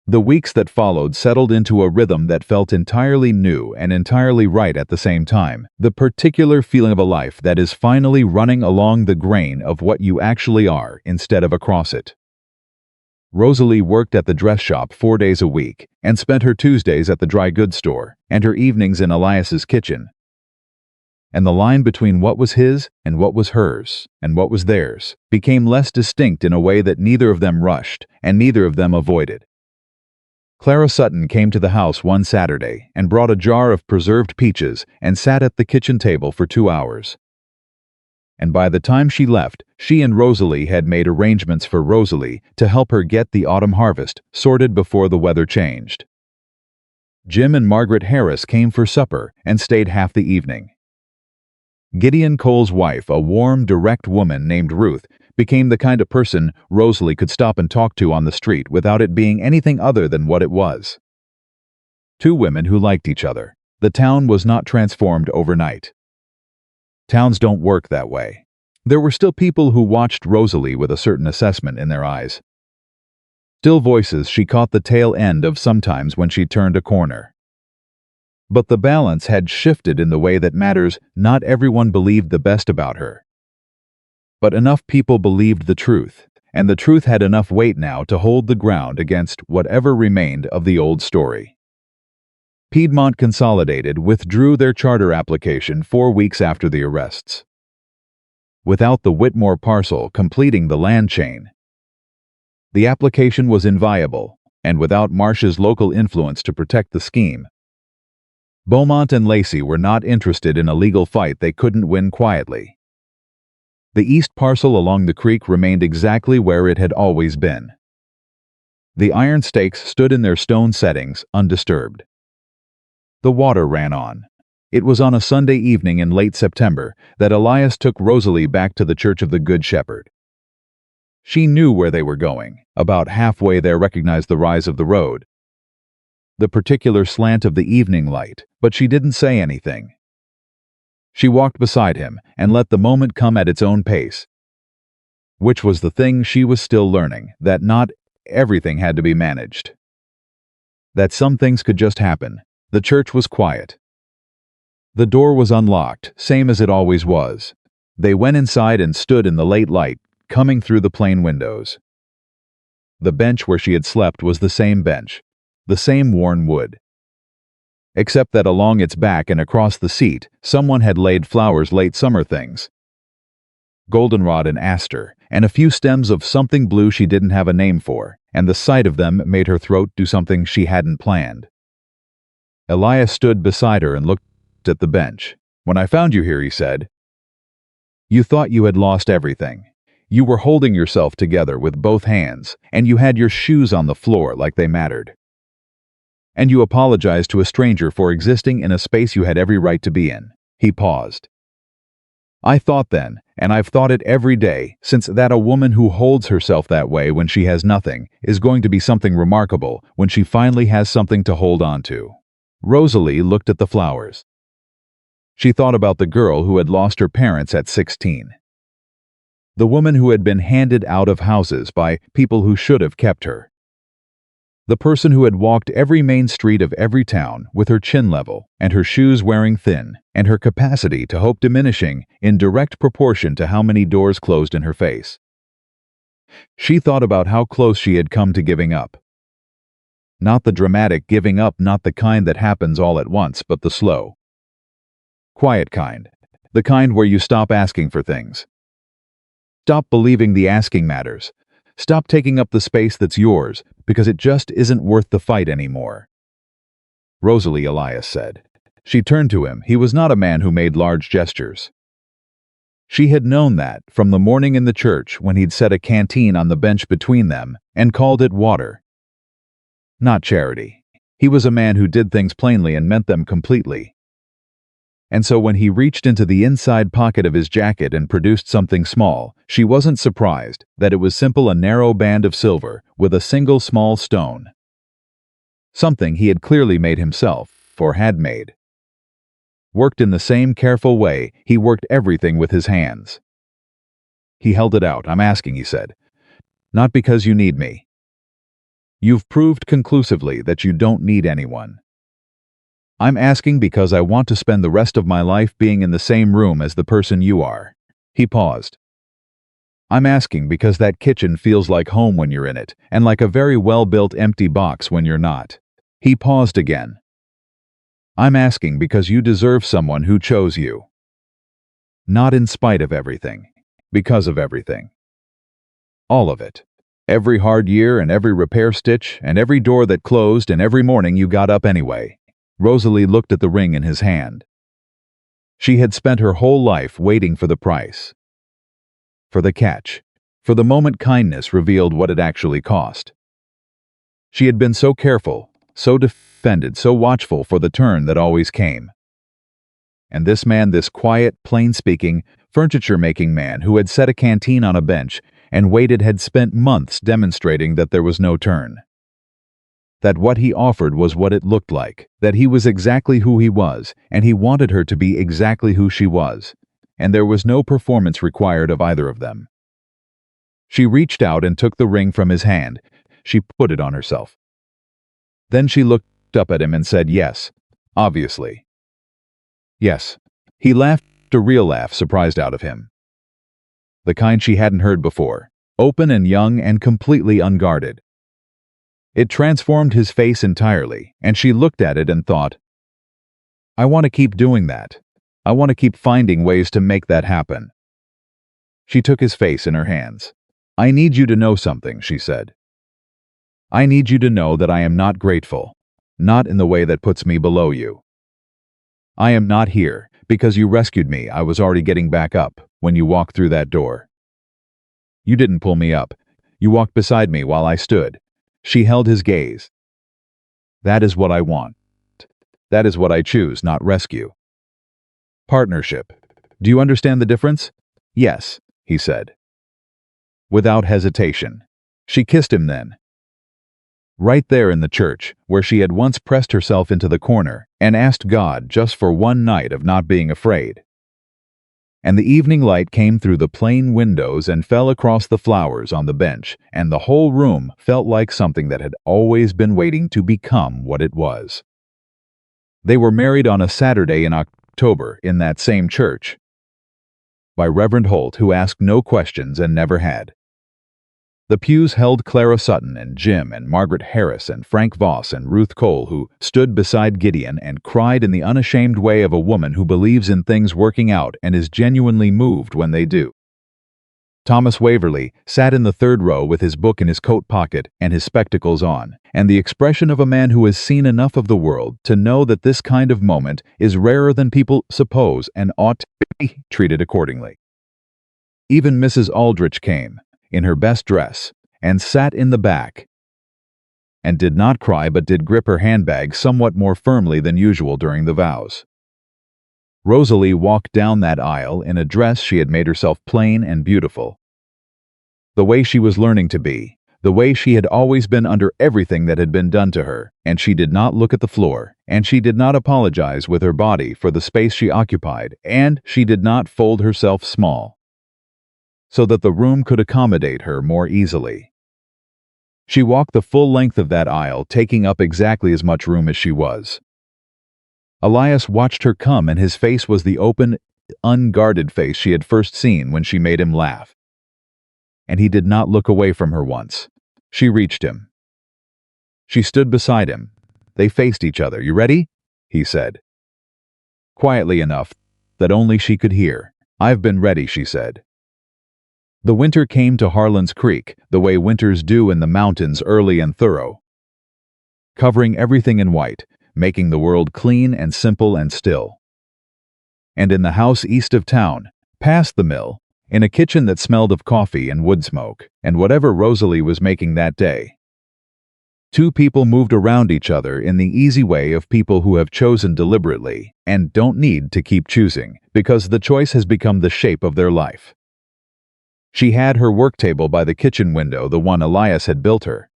The weeks that followed settled into a rhythm that felt entirely new and entirely right at the same time, the particular feeling of a life that is finally running along the grain of what you actually are instead of across it. Rosalie worked at the dress shop 4 days a week and spent her Tuesdays at the dry goods store and her evenings in Elias's kitchen. And the line between what was his and what was hers and what was theirs became less distinct in a way that neither of them rushed and neither of them avoided. Clara Sutton came to the house one Saturday and brought a jar of preserved peaches and sat at the kitchen table for 2 hours. And by the time she left, she and Rosalie had made arrangements for Rosalie to help her get the autumn harvest sorted before the weather changed. Jim and Margaret Harris came for supper and stayed half the evening. Gideon Cole's wife, a warm, direct woman named Ruth, became the kind of person Rosalie could stop and talk to on the street without it being anything other than what it was. Two women who liked each other. The town was not transformed overnight. Towns don't work that way. There were still people who watched Rosalie with a certain assessment in their eyes. Still voices she caught the tail end of sometimes when she turned a corner. But the balance had shifted in the way that matters. Not everyone believed the best about her. But enough people believed the truth, and the truth had enough weight now to hold the ground against whatever remained of the old story. Piedmont Consolidated withdrew their charter application 4 weeks after the arrests. Without the Whitmore parcel completing the land chain, the application was inviable, and without Marsh's local influence to protect the scheme, Beaumont and Lacey were not interested in a legal fight they couldn't win quietly. The east parcel along the creek remained exactly where it had always been. The iron stakes stood in their stone settings, undisturbed. The water ran on. It was on a Sunday evening in late September that Elias took Rosalie back to the Church of the Good Shepherd. She knew where they were going. About halfway there recognized the rise of the road, the particular slant of the evening light, but she didn't say anything. She walked beside him and let the moment come at its own pace, which was the thing she was still learning, that not everything had to be managed. That some things could just happen. The church was quiet. The door was unlocked, same as it always was. They went inside and stood in the late light, coming through the plain windows. The bench where she had slept was the same bench, the same worn wood. Except that along its back and across the seat, someone had laid flowers, late summer things. Goldenrod and aster, and a few stems of something blue she didn't have a name for, and the sight of them made her throat do something she hadn't planned. Elias stood beside her and looked at the bench. "When I found you here," he said, "you thought you had lost everything. You were holding yourself together with both hands, and you had your shoes on the floor like they mattered. And you apologized to a stranger for existing in a space you had every right to be in." He paused. "I thought then, and I've thought it every day since, that a woman who holds herself that way when she has nothing is going to be something remarkable when she finally has something to hold on to." Rosalie looked at the flowers. She thought about the girl who had lost her parents at 16. The woman who had been handed out of houses by people who should have kept her. The person who had walked every main street of every town with her chin level and her shoes wearing thin and her capacity to hope diminishing in direct proportion to how many doors closed in her face. She thought about how close she had come to giving up. Not the dramatic giving up, not the kind that happens all at once, but the slow, quiet kind. The kind where you stop asking for things. Stop believing the asking matters. Stop taking up the space that's yours, because it just isn't worth the fight anymore. "Rosalie," Elias said. She turned to him. He was not a man who made large gestures. She had known that from the morning in the church when he'd set a canteen on the bench between them and called it water, not charity. He was a man who did things plainly and meant them completely. And so when he reached into the inside pocket of his jacket and produced something small, she wasn't surprised that it was simple, a narrow band of silver with a single small stone. Something he had clearly made himself, or had made. Worked in the same careful way he worked everything with his hands. He held it out. "I'm asking," he said. "Not because you need me. You've proved conclusively that you don't need anyone. I'm asking because I want to spend the rest of my life being in the same room as the person you are." He paused. "I'm asking because that kitchen feels like home when you're in it, and like a very well-built empty box when you're not." He paused again. "I'm asking because you deserve someone who chose you. Not in spite of everything. Because of everything. All of it. Every hard year and every repair stitch and every door that closed and every morning you got up anyway." Rosalie looked at the ring in his hand. She had spent her whole life waiting for the price. For the catch. For the moment kindness revealed what it actually cost. She had been so careful, so defended, so watchful for the turn that always came. And this man, this quiet, plain-speaking, furniture-making man who had set a canteen on a bench and waited, had spent months demonstrating that there was no turn. That what he offered was what it looked like, that he was exactly who he was, and he wanted her to be exactly who she was, and there was no performance required of either of them. She reached out and took the ring from his hand. She put it on herself. Then she looked up at him and said yes, obviously. Yes. He laughed, a real laugh surprised out of him. The kind she hadn't heard before, open and young and completely unguarded. It transformed his face entirely, and she looked at it and thought, I want to keep doing that. I want to keep finding ways to make that happen. She took his face in her hands. I need you to know something, she said. I need you to know that I am not grateful, not in the way that puts me below you. I am not here because you rescued me. I was already getting back up when you walked through that door. You didn't pull me up. You walked beside me while I stood. She held his gaze. That is what I want. That is what I choose, not rescue. Partnership. Do you understand the difference? Yes, he said. Without hesitation. She kissed him then. Right there in the church, where she had once pressed herself into the corner and asked God just for one night of not being afraid. And the evening light came through the plain windows and fell across the flowers on the bench, and the whole room felt like something that had always been waiting to become what it was. They were married on a Saturday in October in that same church. By Reverend Holt, who asked no questions and never had. The pews held Clara Sutton and Jim and Margaret Harris and Frank Voss and Ruth Cole, who stood beside Gideon and cried in the unashamed way of a woman who believes in things working out and is genuinely moved when they do. Thomas Waverley sat in the third row with his book in his coat pocket and his spectacles on, and the expression of a man who has seen enough of the world to know that this kind of moment is rarer than people suppose and ought to be treated accordingly. Even Mrs. Aldrich came, in her best dress, and sat in the back, and did not cry but did grip her handbag somewhat more firmly than usual during the vows. Rosalie walked down that aisle in a dress she had made herself plain and beautiful. The way she was learning to be, the way she had always been under everything that had been done to her, and she did not look at the floor, and she did not apologize with her body for the space she occupied, and she did not fold herself small, so that the room could accommodate her more easily. She walked the full length of that aisle, taking up exactly as much room as she was. Elias watched her come, and his face was the open, unguarded face she had first seen when she made him laugh. And he did not look away from her once. She reached him. She stood beside him. They faced each other. You ready? He said. Quietly enough that only she could hear. I've been ready, she said. The winter came to Harlan's Creek, the way winters do in the mountains, early and thorough, covering everything in white, making the world clean and simple and still. And in the house east of town, past the mill, in a kitchen that smelled of coffee and wood smoke, and whatever Rosalie was making that day, two people moved around each other in the easy way of people who have chosen deliberately and don't need to keep choosing, because the choice has become the shape of their life. She had her work table by the kitchen window, the one Elias had built her.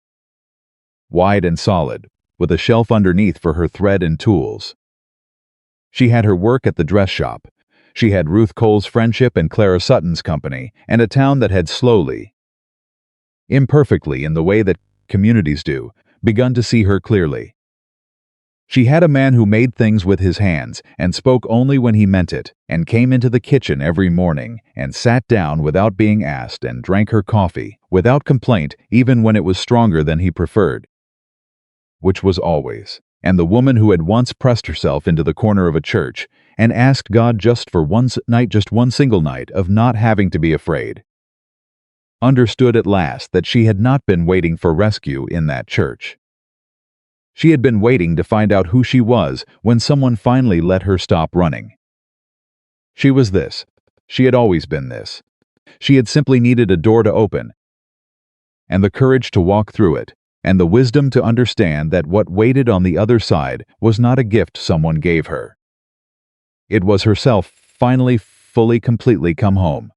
Wide and solid, with a shelf underneath for her thread and tools. She had her work at the dress shop. She had Ruth Cole's friendship and Clara Sutton's company, and a town that had slowly, imperfectly in the way that communities do, begun to see her clearly. She had a man who made things with his hands and spoke only when he meant it, and came into the kitchen every morning and sat down without being asked and drank her coffee, without complaint, even when it was stronger than he preferred, which was always. And the woman who had once pressed herself into the corner of a church and asked God just for one night, just one single night, of not having to be afraid, understood at last that she had not been waiting for rescue in that church. She had been waiting to find out who she was when someone finally let her stop running. She was this. She had always been this. She had simply needed a door to open, and the courage to walk through it, and the wisdom to understand that what waited on the other side was not a gift someone gave her. It was herself finally, fully, completely come home.